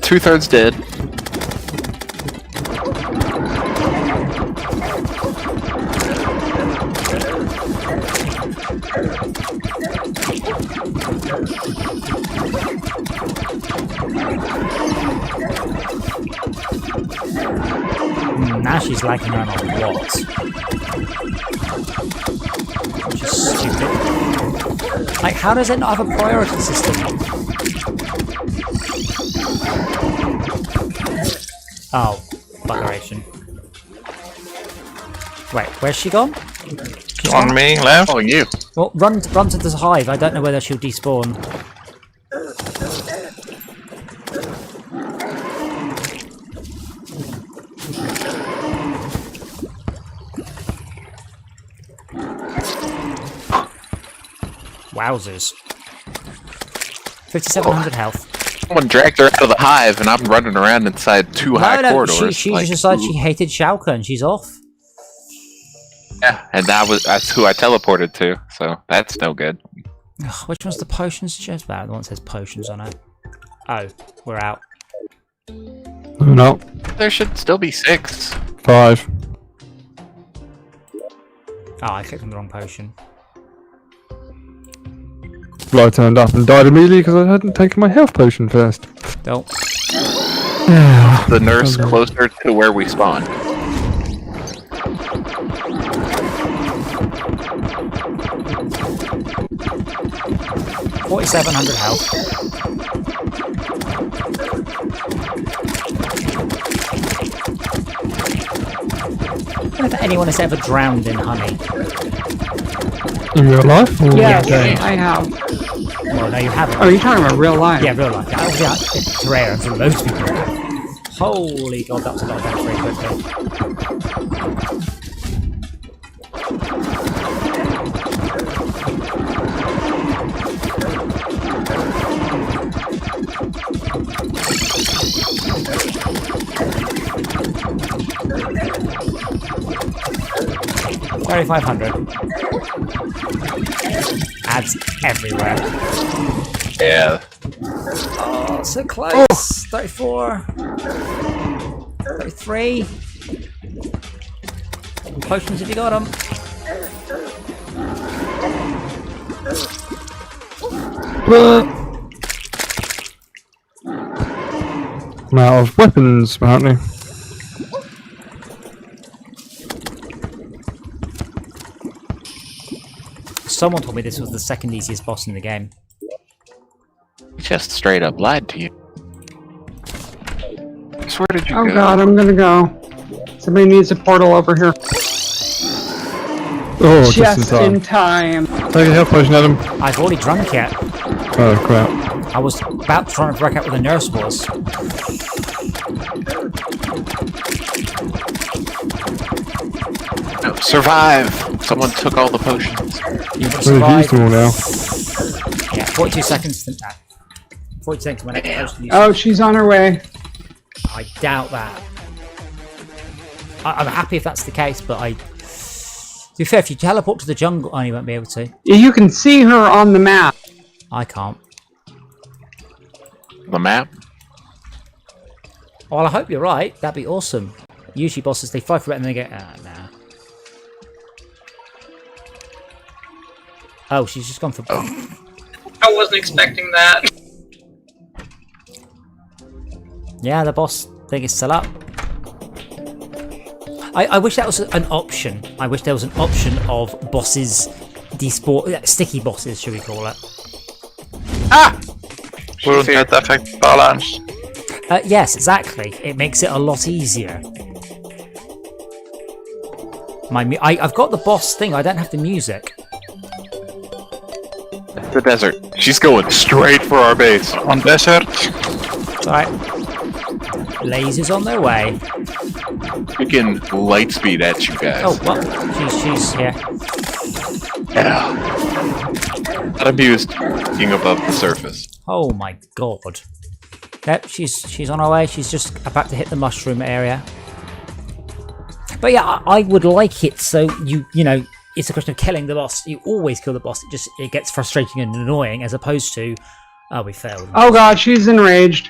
Two-thirds dead. Now she's liking around on what? Which is stupid. Like, how does it not have a priority system? Oh, buggeration. Wait, where's she gone? She's On me, left. Oh, you. Well, run to this hive. I don't know whether she'll despawn. Wowzers. 5,700 health. Someone dragged her out of the hive, and I'm running around inside two high corridors. She like, just decided she hated Shao Kahn and she's off. Yeah, and that's who I teleported to, so that's no good. Ugh, which one's the potion suggest about? The one that says potions on it. Oh, we're out. No. There should still be 6. 5. Oh, I clicked on the wrong potion. Fly turned up and died immediately because I hadn't taken my health potion first. Don't. The nurse closer to where we spawned. $4,700 health. I don't know if anyone has ever drowned in honey. In real life? Or Yes, game? I have. Well, no, you haven't. Oh, you're talking about real life? Yeah, real life. Yeah, it's rare, and for most people. Holy god, that was a lot of damage very quickly. $3,500. Ads everywhere. Yeah. Oh, so close. 34. 33. Potions if you got them. I'm out of weapons, apparently. someone told me this was the second easiest boss in the game. He just straight up lied to you. So where did you go? Oh god, I'm gonna go. Somebody needs a portal over here. Oh, Just in time. Take a health potion, Adam. I've already drunk it. Oh crap. I was about to try and work out where the nurse was. No, survive! Someone took all the potions. You We've survived. used them all now. Yeah, 42 seconds to that. 40 seconds when I get close to the Oh, she's on her way. I doubt that. I'm happy if that's the case, but to be fair, if you teleport to the jungle, you won't be able to. You can see her on the map. I can't. The map? Well, I hope you're right. That'd be awesome. Usually bosses, they fight for it and then they go, nah. Oh, she's just gone for... I wasn't expecting that. Yeah, the boss thing is still up. I wish that was an option. I wish there was an option of bosses, sticky bosses, should we call it? Ah! Wouldn't that affect balance? Yes, exactly. It makes it a lot easier. I've got the boss thing. I don't have the music. The desert. She's going straight for our base. On desert? It's alright. Lasers on their way. Freaking light speed at you guys. Oh, well, she's here. Yeah. Not amused being above the surface. Oh my god. Yep, she's on her way. She's just about to hit the mushroom area. But yeah, I would like it so you know, it's a question of killing the boss. You always kill the boss. It gets frustrating and annoying as opposed to, oh, we failed. Oh god, she's enraged.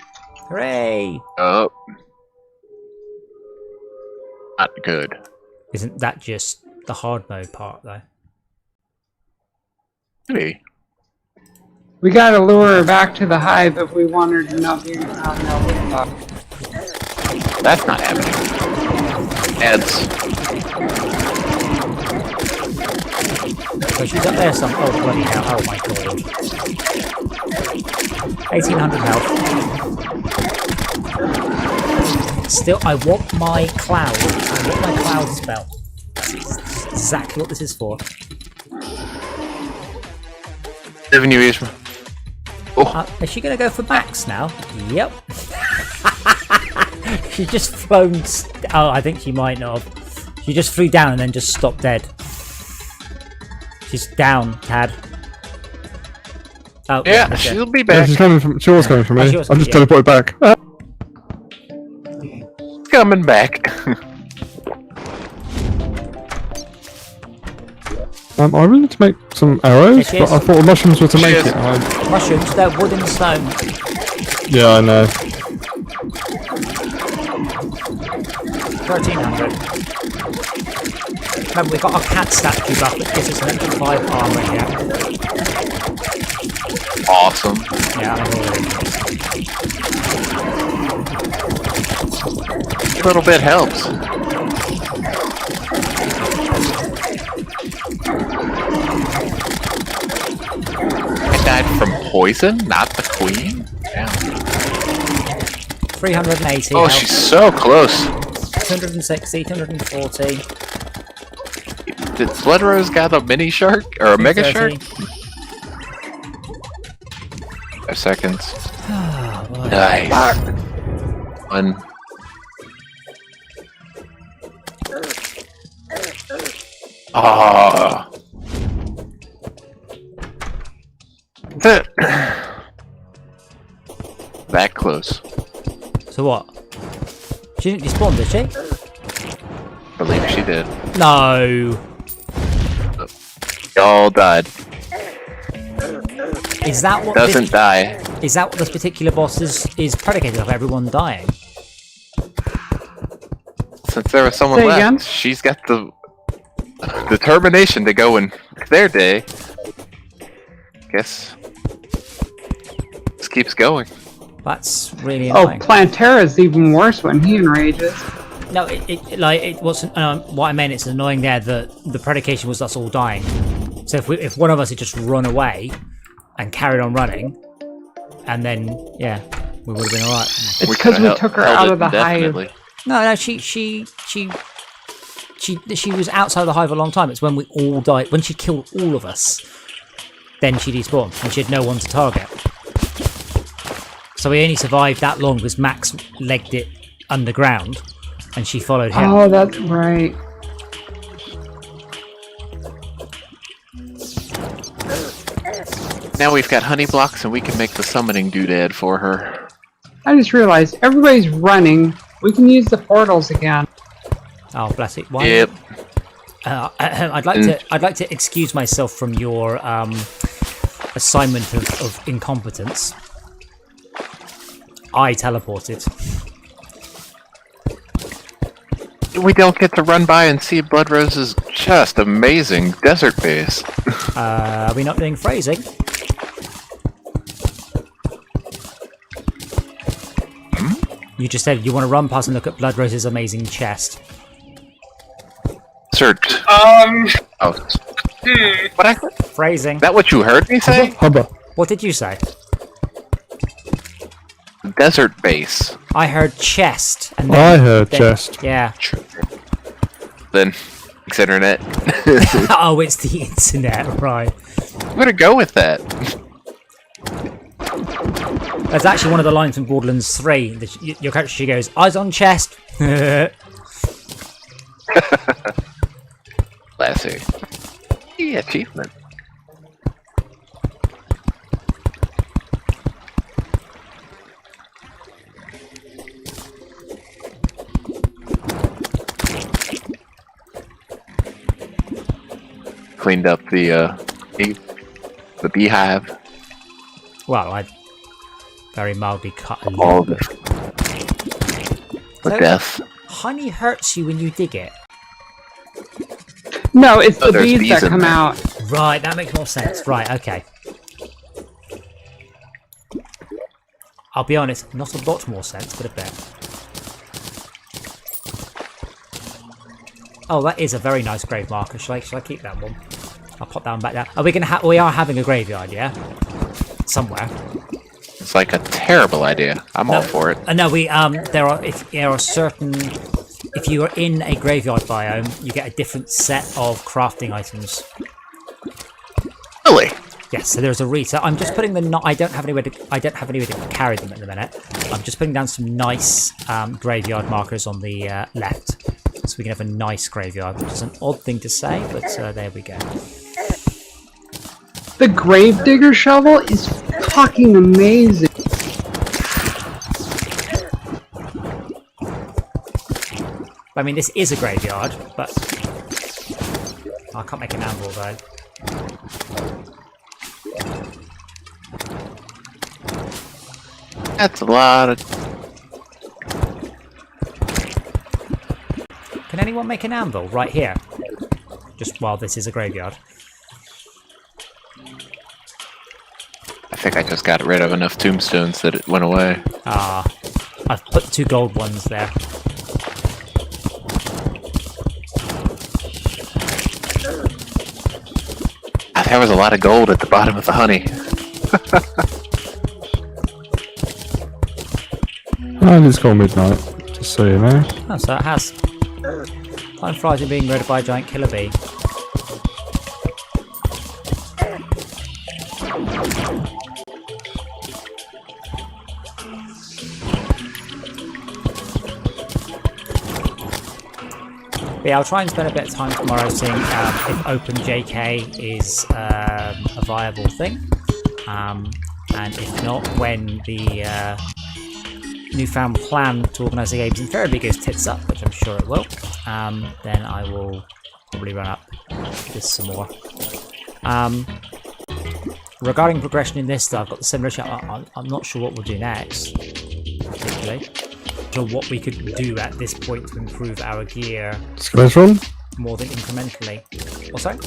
Hooray! Oh. Not good. Isn't that just the hard mode part though? Maybe. We gotta lure her back to the hive if we want her to not be around. That's not happening. Ads. So she's up there some. Oh bloody hell! Oh my god! 1800 health. Still, I want my cloud. I want my cloud spell. That's exactly what this is for. Giving you Ishma. Oh. Is she going to go for max now? Yep. She just flown. Oh, I think she might not have. She just flew down and then just stopped dead. She's down, Tad. Oh, Yeah, okay. she'll be Yeah, back. she's coming from. She was coming from me. Oh, she was- I'm just yeah. teleported back. Ah. Coming back. I really need to make some arrows, Yes, but yes. I thought mushrooms were to make Yes. it. Mushrooms, they're wood and stone. Yeah, I know. 1300. Remember, we've got our cat statue buff that gives us an extra 5 armor here. Awesome. Yeah, I'm already. A little bit helps. I died from poison, not the queen? Damn. 380. Oh, health, she's so close. 260, 240. Did Blood Rose got a mini shark? Or a mega shark? 230. 5 seconds. Oh, boy. Nice. One. Ah. That close. So what? She didn't despawn, did she? Believe she did. No. Y'all died. Is that what Doesn't die. is that what this particular boss is predicated of? Everyone dying? Since there was someone Say left, again? she's got the determination to go in their day. Guess this keeps going. That's really Oh, annoying. Plantera's even worse when he enrages. No, it wasn't. What I meant, it's annoying there that the predication was us all dying. So if one of us had just run away and carried on running, and then yeah, we would have been alright. It's because we took her out of the hive. No, she was outside the hive a long time. It's when we all died, when she killed all of us, then she despawned, and she had no one to target. So we only survived that long because Max legged it underground, and she followed him. Oh, that's right. Now we've got honey blocks, and we can make the summoning doodad for her. I just realized everybody's running. We can use the portals again. Oh, bless it. Why? Yep. I'd like to excuse myself from your assignment of incompetence. I teleported. We don't get to run by and see Blood Rose's just amazing desert base. Are we not doing phrasing? You just said you want to run past and look at Blood Rose's amazing chest. Search. Um. Oh. What I Phrasing. that what you heard me say? Hubba. What did you say? Desert base. I heard chest. And I heard then- chest. Yeah. Then it's internet. Oh, it's the internet, right. I'm gonna go with that. That's actually one of the lines from Borderlands 3. Your character, she goes, eyes on chest. Classy. Yeah, achievement. Cleaned up the beehive. Well, I very mildly cut a All little of bit. it. For death. Honey hurts you when you dig it. No, it's the there's bees bees that in come there. out. Right, that makes more sense. Right, okay. I'll be honest, not a lot more sense, but a bit. Oh, that is a very nice grave marker. Shall I keep that one? I'll pop that one back down. Are we gonna we are having a graveyard, yeah? Somewhere. It's like a terrible idea. I'm all for it. No, we there are certain. If you are in a graveyard biome, you get a different set of crafting items. Really? Yes, so there's a reset. I'm just putting the. I don't have anywhere to carry them at the minute. I'm just putting down some nice graveyard markers on the left, so we can have a nice graveyard, which is an odd thing to say, but there we go. The gravedigger shovel is fucking amazing. I mean, this is a graveyard, but I can't make an anvil though. That's a lot of... Can anyone make an anvil right here? Just while this is a graveyard. I think I just got rid of enough tombstones that it went away. Ah, I've put 2 gold ones there. There was a lot of gold at the bottom of the honey. And it's gone midnight, just so you know. Oh, so it has. Time flies in being murdered by a giant killer bee. Yeah, I'll try and spend a bit of time tomorrow seeing if OpenJK is a viable thing. And if not, when the newfound plan to organise the games in Terraria goes tits up, which I'm sure it will, then I will probably run up this some more. Regarding progression in this stuff, I've got the similar issue. I'm not sure what we'll do next, particularly. To what we could do at this point to improve our gear Skeletron? more than incrementally. What's that?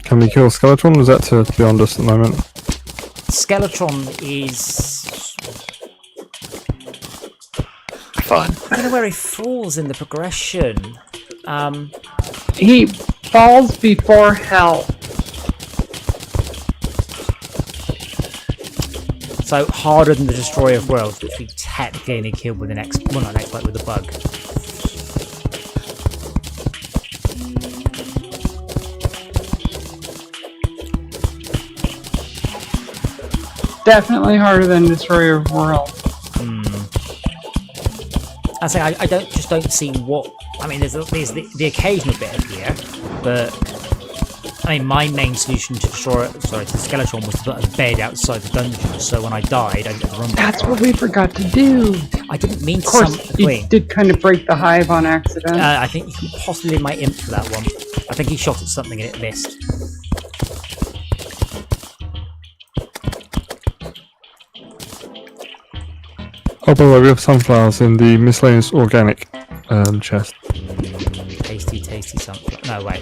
Can we kill Skeletron? Or is that to beyond us at the moment? Skeletron is... Fun. I don't know where he falls in the progression. He falls before hell. So harder than the Destroyer of Worlds, which we technically only killed with an well, not an exploit, with a bug. Definitely harder than Destroyer of Worlds. I say I don't see what. I mean, there's the occasional bit of gear, but I mean, my main solution to destroy, to the skeleton was to put a bed outside the dungeon. So when I died, I didn't run. That's what we forgot to do. I didn't mean to. Of course, you did kind of break the hive on accident. I think you can possibly my imp for that one. I think he shot at something and it missed. Oh, by the way, we have sunflowers in the miscellaneous organic chest. Tasty something. No, wait.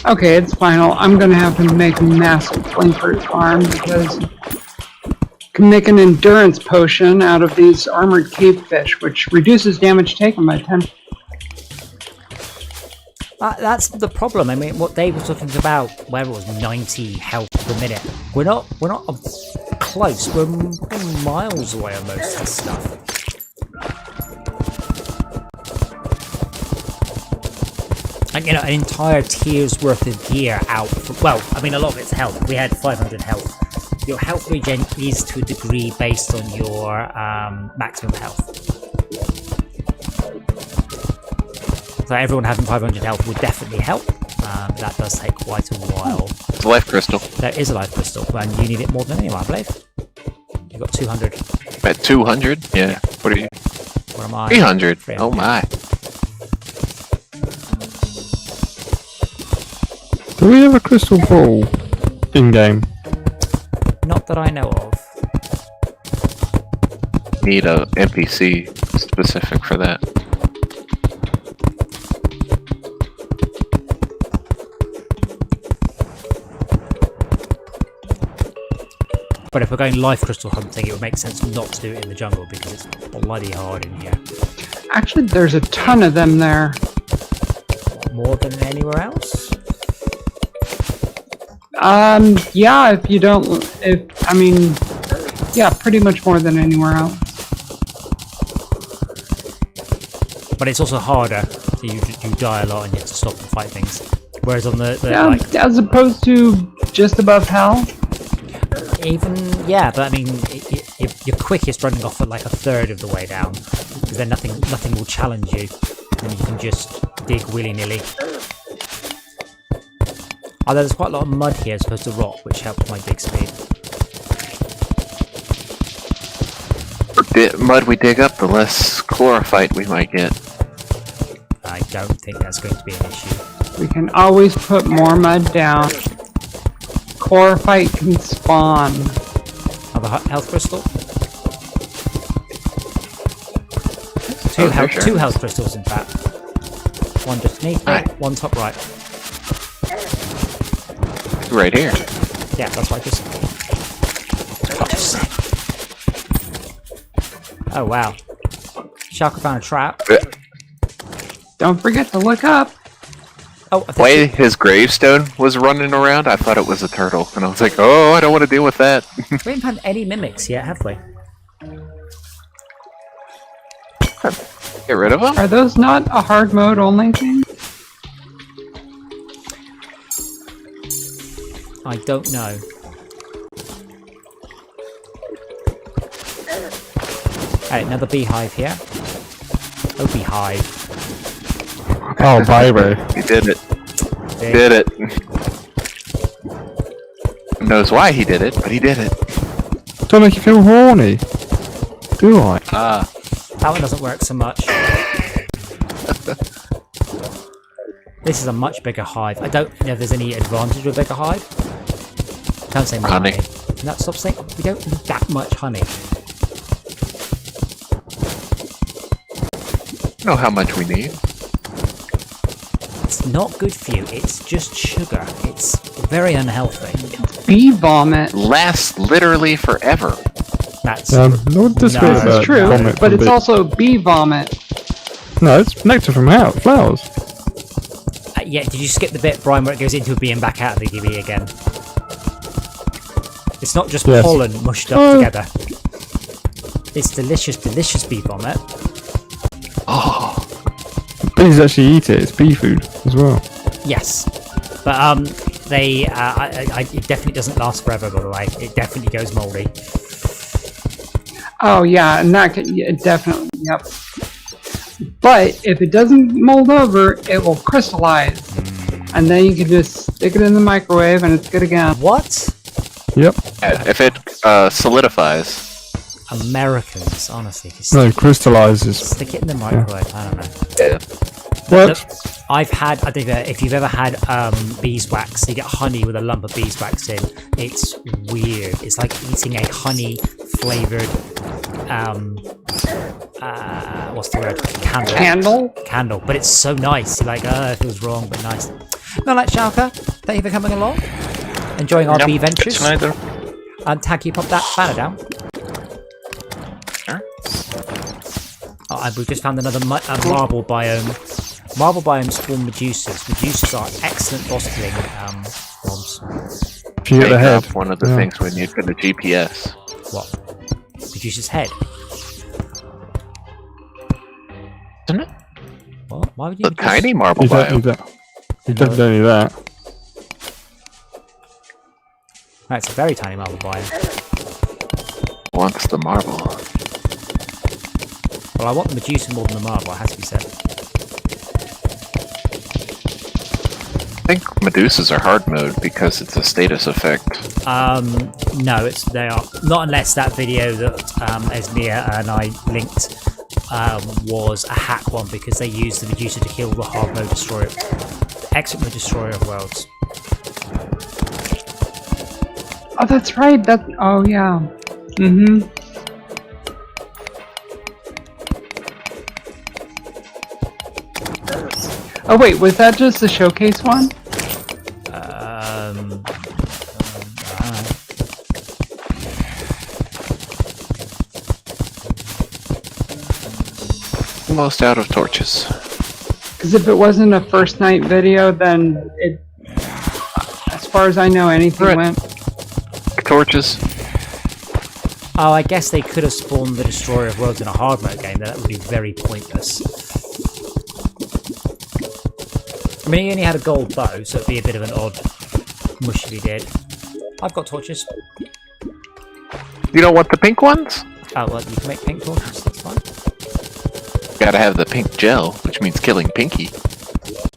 Okay, it's final. I'm gonna have to make a massive flankers farm because you can make an endurance potion out of these armored cave fish, which reduces damage taken by 10. That's the problem. I mean, what Dave was talking about, where it was 90 health per minute. We're not close. We're miles away on most of this stuff. And, you know, an entire tier's worth of gear out. Well, I mean, a lot of it's health. We had 500 health. Your health regen is to a degree based on your maximum health. So everyone having 500 health would definitely help. That does take quite a while. It's a life crystal. There is a life crystal, and you need it more than anyone, I believe. You've got 200. At 200? Yeah. What are you? What am I? 300. Oh my. Do we have a crystal ball in-game? Not that I know of. Need a NPC specific for that. But if we're going life crystal hunting, it would make sense not to do it in the jungle because it's bloody hard in here. Actually, there's a ton of them there. More than anywhere else? Yeah, if you don't, yeah, pretty much more than anywhere else. But it's also harder, so you die a lot and you have to stop and fight things. Whereas on the yeah, like, as opposed to just above hell. even yeah, but I mean, your quickest running off at like a third of the way down, because then nothing will challenge you, and you can just dig willy-nilly. Although there's quite a lot of mud here as opposed to rock, which helps my dig speed. The mud we dig up, the less chlorophyte we might get. I don't think that's going to be an issue. We can always put more mud down. Chlorophyte can spawn. Another health crystal. Sure. Two health crystals, in fact. One just beneath me, one top right. Right here. Yeah, that's what I just said. Oh wow. Shark found a trap. Don't forget to look up. Oh, The way his gravestone was running around, I thought it was a turtle. And I was like, oh, I don't want to deal with that. we haven't had any mimics yet, have we? Get rid of them? Are those not a hard mode only thing? I don't know. Alright, another beehive here. Oh, beehive. Oh, baby. He did it. Did it. Who knows why he did it, but he did it. Don't make you feel horny. Do I? Ah. That one doesn't work so much. This is a much bigger hive. I don't know if there's any advantage with a bigger hive. Don't say more Honey. No, stop saying we don't need that much honey. Know how much we need. It's not good for you. It's just sugar. It's very unhealthy. Bee vomit. Lasts literally forever. That's No dispute No, about That's true, vomit but from it's bees. also bee vomit. No, it's nectar from flowers. Yeah, did you skip the bit, Brian, where it goes into a bee and back out of the bee again? It's not just Yes. pollen mushed up together. It's delicious, delicious bee vomit. Oh, Bees actually eat it. It's bee food as well. Yes, but it definitely doesn't last forever. By the way, it definitely goes mouldy. Oh yeah, and that could definitely, yep. But if it doesn't mold over, it will crystallize, and then you can just stick it in the microwave, and it's good again. What? Yep. if it solidifies. Americans, honestly, just No, crystallizes. stick it in the microwave. I don't know. Yeah. Works. I don't know if you've ever had beeswax. You get honey with a lump of beeswax in. It's weird. It's like eating a honey flavored what's the word? Candle. But it's so nice. You're like, it feels wrong, but nice. No, like Shalka, thank you for coming along. Enjoying our bee ventures. Later. Tag, you pop that banner down. Sure. Oh, and we've just found another marble biome. Marble biomes spawn Medusas. Medusas are excellent boss killing mobs. If you get the Take head. off one of the Yeah. things we need for the GPS. What? Medusa's head? Isn't it? What? Why would you The need tiny marble You don't need biome. that. You definitely don't need that. That's a very tiny marble biome. Wants the marble. Well, I want the Medusa more than the marble, it has to be said. I think Medusas are hard mode because it's a status effect. No, they are not unless that video that Esmia and I linked was a hack one because they used the Medusa to kill the hard mode destroyer, exit mode destroyer of worlds. Oh, that's right. Oh yeah. Mm-hmm. Oh wait, was that just the showcase one? I don't know. Almost out of torches. Because if it wasn't a first night video, then it, as far as I know, anything Right. went. Torches. Oh, I guess they could have spawned the Destroyer of Worlds in a hard mode game, then that would be very pointless. I mean, he only had a gold bow, so it'd be a bit of an odd mush if he did. I've got torches. You don't want the pink ones? Oh, well, you can make pink torches, that's fine. Gotta have the pink gel, which means killing Pinky.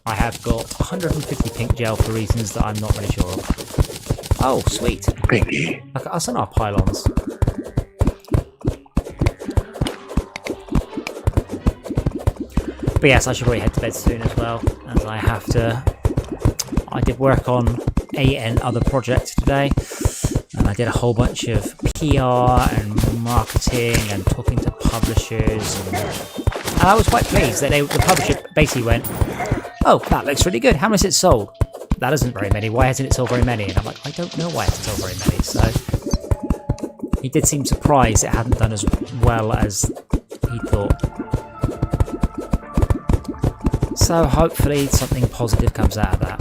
I have got 150 pink gel for reasons that I'm not really sure of. Oh, sweet. Pinky. Look at us and our pylons. But yes, I should probably head to bed soon as well, as I have to... I did work on a other project today, and I did a whole bunch of PR and marketing and talking to publishers, and I was quite pleased that the publisher basically went, "Oh, that looks really good. How much has it sold?" That isn't very many. Why hasn't it sold very many? And I'm like, I don't know why it hasn't sold very many. So he did seem surprised it hadn't done as well as he thought. So hopefully something positive comes out of that.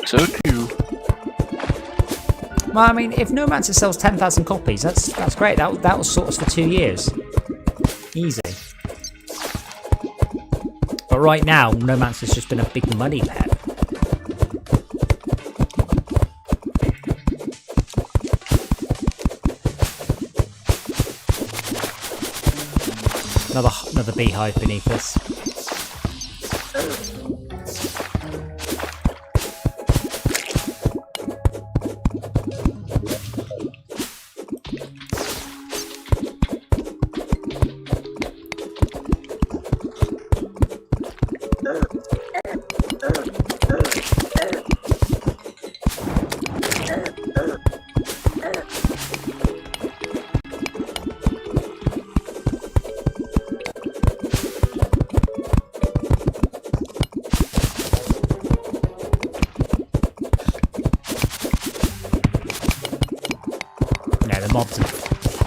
So too. Well, I mean, if Nomancer sells 10,000 copies, that's great. That will sort us for 2 years. Easy. But right now, Nomancer's just been a big money pet. Another beehive beneath us.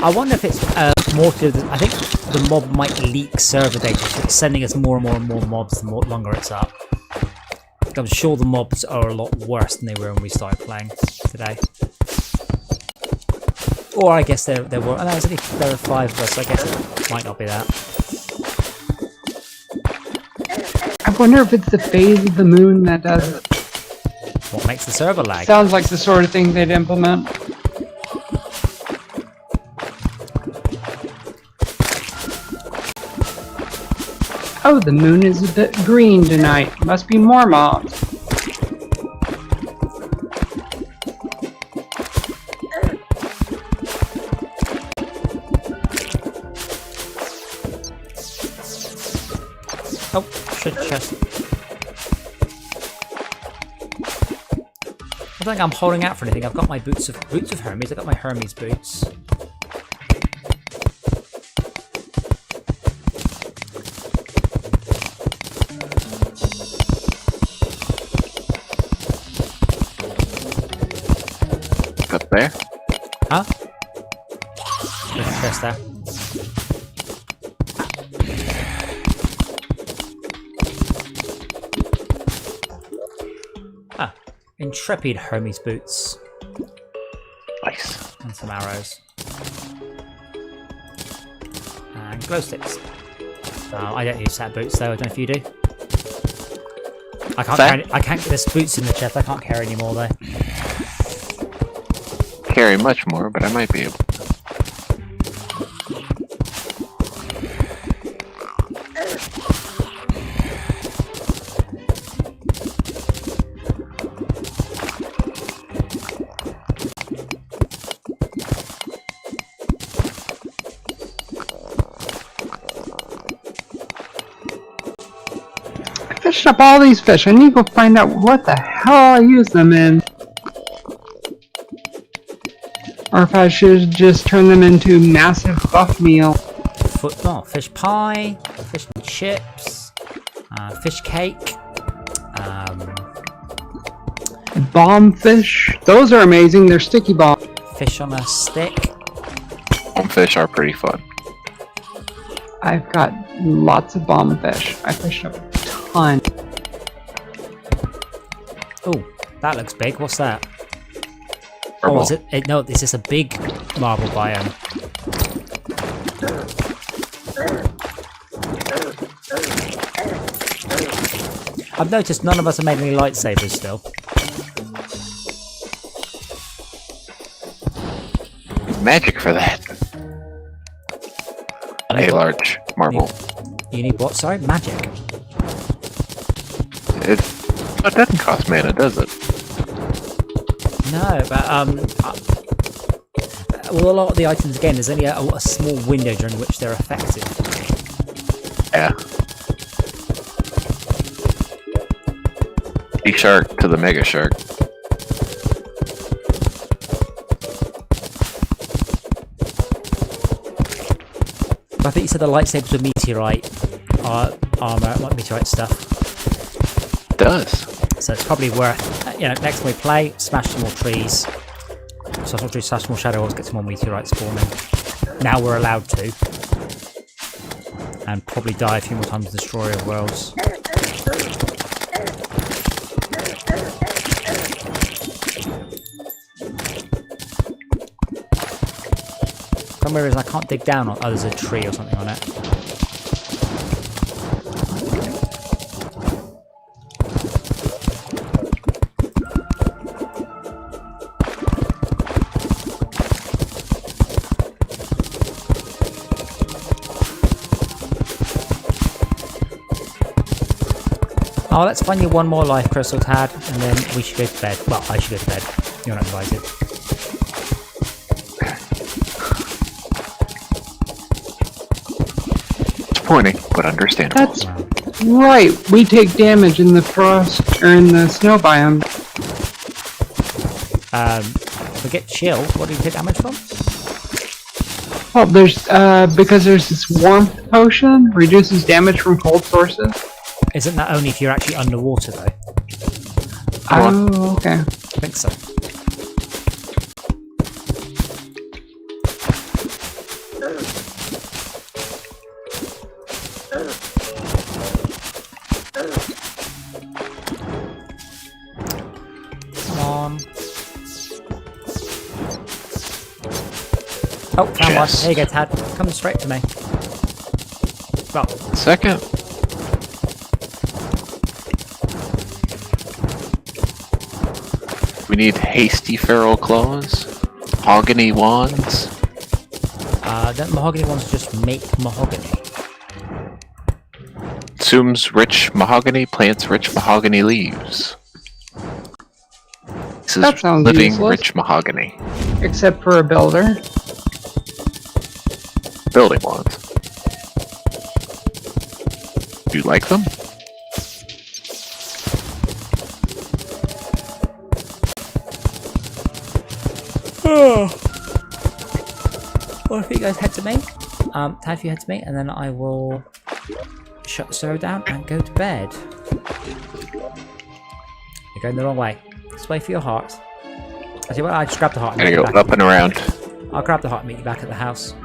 I wonder if it's more to do with, I think the mob might leak server data, so it's sending us more and more and more mobs the more longer it's up. I'm sure the mobs are a lot worse than they were when we started playing today. Or I guess there were. Oh, no, there were 5 of us, so I guess it might not be that. I wonder if it's the phase of the moon that does it. What makes the server lag? Sounds like the sort of thing they'd implement. Oh, the moon is a bit green tonight. Must be more mobs. Oh, shit chest. I don't think I'm holding out for anything. I've got my boots of Hermes. I've got my Hermes boots. Up there. Huh? There's a chest there. Ah, intrepid Hermes boots. Nice. And some arrows. And glow sticks. I don't use set boots though, I don't know if you do. I can't, there's boots in the chest, I can't carry anymore though. Carry much more, but I might be able to. I fished up all these fish. I need to go find out what the hell I use them in. Or if I should just turn them into massive buff meal. Fish pie, fish and chips, fish cake, Bomb fish. Those are amazing. They're sticky bomb. fish on a stick. Fish are pretty fun. I've got lots of bomb fish. I fished up a ton. Oh, that looks big. What's that? Purple. Oh, is it? No, this is a big marble biome. I've noticed none of us have made any lightsabers still. Magic for that. A large marble. You need what? Sorry? Magic. It doesn't cost mana, does it? No, but well, a lot of the items again, there's only a small window during which they're effective. Yeah. The shark to the mega shark. I think you said the lightsabers were meteorite armor, not meteorite stuff. It does. So it's probably worth, next time we play, smash some more trees. Smash more shadow walls, get some more meteorites spawning. Now we're allowed to. And probably die a few more times in Destroyer of Worlds. For some reason I can't dig down on, oh, there's a tree or something on it. Oh, let's find you one more life crystal, Tad, and then we should go to bed. Well, I should go to bed. You're not invited. Disappointing, but understandable. That's right. We take damage in the frost or in the snow biome. Forget chill. What do you take damage from? Well, there's because there's this warmth potion reduces damage from cold sources. Isn't that only if you're actually underwater, though? Oh, okay. I think so. Oh, found one. Chest. Here you go, Tad. Coming straight to me. Well, Second. We need hasty feral claws, mahogany wands. don't mahogany ones just make mahogany? Consumes rich mahogany, plants rich mahogany leaves. This is That sounds living useless. rich mahogany. Except for a builder. Building wands. Do you like them? Well, if you guys head to me, Tad, if you head to me, and then I will shut the server down and go to bed. You're going the wrong way. This way for your heart. I see what, I just grab the heart. And Gotta meet go you back. up and around. I'll grab the heart and meet you back at the house.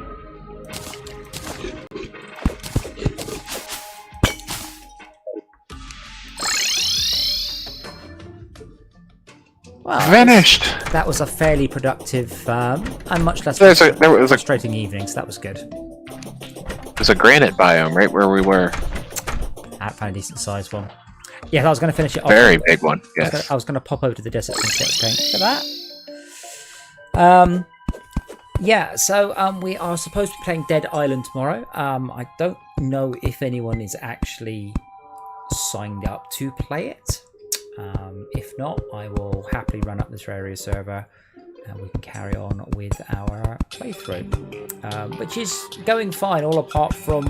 Well, Finished! that was a fairly productive and much less There was a frustrating evening, so that was good. granite biome right where we were. I found a decent sized one. Yeah, I was going to finish it off. Very big one. Yes. I was going to pop over to the desert and see what's going. Look at that. Yeah, so we are supposed to be playing Dead Island tomorrow. I don't know if anyone is actually signed up to play it. If not, I will happily run up this Terraria server and we can carry on with our playthrough, which is going fine, all apart from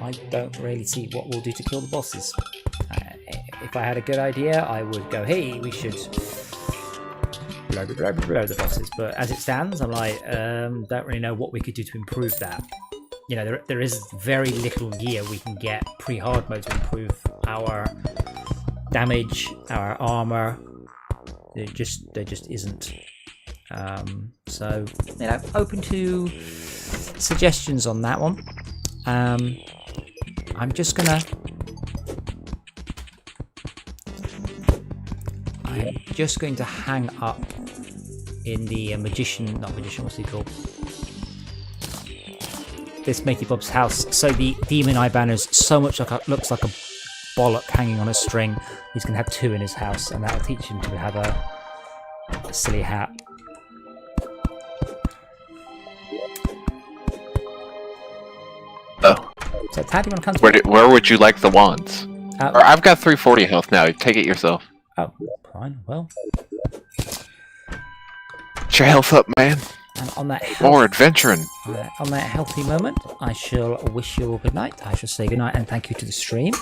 I don't really see what we'll do to kill the bosses. If I had a good idea, I would go, hey, we should blow the bosses, but as it stands, I'm like, don't really know what we could do to improve that. You know, there is very little gear we can get pre-hard mode to improve our damage, our armor. There just isn't. So, you know, open to suggestions on that one. I'm just gonna going to hang up in the what's he called? This Matey Bob's house. So the demon eye banner's so much looks like a bollock hanging on a string. He's gonna have two in his house, and that'll teach him to have a silly hat. Oh. So Tad, you want to come to me? Where would you like the wands? Or I've got 340 health now. Take it yourself. Oh, fine. Well, Get your health up, man. and on that More adventuring. on that healthy moment, I shall wish you all good night. I shall say good night and thank you to the stream.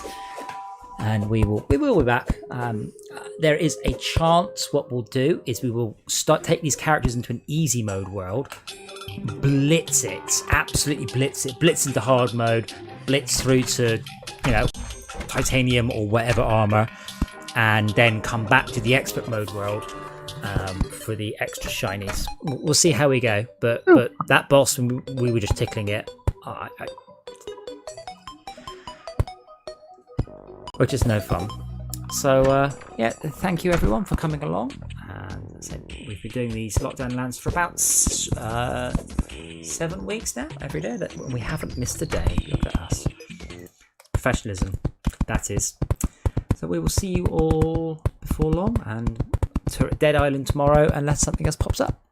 And we will be back. There is a chance what we'll do is we will take these characters into an easy mode world, blitz it, absolutely blitz into hard mode, blitz through to, you know, titanium or whatever armor, and then come back to the expert mode world for the extra shinies. We'll see how we go, but that boss, when we were just tickling it, which is no fun. So yeah, thank you everyone for coming along. And as I said, we've been doing these lockdown lands for about 7 weeks now, every day. We haven't missed a day. Look at us. Professionalism, that is. So we will see you all before long, and Dead Island tomorrow, unless something else pops up.